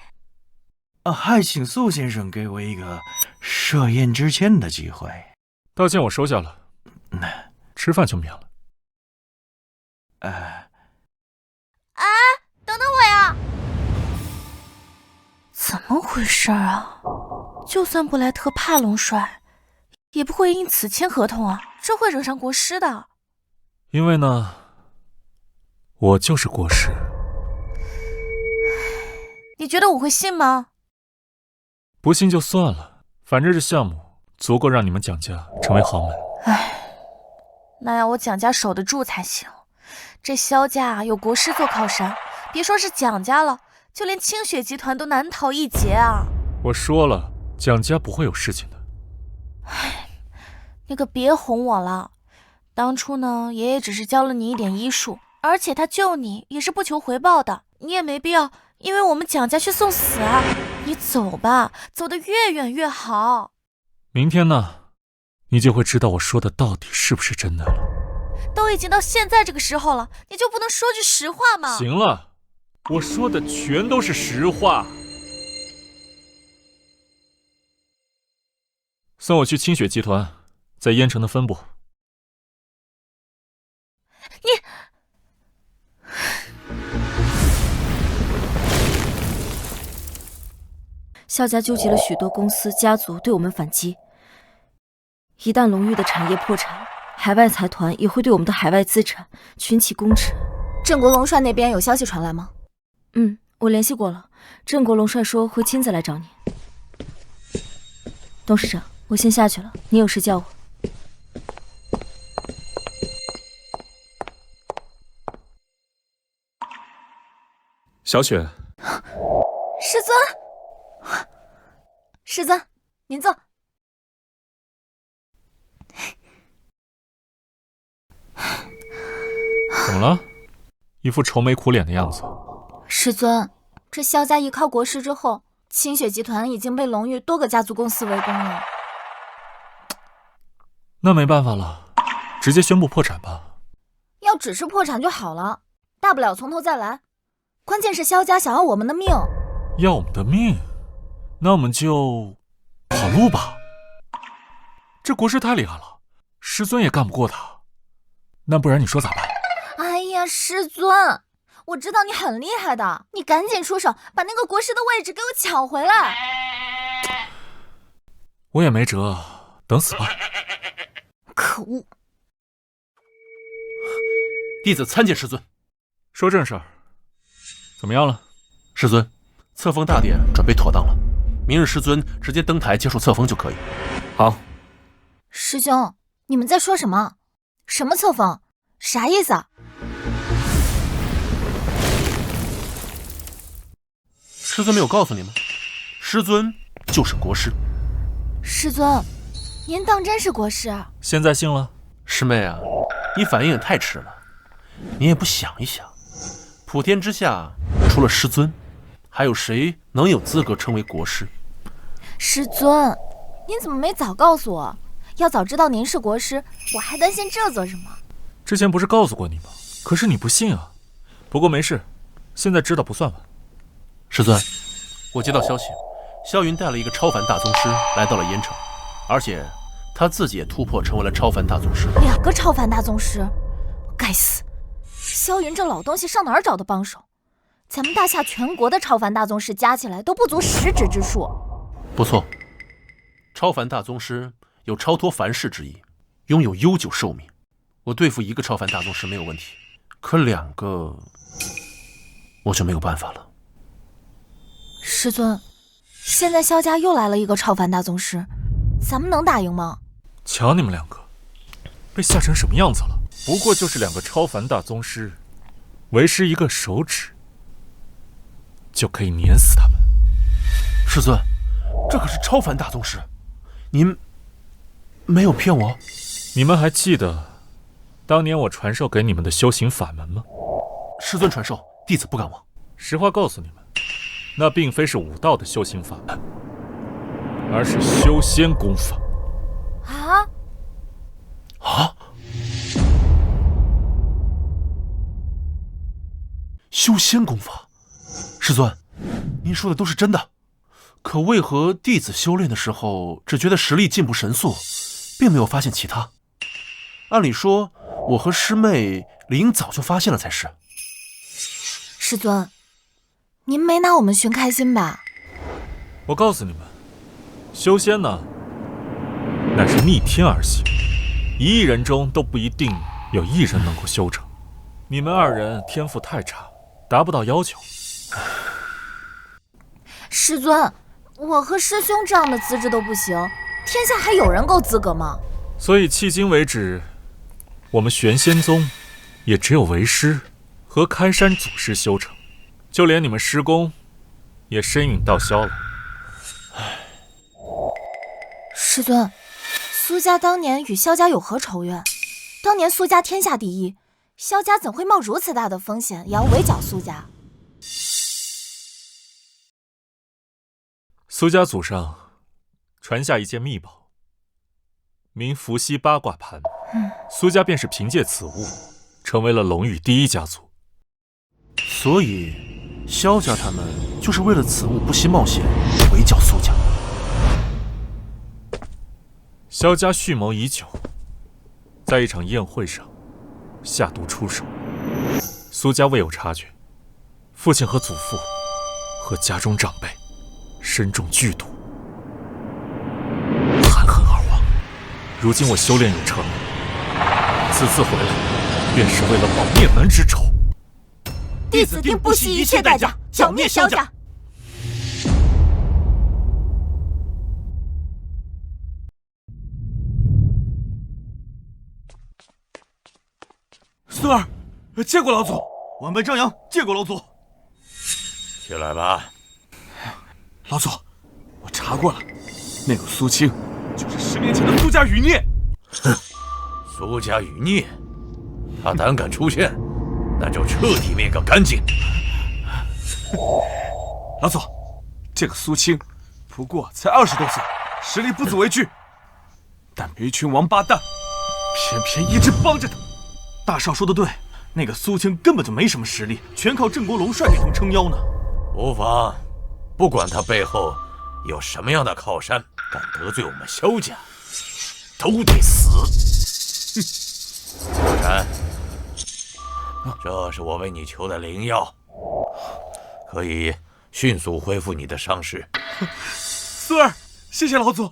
还请苏先生给我一个设宴之前的机会。道歉我收下了，吃饭就免了。等等我呀！怎么回事啊？就算布莱特怕龙帅，也不会因此签合同啊，这会惹上国师的。因为呢，我就是国师。你觉得我会信吗？不信就算了，反正这项目足够让你们蒋家成为豪门。那要我蒋家守得住才行。这萧家有国师做靠山，别说是蒋家了，就连清雪集团都难逃一劫啊！我说了，蒋家不会有事情的。你可别哄我了。当初呢，爷爷只是教了你一点医术，而且他救你也是不求回报的，你也没必要因为我们蒋家去送死啊！你走吧，走得越远越好。明天呢，你就会知道我说的到底是不是真的了。都已经到现在这个时候了，你就不能说句实话吗？行了，我说的全都是实话。送我去清雪集团，在燕城的分部。萧家纠集了许多公司家族对我们反击，一旦龙域的产业破产，海外财团也会对我们的海外资产群起攻之。郑国龙帅那边有消息传来吗？我联系过了，郑国龙帅说会亲自来找你。董事长，我先下去了，你有事叫我。小雪，师尊，师尊，您坐。怎么了？一副愁眉苦脸的样子。师尊，这萧家依靠国师之后，清雪集团已经被龙域多个家族公司围攻了。那没办法了，直接宣布破产吧。要只是破产就好了，大不了从头再来。关键是萧家想要我们的命。要我们的命？那我们就跑路吧。这国师太厉害了，师尊也干不过他。那不然你说咋办？哎呀，师尊，我知道你很厉害的，你赶紧出手，把那个国师的位置给我抢回来。我也没辙，等死吧。可恶！弟子参见师尊。说正事儿，怎么样了？师尊，册封大典准备妥当了，明日师尊直接登台接受册封就可以。好。师兄，你们在说什么？什么册封？啥意思啊？师尊没有告诉你吗？师尊就是国师。师尊，您当真是国师？现在信了？师妹啊，你反应也太迟了，你也不想一想，普天之下除了师尊，还有谁能有资格称为国师？师尊，您怎么没早告诉我？要早知道您是国师，我还担心这做什么？之前不是告诉过你吗？可是你不信啊。不过没事，现在知道不算晚。师尊，我接到消息，萧云带了一个超凡大宗师来到了燕城，而且他自己也突破成为了超凡大宗师。2个超凡大宗师，该死！萧云这老东西上哪儿找的帮手？咱们大夏全国的超凡大宗师加起来都不足10指之数。不错，超凡大宗师有超脱凡世之意，拥有悠久寿命。我对付一个超凡大宗师没有问题，可2个，我就没有办法了。师尊，现在萧家又来了一个超凡大宗师，咱们能打赢吗？瞧你们2个，被吓成什么样子了？不过就是2个超凡大宗师，为师一个手指就可以碾死他们。师尊，这可是超凡大宗师，您没有骗我？你们还记得当年我传授给你们的修行法门吗？师尊传授，弟子不敢忘。实话告诉你们，那并非是武道的修行法门，而是修仙功法。啊！修仙功法，师尊，您说的都是真的。可为何弟子修炼的时候只觉得实力进步神速，并没有发现其他？按理说，我和师妹理应早就发现了才是。师尊，您没拿我们寻开心吧？我告诉你们，修仙呢，乃是逆天而行，1亿人中都不一定有1人能够修成。你们2人天赋太差，达不到要求。师尊，我和师兄这样的资质都不行，天下还有人够资格吗？所以迄今为止，我们玄仙宗也只有为师和开山祖师修成，就连你们师公也身影道消了。师尊，苏家当年与萧家有何仇怨？当年苏家天下第一，萧家怎会冒如此大的风险也要围剿苏家？苏家祖上传下一件秘宝，名伏羲八卦盘。苏家便是凭借此物，成为了龙域第1家族。所以，萧家他们就是为了此物不惜冒险围剿苏家。萧家蓄谋已久，在一场宴会上下毒出手，苏家未有察觉，父亲和祖父和家中长辈身中剧毒，含恨而亡。如今我修炼有成，此次回来便是为了报灭门之仇。弟子定不惜一切代价剿灭萧家。孙儿，见过老祖。晚辈张扬见过老祖。起来吧。老祖，我查过了，那个苏青就是10年前的苏家余孽。哼，苏家余孽，他胆敢出现，那就彻底灭个干净。老祖，这个苏青不过才20多岁，实力不足为惧，但被一群王八蛋偏偏一直帮着他。大少说的对，那个苏青根本就没什么实力，全靠郑国龙帅给他们撑腰呢。无妨，不管他背后有什么样的靠山，敢得罪我们萧家，都得死。小山，这是我为你求的灵药，可以迅速恢复你的伤势。孙儿，谢谢老祖。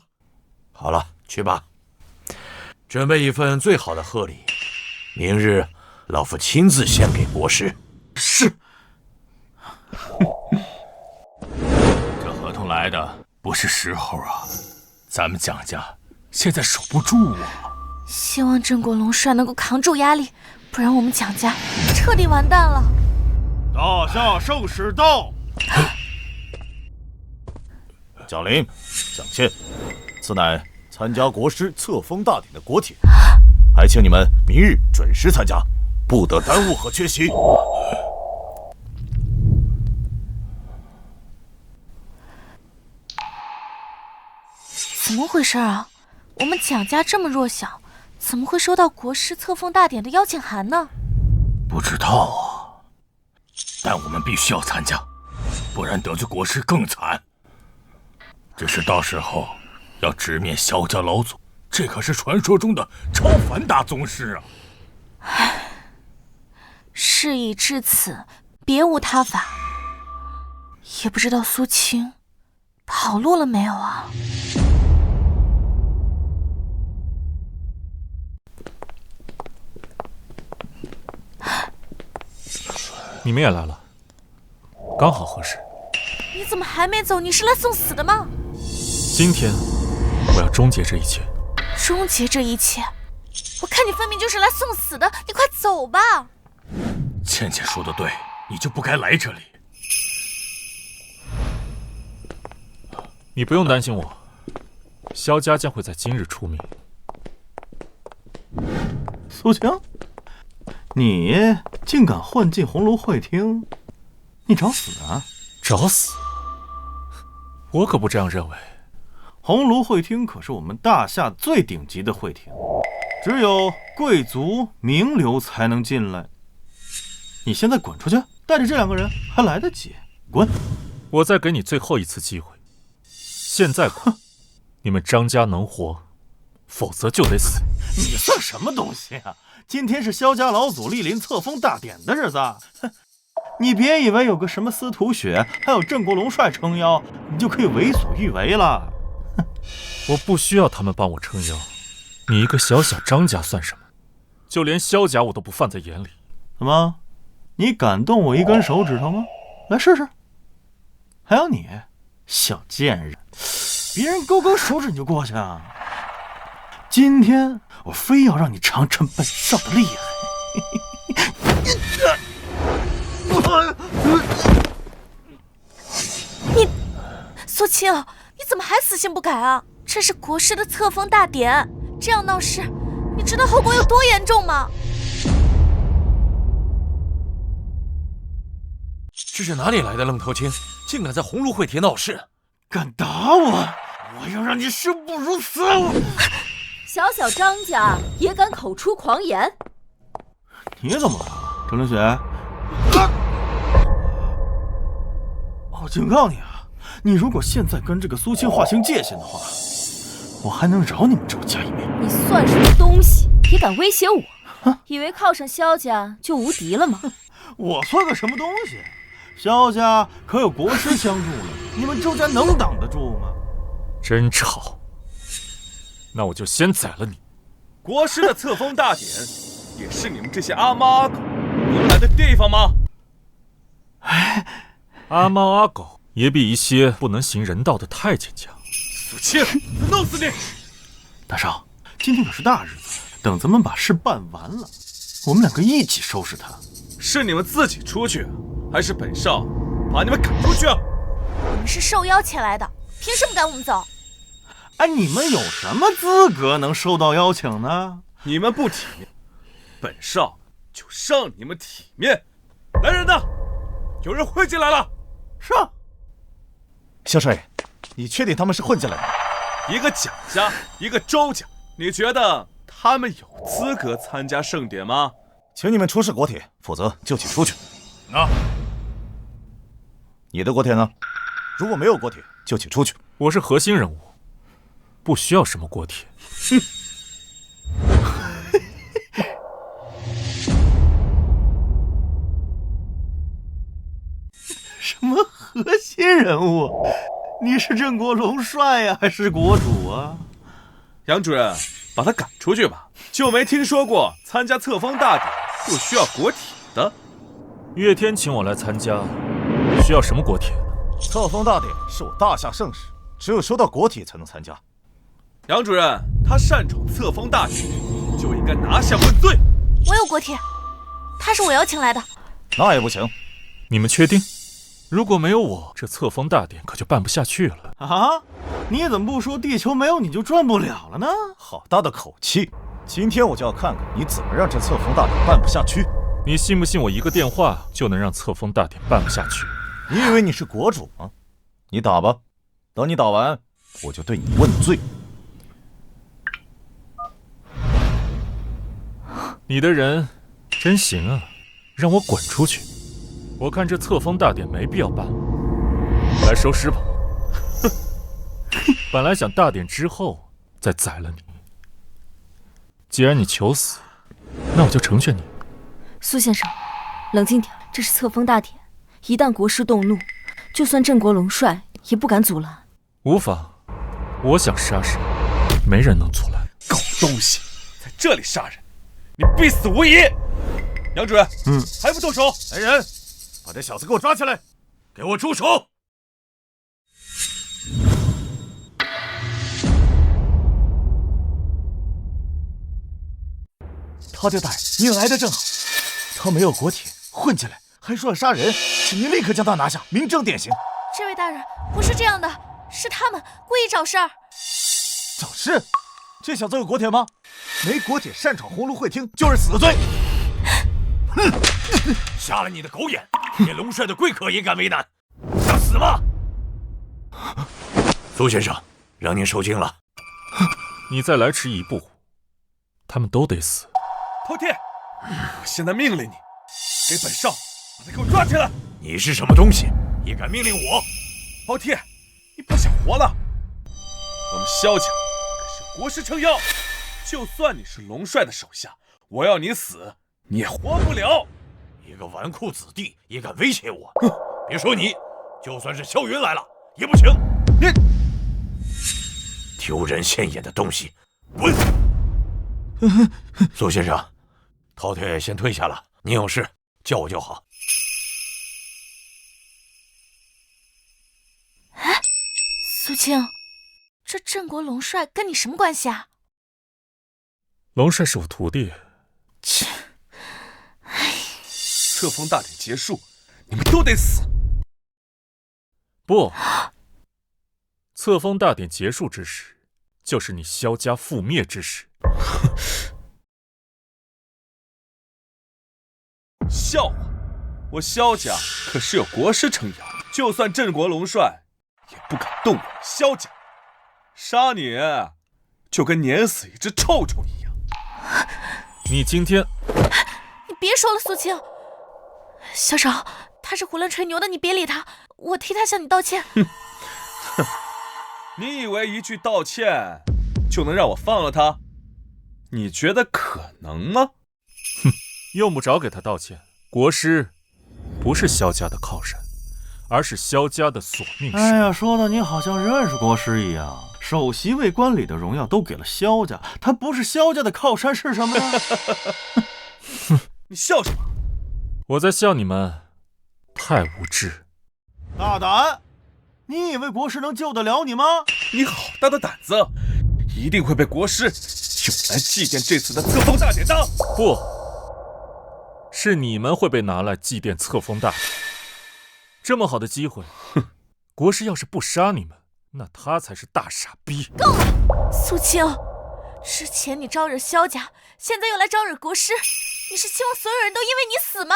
好了，去吧，准备一份最好的贺礼，明日老夫亲自献给国师。是。这合同来的不是时候啊，咱们蒋家现在守不住啊。希望郑国龙帅能够扛住压力，不然我们蒋家彻底完蛋了。大夏圣使到。蒋林、蒋倩，此乃参加国师册封大典的国帖，还请你们明日准时参加，不得耽误和缺席。怎么回事啊？我们蒋家这么弱小，怎么会收到国师册封大典的邀请函呢？不知道啊，但我们必须要参加，不然得罪国师更惨。只是到时候要直面萧家老祖，这可是传说中的超凡大宗师啊！唉，事已至此，别无他法。也不知道苏青跑路了没有啊？你们也来了，刚好合适。你怎么还没走？你是来送死的吗？今天我要终结这一切。终结这一切？我看你分明就是来送死的，你快走吧。倩倩说的对，你就不该来这里。你不用担心我，萧家将会在今日出名。苏晴，你竟敢混进红炉会厅，你找死啊？找死？我可不这样认为。红炉会厅可是我们大夏最顶级的会厅，只有贵族名流才能进来。你现在滚出去，带着这2个人还来得及。滚！我再给你最后一次机会，现在滚！你们张家能活，否则就得死。你算什么东西啊？今天是萧家老祖莅临册封大典的日子，你别以为有个什么司徒雪，还有郑国龙帅撑腰，你就可以为所欲为了。我不需要他们帮我撑腰，你一个小小张家算什么？就连萧家我都不放在眼里。怎么，你敢动我一根手指头吗？来试试。还有你，小贱人，别人勾勾手指你就过去啊！今天我非要让你尝尝本少的厉害。你，苏青，你怎么还死性不改啊？这是国师的册封大典，这样闹事，你知道后果有多严重吗？这是哪里来的愣头青，竟敢在红炉会帖闹事？敢打我，我要让你生不如死！小小张家也敢口出狂言？你怎么了，郑凌雪？我警告你啊，你如果现在跟这个苏青划清界限的话，我还能饶你们周家一命。你算什么东西，也敢威胁我？以为靠上萧家就无敌了吗？我算个什么东西？萧家可有国师相助了，你们周家能挡得住吗？真吵！那我就先宰了你。国师的册封大典，也是你们这些阿猫阿狗能来的地方吗？阿猫阿狗也比一些不能行人道的太监强。苏青，弄死你！大少，今天可是大日子，等咱们把事办完了，我们2个一起收拾他。是你们自己出去，还是本少把你们赶出去啊？我们是受邀前来的，凭什么赶我们走？哎，你们有什么资格能收到邀请呢？你们不体面，本少就让你们体面。来人呐，有人混进来了。是。萧少爷，你确定他们是混进来的？一个蒋家，一个周家，你觉得他们有资格参加盛典吗？请你们出示国帖，否则就请出去。啊！你的国帖呢？如果没有国帖，就请出去。我是核心人物，不需要什么国帖。哼！什么核心人物？你是郑国龙帅呀，还是国主啊？杨主任，把他赶出去吧。就没听说过参加册封大典不需要国帖的。岳天请我来参加，需要什么国帖？册封大典是我大夏盛事，只有收到国帖才能参加。杨主任，他擅闯册封大典，就应该拿下问罪。我有国帖，他是我邀请来的。那也不行。你们确定？如果没有我，这册封大典可就办不下去了。啊？你怎么不说地球没有你就转不了了呢？好大的口气！今天我就要看看你怎么让这册封大典办不下去。你信不信我一个电话就能让册封大典办不下去？你以为你是国主吗？你打吧，等你打完，我就对你问罪。你的人真行啊，让我滚出去！我看这册封大典没必要办了，来收尸吧。哼，本来想大典之后再宰了你，既然你求死，那我就成全你。苏先生，冷静点，这是册封大典，一旦国师动怒，就算郑国龙帅也不敢阻拦。无妨，我想杀谁，没人能阻拦。狗东西，在这里杀人，你必死无疑！杨主任，还不动手！来人，把这小子给我抓起来！给我住手！饕餮大人，您来的正好。他没有国铁，混进来还说要杀人，请您立刻将他拿下，明正典刑。这位大人，不是这样的，是他们故意找事儿。找事？这小子有国铁吗？没国铁擅闯鸿胪会厅就是死罪。哼！瞎了你的狗眼，连龙帅的贵客也敢为难，想死吗？苏先生，让您受惊了。你再来迟一步，他们都得死。饕餮，我现在命令你，给本少把他给我抓起来！你是什么东西，也敢命令我？饕餮，你不想活了？我们萧家可是国师撑腰，就算你是龙帅的手下，我要你死，你也活不了。一个纨绔子弟也敢威胁我？别说你，就算是萧云来了也不行。你丢人现眼的东西，滚！苏先生，饕餮先退下了，您有事叫我就好。哎，苏青，这镇国龙帅跟你什么关系啊？龙帅是我徒弟。切！册封大典结束，你们都得死！不，册封大典结束之时，就是你萧家覆灭之时。笑话！我萧家可是有国师撑腰，就算镇国龙帅也不敢动我们萧家。杀你，就跟碾死一只臭虫一样。你今天……你别说了，苏青。小少，他是囫囵吹牛的，你别理他，我替他向你道歉。你以为一句道歉就能让我放了他？你觉得可能吗？哼，用不着给他道歉。国师不是萧家的靠山，而是萧家的索命石。哎呀，说的你好像认识国师一样。首席尉官礼的荣耀都给了萧家，他不是萧家的靠山是什么呀？你笑什么？我在笑你们太无知。大胆！你以为国师能救得了你吗？你好大的胆子！一定会被国师用来祭奠这次的册封大典的。不，是你们会被拿来祭奠册封大典。这么好的机会，国师要是不杀你们，那他才是大傻逼。够了，苏青！之前你招惹萧家，现在又来招惹国师，你是希望所有人都因为你死吗？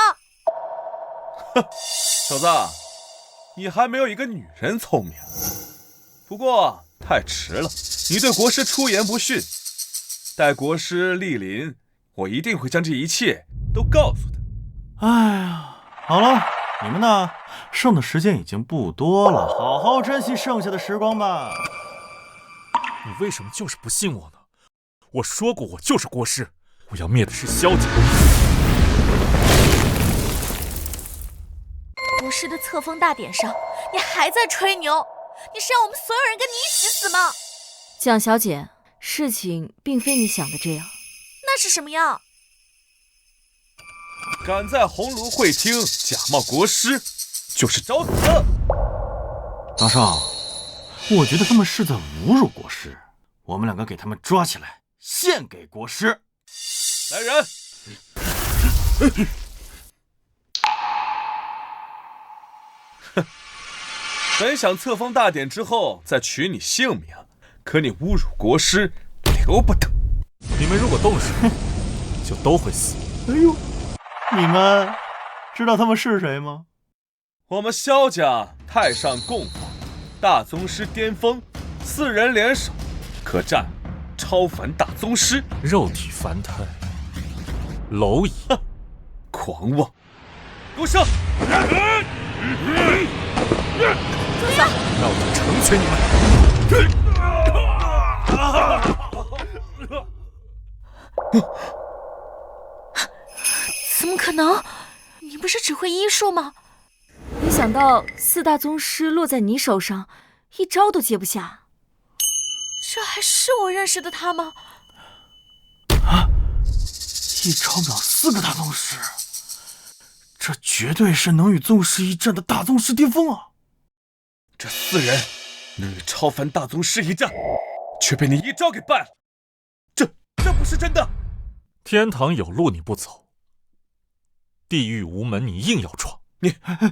小子，你还没有一个女人聪明。不过太迟了，你对国师出言不逊。待国师莅临，我一定会将这一切都告诉他。哎呀，好了，你们呢？剩的时间已经不多了，好好珍惜剩下的时光吧。你为什么就是不信我呢？我说过，我就是国师，我要灭的是萧家。国师的册封大典上，你还在吹牛？你是让我们所有人跟你一起死吗？蒋小姐，事情并非你想的这样。那是什么样？敢在鸿胪会厅假冒国师，就是找死！大少，我觉得他们是在侮辱国师，我们两个给他们抓起来，献给国师。来人！本想册封大典之后再取你性命，可你侮辱国师，留不得。你们如果动手，就都会死。哎呦，你们知道他们是谁吗？我们萧家太上供奉大宗师巅峰，4人联手，可战超凡大宗师，肉体凡胎，蝼蚁，狂妄！给我上！住手！让我成全你们！怎么可能？你不是只会医术吗？没想到4大宗师落在你手上，一招都接不下。这还是我认识的他吗？啊！一招秒4个大宗师，这绝对是能与宗师一战的大宗师巅峰啊！这4人能与超凡大宗师一战，却被你一招给败了，这不是真的！天堂有路你不走，地狱无门你硬要闯。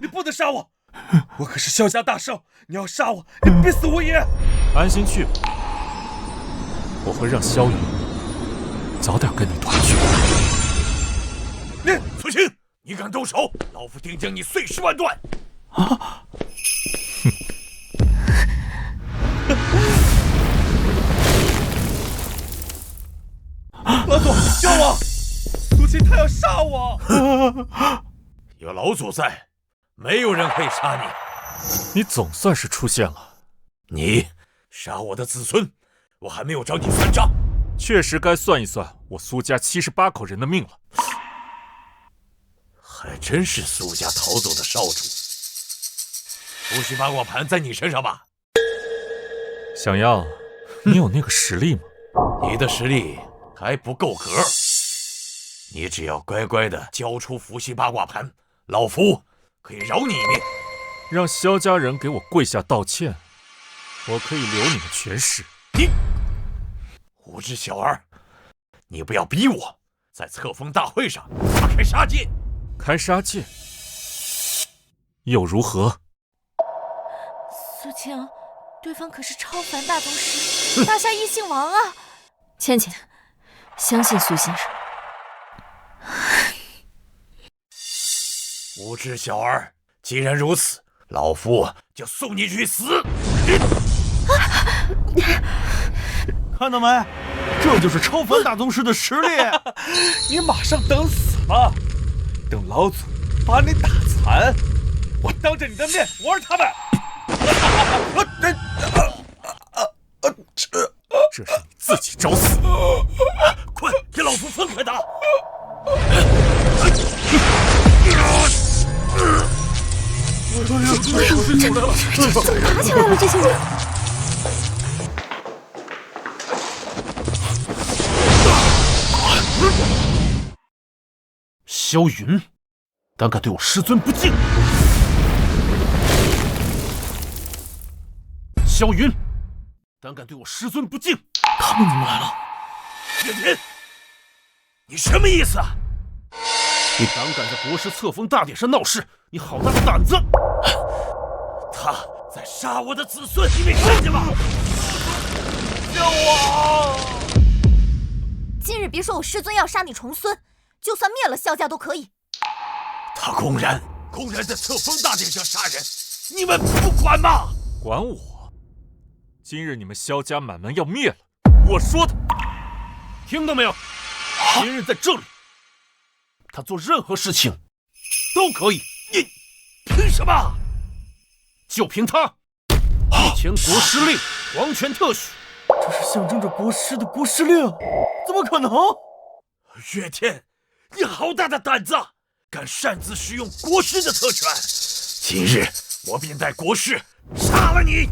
你不能杀我！我可是萧家大少，你要杀我，你必死无疑！安心去吧，我会让萧云早点跟你团聚。苏青，你敢动手，老夫定将你碎尸万段！啊！老祖，救我！苏青他要杀我！有老祖在，没有人可以杀你。你总算是出现了。你杀我的子孙，我还没有找你算账。确实该算一算我苏家78口人的命了。还真是苏家逃走的少主。伏羲八卦盘在你身上吧？想要，你有那个实力吗？你的实力还不够格。你只要乖乖的交出伏羲八卦盘，老夫可以饶你一命。让萧家人给我跪下道歉，我可以留你们全尸。你无知小儿，你不要逼我在册封大会上大开杀戒。开杀戒又如何？苏青，对方可是超凡大宗师，大夏异姓王啊！芊芊，相信苏先生。无知小儿，既然如此，老夫就送你去死！看到没？这就是超凡大宗师的实力！你马上等死吧！等老祖把你打残，我当着你的面玩他们！这是你自己找死！快给老夫分开打！怎么打起来了？这些人！萧云，胆敢对我师尊不敬！萧云，胆敢对我师尊不敬！他们怎么来了？叶天，你什么意思啊？你胆敢在国师册封大典上闹事，你好大的胆子！他在杀我的子孙，你没看见吗？救我！今日别说我师尊要杀你重孙，就算灭了萧家都可以。他公然在册封大典上杀人，你们不管吗？管我！今日你们萧家满门要灭了，我说的，听到没有？今日在这里，他做任何事情都可以。你凭什么？就凭他！一前国师令，皇权特许。这是象征着国师的国师令，怎么可能？岳天，你好大的胆子，敢擅自使用国师的特权！今日我便带国师杀了你！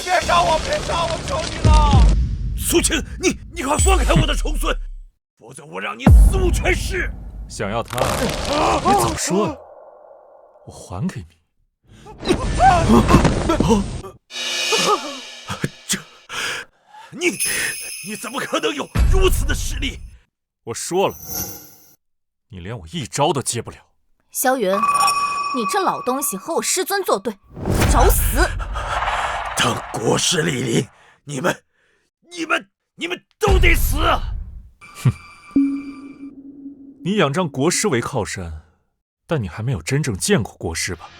别杀我，别杀我，求你了！苏青，你快放开我的重孙，否则我让你死无全尸！想要他，你早说呀，我还给你。你怎么可能有如此的实力？我说了，你连我一招都接不了。萧云，你这老东西和我师尊作对，找死！等国师莅临，你们都得死！哼，你仰仗国师为靠山，但你还没有真正见过国师吧？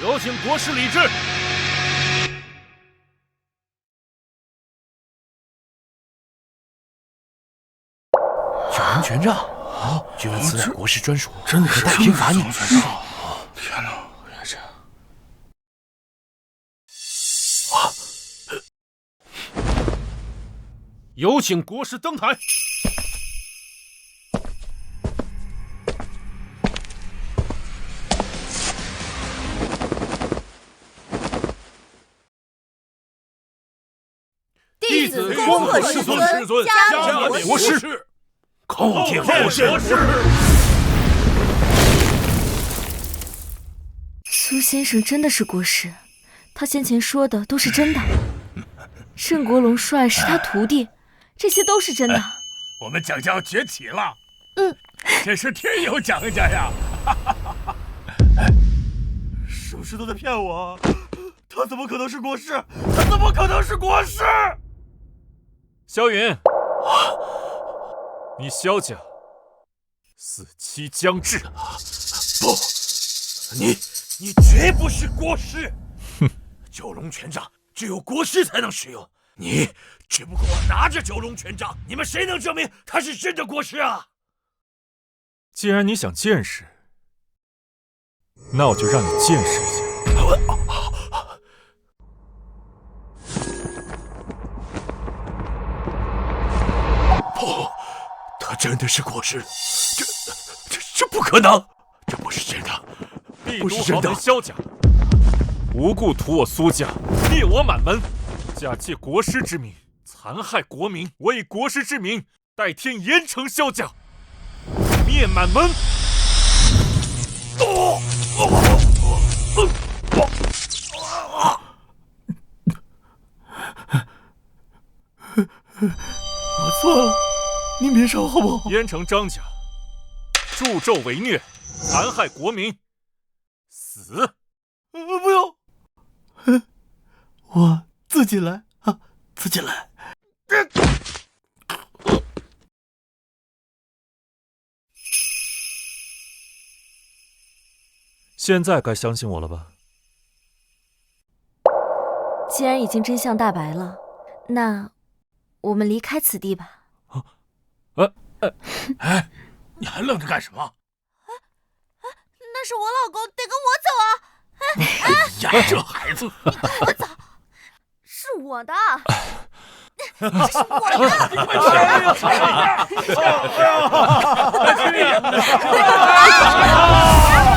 有请国师李治。有人权杖，据闻此乃国师专属，真的是太平法眼。天哪，原来这样！有请国师登台。弟子恭贺师尊，加冕国师。空铁国师。苏先生真的是国师，他先前说的都是真的。郑国龙帅是他徒弟，这些都是真的。我们蒋家要崛起了。这是天有蒋家呀！是不是都在骗我？他怎么可能是国师？他怎么可能是国师？萧云，你萧家死期将至。不，你绝不是国师。哼，九龙权杖只有国师才能使用，你只不过拿着九龙权杖，你们谁能证明他是真的国师啊？既然你想见识，那我就让你见识一下。不，他真的是国师，这不可能，这不是真的，不是真的。帝都豪门萧家无故屠我苏家，灭我满门，假借国师之名残害国民，我以国师之名代天严惩萧家，灭满门。我错了，您别杀我好不好？严惩张家助纣为虐，残害国民，死！不用，我自己来啊，自己来。现在该相信我了吧？既然已经真相大白了，那我们离开此地吧。你还愣着干什么？那是我老公，得跟我走啊！哎呀，这孩子，你跟我走，是我的，这是我的！你快去！哎呀！